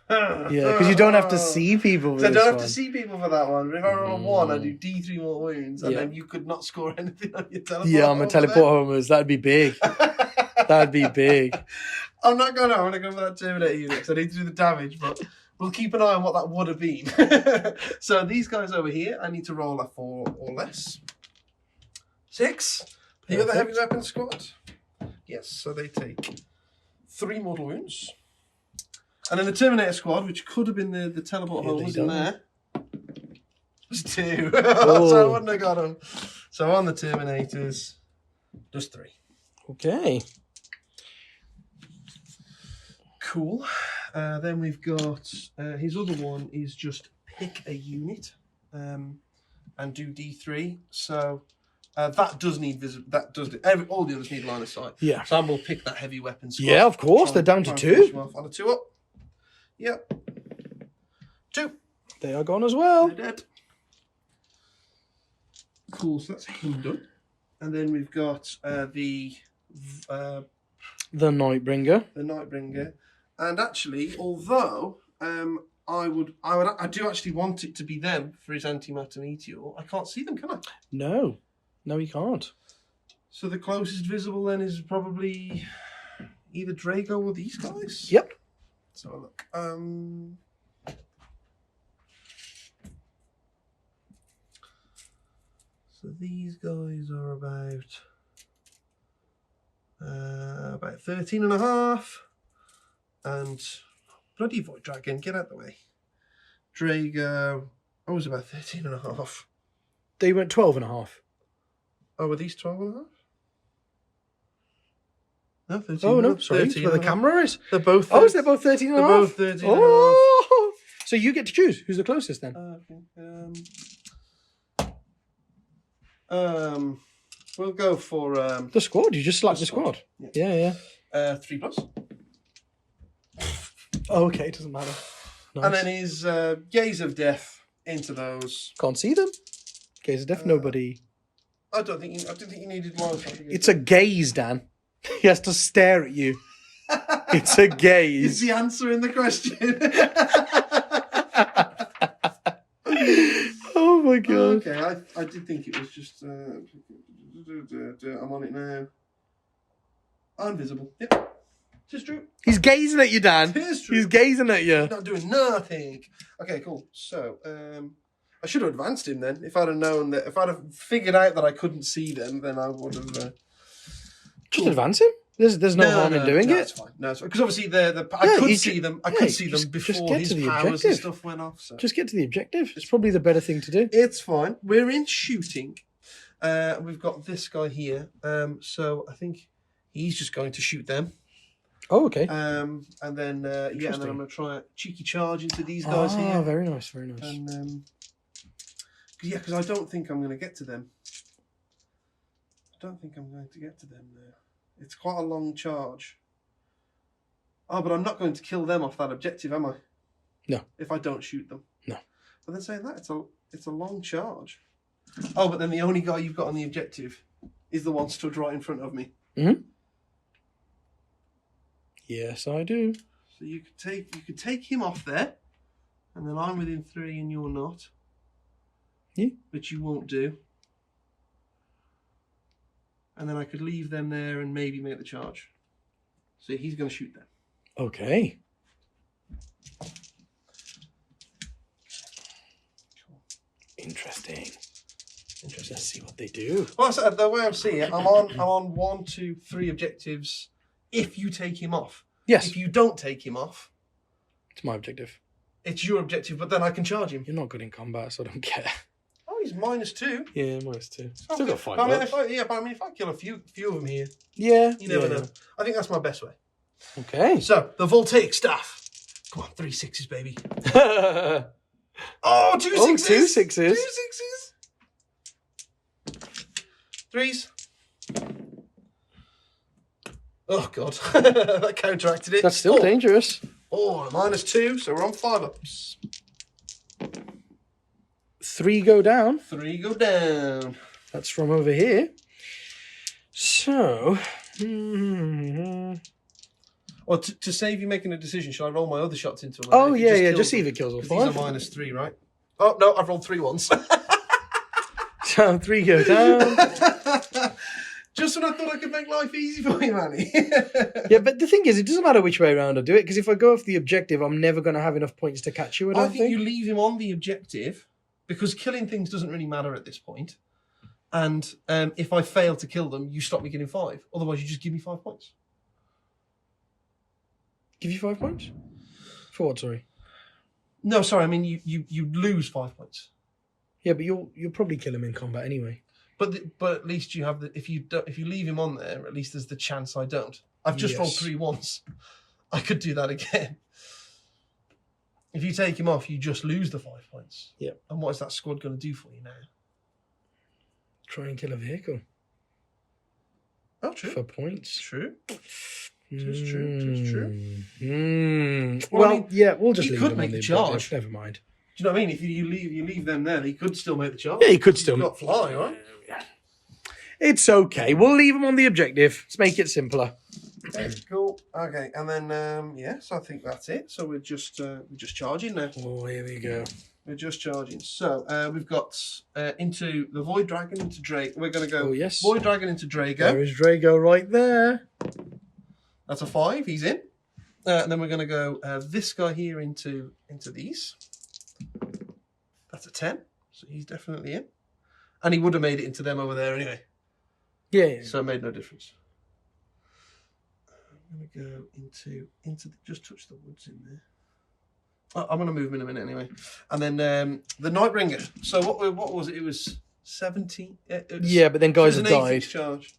Yeah, because you don't have to see people. For So I this don't have one. to see people for that one. If I roll a 1, I do D3 more wounds, and then you could not score anything on your teleport. Yeah, I'm a over teleport homers. That'd be big. there. That'd be big. I'm going to go for that Terminator unit because I need to do the damage, but we'll keep an eye on what that would have been. So these guys over here, I need to roll a 4 or less. 6. The other heavy weapon squad. Yes, so they take 3 mortal wounds. And then the Terminator squad, which could have been the teleport Yeah, they holders in don't. there, was 2. Oh. So I wouldn't have got them. So on the Terminators, just 3. Okay. Cool. Then we've got his other one is just pick a unit and do D3. So that does need all the others need line of sight. Yeah. So I will pick that heavy weapon squad. Yeah, of course. Try They're and- down to try and finish 2. them off on a 2 up. Yep. 2. They are gone as well. They're dead. Cool, so that's him done. And then we've got the Nightbringer. Nightbringer. And actually, although I do actually want it to be them for his antimatter meteor, I can't see them, can I? No, you can't. So the closest visible then is probably either Drago or these guys? Yep. Let's have a look. So these guys are about 13 and a half. And bloody Void Dragon, get out of the way. Drago, I was about 13 and a half. They went 12 and a half. Oh, were these 12 and a half? No, 13. Oh, no, 13 sorry. That's where the and a half. camera is. They're both. Oh, they're both 13 and a They're half? both 13 and a half. Oh! So you get to choose who's the closest then. We'll go for The squad. You just select the squad. Yeah. 3+. Oh, okay. It doesn't matter. Nice. And then his Gaze of Death into those. Can't see them. Gaze of Death, nobody. I don't think you needed one. It's a gaze, Dan. He has to stare at you. It's a Is gaze. the answer in the question? Oh my god. Okay, I did think it was just. I'm on it now. Invisible. Yep. It's true. He's gazing at you, Dan. It's true. He's gazing at you. He's not doing nothing. Okay, cool. So, I should have advanced him then. If I'd have known that, if I'd have figured out that I couldn't see them, then I would have. Just advance him. There's no harm in doing it. That's fine. No, it's fine. Because obviously I could see them. I could see them just before get his to the powers and objective. stuff went off. So. Just get to the objective. It's probably the better thing to do. It's fine. We're in shooting. We've got this guy here. So I think he's just going to shoot them. Oh, okay. And then and then I'm going to try a cheeky charge into these guys here. Oh, very nice, very nice. And because I don't think I'm going to get to them. I don't think I'm going to get to them there. It's quite a long charge. Oh, but I'm not going to kill them off that objective, am I? No. If I don't shoot them. No. But then saying that, it's a long charge. Oh, but then the only guy you've got on the objective is the one stood right in front of me. Mm-hmm. Yes, I do. So you could take him off there, and then I'm within 3 and you're not. Yeah. Which you won't do. And then I could leave them there and maybe make the charge. So he's going to shoot them. Okay. Interesting. Let's see what they do. Well, so the way I see it, I'm on 1, 2, 3 objectives. If you take him off. Yes. If you don't take him off, It's my objective. it's your objective. But then I can charge him. You're not good in combat, so I don't care. Oh, he's -2. Yeah, -2. Still Okay. got 5 But I mean, bucks. if I kill a few of them here, Yeah. you never know. I think that's my best way. Okay. So the voltaic staff. Come on, 3 6s, baby. Oh, Oh, 2 6s. 2 6s. 2 6s. 3s. Oh god, that counteracted it. That's still dangerous. Oh, -2, so we're on 5 ups. 3 go down. 3 go down. That's from over here. So, Well, to save you making a decision, should I roll my other shots into them? oh If it yeah, kills just see if them? it kills all 'Cause these 5. are -3, right? Oh no, I've rolled 3 ones. So 3 go down. Just when I thought I could make life easy for you, Manny. Yeah, but the thing is, it doesn't matter which way around I do it, because if I go off the objective, I'm never going to have enough points to catch you. I I don't think think. you leave him on the objective because killing things doesn't really matter at this point. And if I fail to kill them, you stop me getting 5. Otherwise, you just give me 5 points. Give you 5 points? For what? Sorry. No, sorry. I mean, you lose 5 points. Yeah, but you'll probably kill him in combat anyway. But at least you have if you leave him on there, at least there's the chance I don't. I've just rolled 3 once. I could do that again. If you take him off, you just lose the 5 points. Yeah. And what is that squad going to do for you now? Try and kill a vehicle. Oh, true. For points. True. Just true. Well, I mean, yeah, we'll just you leave could them make on the the charge. objective. Never mind. you know what I mean? If you leave them there, he could still make the charge. Yeah, he could still. He's got fly, right? It's okay. We'll leave him on the objective. Let's make it simpler. Okay, cool. Okay, and then yes, I think that's it. So we're just charging now. Oh, here we go. We're just charging. So we've got into the Void Dragon into Drago. We're going to go Void Dragon into Drago. There is Drago right there. That's a 5. He's in. And then we're going to go this guy here into these. That's a 10. So he's definitely in. And he would have made it into them over there anyway. Yeah. So it made no difference. I'm going to go into just touch the woods in there. I'm going to move him in a minute anyway. And then the Nightbringer. So what was it? It was 70. Yeah, but then guys have died. Charge.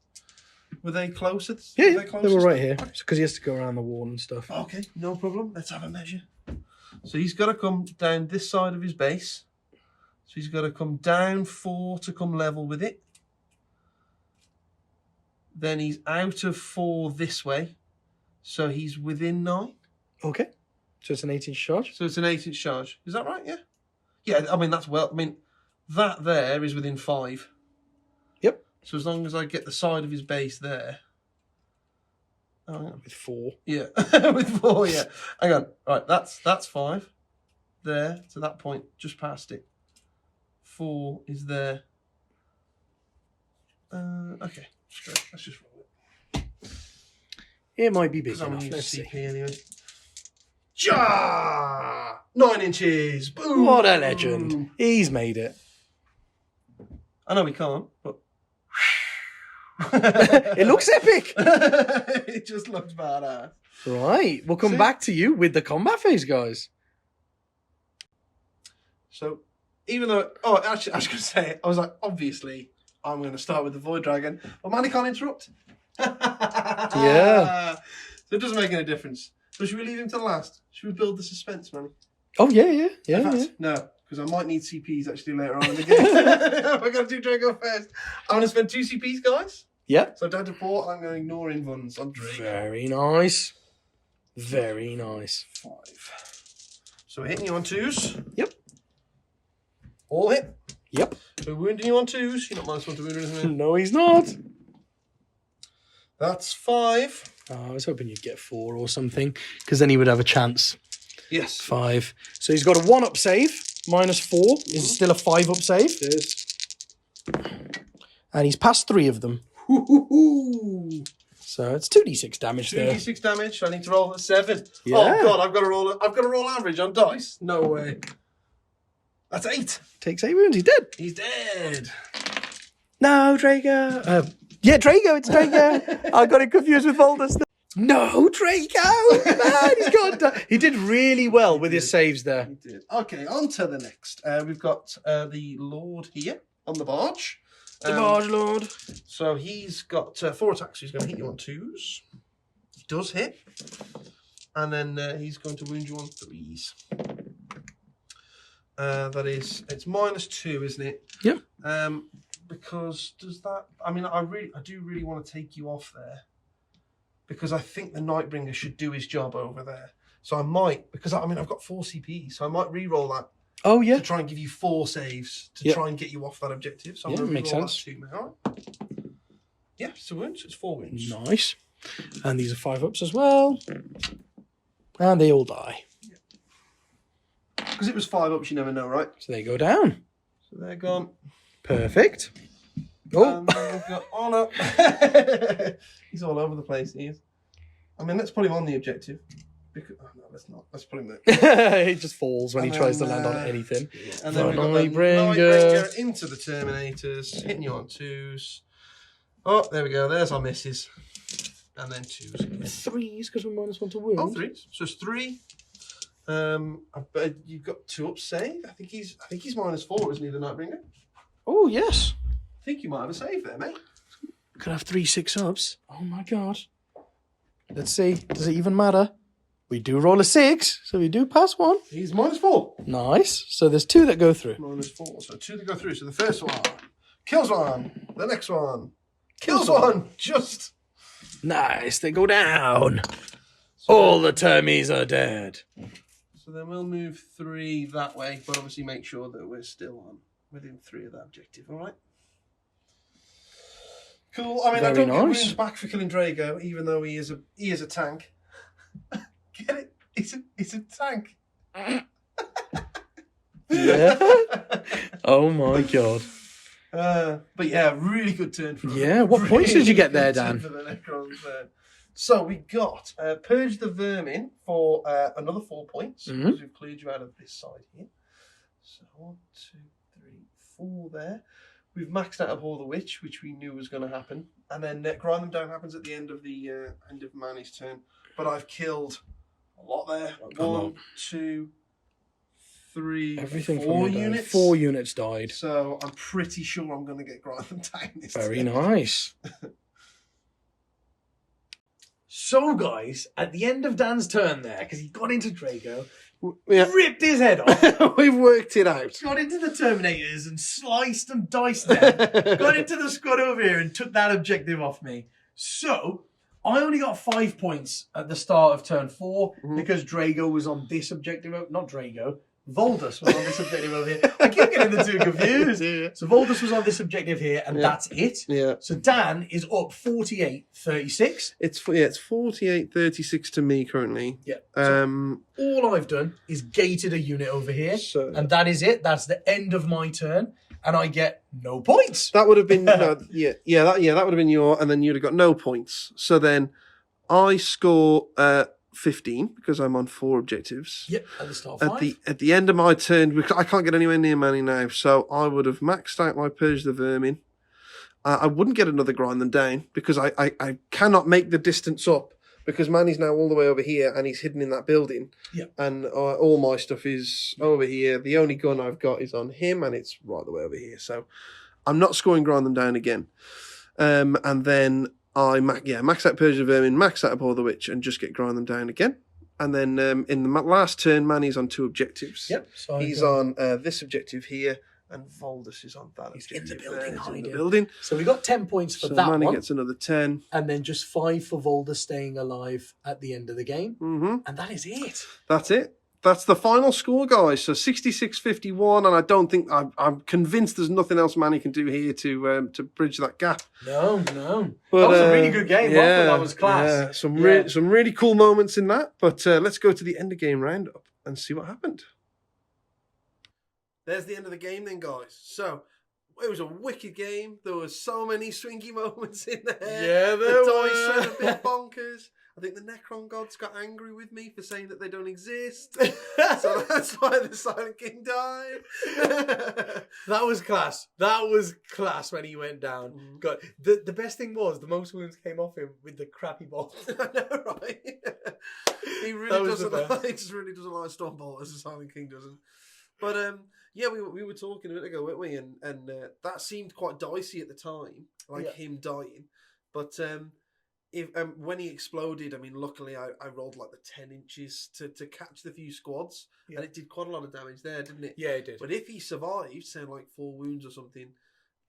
Were they closer? Yeah, they were right here. Because he has to go around the wall and stuff. Okay, no problem. Let's have a measure. So he's got to come down this side of his base. So he's got to come down 4 to come level with it. Then he's out of 4 this way. So he's within 9. Okay. So it's an 8-inch charge? So it's an 8-inch charge. Is that right? Yeah. Yeah, I mean, that there is within 5. Yep. So as long as I get the side of his base there. Oh, yeah. With 4. Yeah. With 4, yeah. Hang on. Right, that's 5. There, to that point, just past it. 4 is there. Okay. Let's just roll it. It might be big Because I'm enough. going to Let's use CP see. anyway. Ja! 9 inches. Boom. What a legend. He's made it. I know we can't, but... It looks epic. It just looks badass. Right. We'll come back to you with the combat phase, guys. So, even though... Oh, actually, I was going to say, I was like, obviously, I'm going to start with the Void Dragon. But Manny can't interrupt. Yeah. So it doesn't make any difference. So should we leave him to last? Should we build the suspense, Manny? Oh, yeah. In fact, no, because I might need CPs actually later on in the game. We're going to do Drago first. I'm going to spend 2 CPs, guys. Yeah. So down to 4, I'm going to ignore invuns on Drago. Very nice. Very nice. 5. So we're hitting you on 2s. Yep. All hit. Yep. We're wounding you on 2s. You're not -1 to wound or anything. No, he's not. That's 5. Oh, I was hoping you'd get 4 or something, because then he would have a chance. Yes. 5. So he's got a 1-up save, -4. Is it still a 5-up save? It is. And he's passed 3 of them. Hoo-hoo-hoo. So it's 2d6 damage there. 2d6 damage. I need to roll a 7. Yeah. Oh god, I've got to roll average on dice. No way. That's 8. Takes 8 wounds. He's dead. He's dead. No, Drago. Yeah, Drago. It's Drago. I got it confused with Voldus. No, Drago. Man, he's got. He did really well with his saves there. He did. Okay, on to the next. We've got the Lord here on the barge. The Barge Lord. So he's got 4 attacks. So he's going to hit you on 2s. He does hit. And then he's going to wound you on 3s. That is, it's -2, isn't it? Yep. Because does that? I mean, I do really want to take you off there, because I think the Nightbringer should do his job over there. So I might, because I mean I've got 4 CP, so I might re-roll that. Oh yeah. To try and give you 4 saves to try and get you off that objective. So I'm going to makes re-roll sense. that too, all right? Yeah, it's a wound. So it's 4 wounds. Nice. And these are 5-ups as well. And they all die. Because it was 5 ups, you never know, right? So they go down. So they're gone. Perfect. Oh. And then we've got Honor. He's all over the place, he is. I mean, let's put him on the objective. Because, oh, no, let's not. Let's put him there. He just falls when he tries to land on anything. And then we've got the Nightbringer into the Terminators, hitting you on 2s. Oh, there we go. There's our misses. And then 2s again. 3s because we're -1 to wound. Oh, 3s. So it's 3. I bet you've got 2-up save. I think he's -4, isn't he, the Nightbringer? Oh yes. I think you might have a save there, mate. Could have 3 6-ups. Oh my god. Let's see. Does it even matter? We do roll a 6, so we do pass 1. He's -4. Nice. So there's 2 that go through. -4. So 2 that go through. So the first one kills one. The next one kills one. Just nice. They go down. All the termies are dead. So So then we'll move 3 that way, but obviously make sure that we're still on within 3 of that objective. All right. Cool. I mean, I Very don't get nice. wounds back for killing Drago, even though he is a tank. Get it? It's a tank. Yeah. Oh my god. But yeah, really good turn for Yeah, what points did you get there, good turn Dan? For the Necrons there. So we got Purge the Vermin for another 4 points, because we've cleared you out of this side here. So 1, 2, 3, 4 there. We've maxed out Abhor the Witch, which we knew was going to happen, and then Grind Them Down happens at the end of Manny's turn. But I've killed a lot there. 1, 2, 3, Everything 4 from the units. 4 units died. So I'm pretty sure I'm going to get Grind Them Down this Very turn. nice. So, guys, at the end of Dan's turn there, because he got into Drago, ripped his head off, We've worked it out. got into the Terminators and sliced and diced them, got into the squad over here and took that objective off me. So, I only got 5 points at the start of turn 4 because Drago was on this objective. Not Drago. Voldus was on this objective over here. I keep getting the two confused. Yeah. So Voldus was on this objective here, and that's it. Yeah. So Dan is up 48-36. It's 48-36 to me currently. Yeah. So all I've done is gated a unit over here, So- and that is it. That's the end of my turn, and I get no points. That would have been that would have been your, and then you'd have got no points. So then I score 15 because I'm on 4 objectives. Yep, at the start of 5. At the end of my turn, because I can't get anywhere near Manny now, so I would have maxed out my Purge the Vermin. I wouldn't get another Grind Them Down because I cannot make the distance up because Manny's now all the way over here and he's hidden in that building. Yeah. And all my stuff is over here. The only gun I've got is on him and it's right the way over here. So I'm not scoring Grind Them Down again. And then I max out Purge the Vermin, max out Abhor the Witch, and just get Grind Them Down again. And then in the last turn, Manny's on 2 objectives. Yep. So He's on this objective here, and Voldus is on that He's objective. in the building, He's in the hiding. building. So we got 10 points for So that Manny one, gets another 10. and then just 5 for Voldus staying alive at the end of the game, and that is it. That's it. That's the final score, guys. So 66-51, and I don't think I'm convinced there's nothing else Manny can do here to bridge that gap. No. But, That was a really good game. I thought that was class. Yeah, some really cool moments in that. But let's go to the end of game roundup and see what happened. There's the end of the game, then, guys. So it was a wicked game. There were so many swingy moments in there. Yeah, The there dice were. went a bit bonkers. I think the Necron gods got angry with me for saying that they don't exist. So that's why the Silent King died. That was class. That was class when he went down. God, the best thing was the most wounds came off him with the crappy ball. I know, right? He That really was the doesn't. best. He just really doesn't like Stormbolt as the Silent King doesn't. But yeah, we were talking a bit ago, weren't we? And that seemed quite dicey at the time, like him dying. But if when he exploded, I mean, luckily I rolled like the 10 inches to catch the few squads, and it did quite a lot of damage there, didn't it? Yeah, it did. But if he survived, say like 4 wounds or something,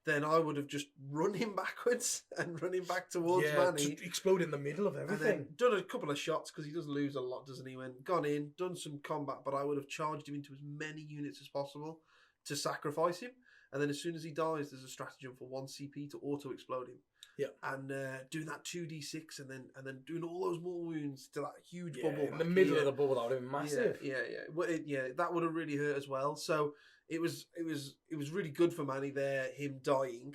then I would have just run him backwards and run him back towards Manny. Explode in the middle of And everything. then done a couple of shots because he does lose a lot, doesn't he? Gone in, done some combat, but I would have charged him into as many units as possible to sacrifice him. And then as soon as he dies, there's a stratagem for 1 CP to auto explode him. Yeah, and doing that 2d6 and then doing all those more wounds to that huge bubble in the middle of the bubble. That would have been massive. Yeah. Well, that would have really hurt as well. So it was really good for Manny there, him dying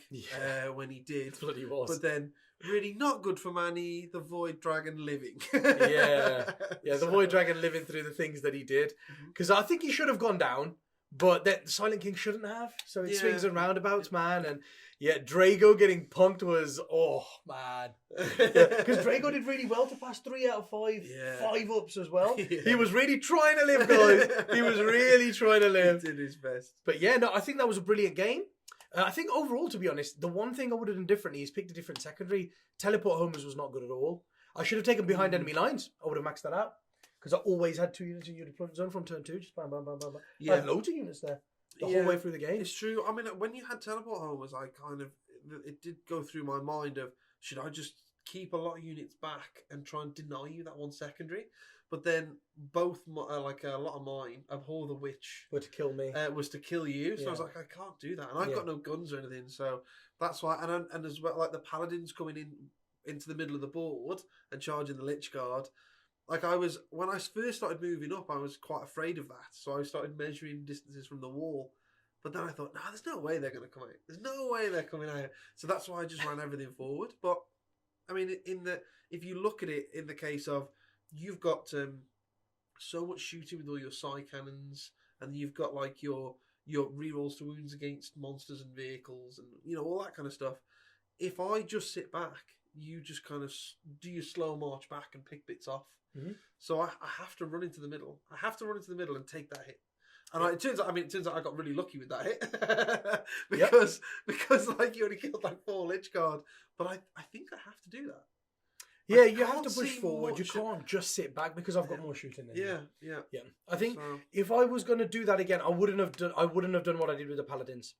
when he did. It bloody was. But then really not good for Manny, the Void Dragon living. The Void Dragon living through the things that he did. Because I think he should have gone down, but that Silent King shouldn't have. So it swings and roundabouts, man. And yeah, Drago getting punked was, oh, man. Because Drago did really well to pass 3 out of 5. 5 ups as well. Yeah. He was really trying to live, guys. He was really trying to live. He did his best. But yeah, no, I think that was a brilliant game. I think overall, to be honest, the one thing I would have done differently is picked a different secondary. Teleport homers was not good at all. I should have taken behind enemy lines. I would have maxed that out. Because I always had 2 units in your deployment zone from turn 2. Just bam, bam, bam, bam, bam. Yeah. I had loads of units there the whole way through the game. It's true. I mean, when you had teleport homers, it did go through my mind of, should I just keep a lot of units back and try and deny you that one secondary. But then both, like a lot of mine, Abhor the Witch Were to kill me. was to kill you. So Yeah. I was like, I can't do that. And I've got no guns or anything. So that's why. And as well, like the Paladins coming into the middle of the board and charging the Lich Guard. Like when I first started moving up, I was quite afraid of that. So I started measuring distances from the wall. But then I thought, no, there's no way they're going to come out. There's no way they're coming out. So that's why I just ran everything forward. But I mean, if you look at it in the case of you've got so much shooting with all your psi cannons, and you've got like your rerolls to wounds against monsters and vehicles, and all that kind of stuff. If I just sit back, you just kind of do your slow march back and pick bits off. Mm-hmm. So I have to run into the middle. I have to run into the middle and take that hit. And it turns out I got really lucky with that hit because like you only killed like 4 Lich Guard, but I think I have to do that. Yeah, you have to push forward. You can't just sit back because I've got more shooting than you. Yeah. I think if I was going to do that again, I wouldn't have done what I did with the Paladins,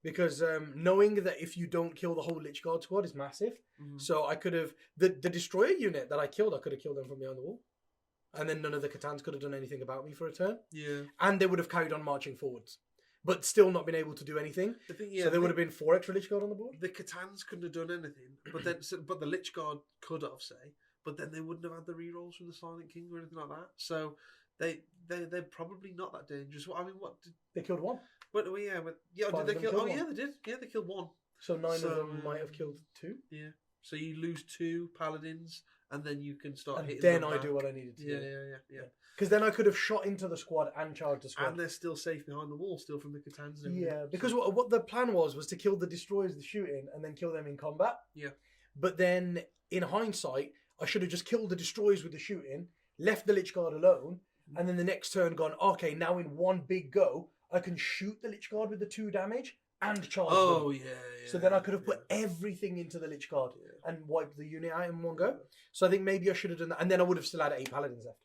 because knowing that if you don't kill the whole Lich Guard squad is massive. Mm-hmm. So I could have the Destroyer unit that I killed. I could have killed them from behind the wall. And then none of the Catans could have done anything about me for a turn. Yeah. And they would have carried on marching forwards, but still not been able to do anything. So there would have been 4 extra Lich Guard on the board. The Catans couldn't have done anything, but the Lich Guard could have, but then they wouldn't have had the rerolls from the Silent King or anything like that. So they're probably not that dangerous. I mean, what did they killed 1? Did they kill? Oh, yeah, they did. Yeah, they killed 1. So 9 of them might have killed 2. Yeah. So you lose 2 Paladins, and then you can start hitting. Then them I back. do what I needed to do. Yeah. Because then I could have shot into the squad and charged the squad. And they're still safe behind the wall, still from the Catans and everything. Yeah, because what the plan was to kill the Destroyers, the shooting, and then kill them in combat. Yeah. But then, in hindsight, I should have just killed the Destroyers with the shooting, left the Lich Guard alone, and then the next turn gone, okay, now in one big go, I can shoot the Lich Guard with the 2 damage and charge them. Oh, yeah. So then I could have put everything into the Lich Guard and wiped the unit out in one go. So I think maybe I should have done that. And then I would have still had 8 Paladins left.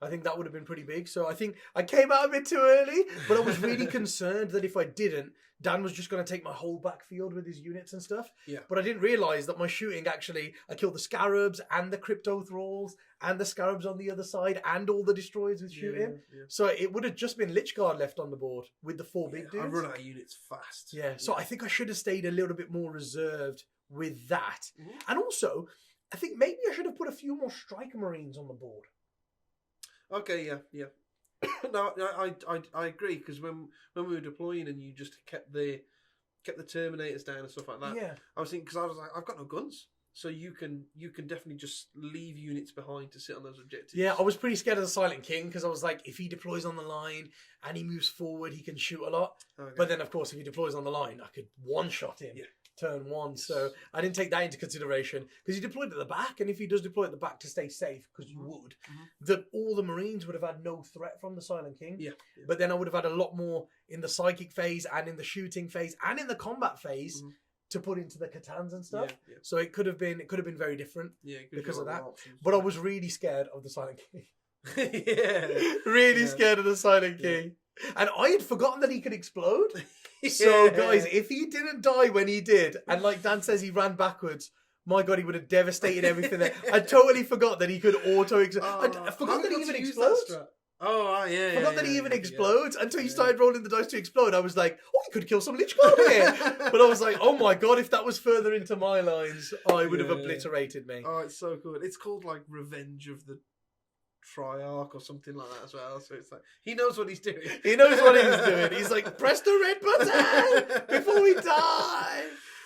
I think that would have been pretty big. So I think I came out a bit too early, but I was really concerned that if I didn't, Dan was just going to take my whole backfield with his units and stuff. Yeah. But I didn't realise that my shooting actually, I killed the Scarabs and the Crypto Thralls and the Scarabs on the other side and all the Destroyers with shooting. Yeah. So it would have just been Lich Guard left on the board with the 4 big dudes. I run out of units fast. Yeah. So I think I should have stayed a little bit more reserved with that. Mm-hmm. And also, I think maybe I should have put a few more Striker Marines on the board. Okay, yeah. No, I agree, because when we were deploying and you just kept the Terminators down and stuff like that, I was thinking, because I was like, I've got no guns, so you can definitely just leave units behind to sit on those objectives. Yeah, I was pretty scared of the Silent King, because I was like, if he deploys on the line and he moves forward, he can shoot a lot. Okay. But then, of course, if he deploys on the line, I could one-shot him. Yeah. Turn 1, so I didn't take that into consideration, because he deployed at the back, and if he does deploy at the back to stay safe, because you would, all the Marines would have had no threat from the Silent King. Yeah. But then I would have had a lot more in the psychic phase and in the shooting phase and in the combat phase to put into the Catans and stuff. Yeah. So it could have been very different because of that. But I was really scared of the Silent King. Really scared of the Silent King. And I had forgotten that he could explode. So, guys, if he didn't die when he did, and like Dan says, he ran backwards, my God, he would have devastated everything there. I totally forgot that he could auto-explode. I forgot that he even explodes. Forgot that he even explodes until you started rolling the dice to explode. I was like, oh, he could kill some Lich Guard here. But I was like, oh my God, if that was further into my lines, I would have obliterated me. Oh, it's so good. It's called like Revenge of the Triarch or something like that as well. So it's like, he knows what he's doing. He knows what he's doing. He's like, press the red button before we die.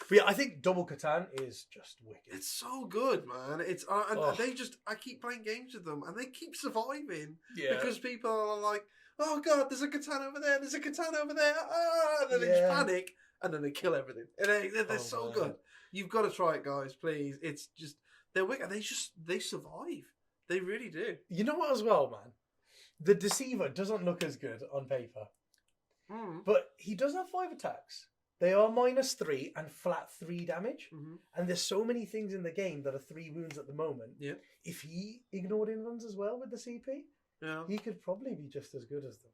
But yeah, I think Double Catan is just wicked. It's so good, man. It's I keep playing games with them and they keep surviving. Yeah. Because people are like, oh God, there's a Catan over there, there's a Catan over there. And then they just panic and then they kill everything. And they're so good. You've got to try it, guys, please. It's just, they're wicked. They survive. They really do. You know what as well, man? The Deceiver doesn't look as good on paper. But he does have 5 attacks. They are -3 and flat 3 damage. And there's so many things in the game that are 3 wounds at the moment. Yeah. If he ignored in-runs as well with the CP, he could probably be just as good as them.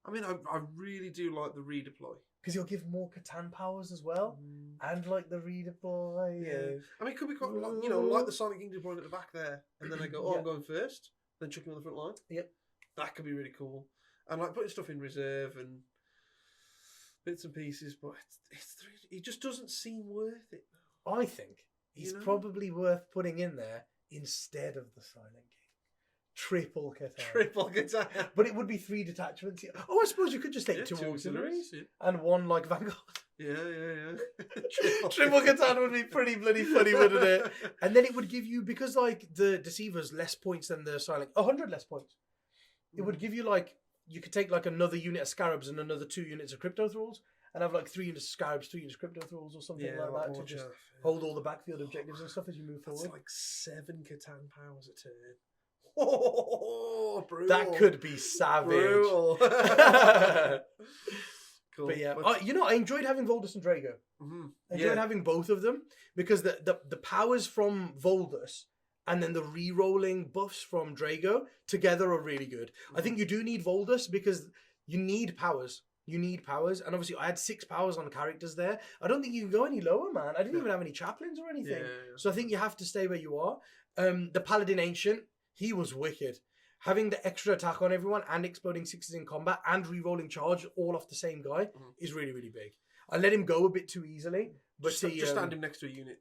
I mean, I really do like the redeploy. because he'll give more Catan powers as well, and like the redeploy. Yeah. I mean, it could be quite, you know, like the Silent King deploying at the back there, and then they go, oh, I'm going first, then chuck him on the front line. Yep. That could be really cool. And like putting stuff in reserve and bits and pieces, but it just doesn't seem worth it. I think he's probably worth putting in there instead of the Silent King. Triple Catan. Triple Catan. But it would be 3 detachments. Oh, I suppose you could just take 2 auxiliaries and 1 like Vanguard. Yeah. Triple Catan would be pretty bloody funny, wouldn't it? And then it would give you, because like the Deceiver's less points than the Silent, 100 less points. It would give you like, you could take like another unit of Scarabs and another 2 units of Crypto Thralls and have like 3 units of Scarabs, 3 units of Crypto Thralls or something like that to just hold all the backfield objectives and stuff as you move forward. That's like 7 Catan powers a turn. Oh, brutal. That could be savage. Brutal. Cool. But yeah, I enjoyed having Voldus and Drago. I enjoyed having both of them because the powers from Voldus and then the re-rolling buffs from Drago together are really good. I think you do need Voldus because you need powers. And obviously I had 6 powers on characters there. I don't think you can go any lower, man. I didn't even have any chaplains or anything. Yeah. So I think you have to stay where you are. The Paladin Ancient, he was wicked. Having the extra attack on everyone and exploding 6s in combat and re-rolling charge all off the same guy is really, really big. I let him go a bit too easily. But just stand him next to a unit.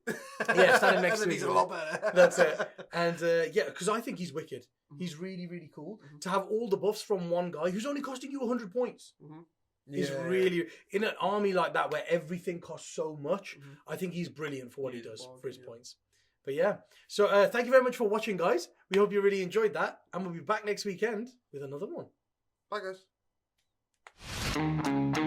Yeah, stand him next to a unit. He's a lot better. That's it. And because I think he's wicked. He's really, really cool. To have all the buffs from one guy who's only costing you 100 points. Is really, in an army like that where everything costs so much, I think he's brilliant for what he does for his points. But yeah, so thank you very much for watching, guys. We hope you really enjoyed that, and we'll be back next weekend with another one. Bye, guys.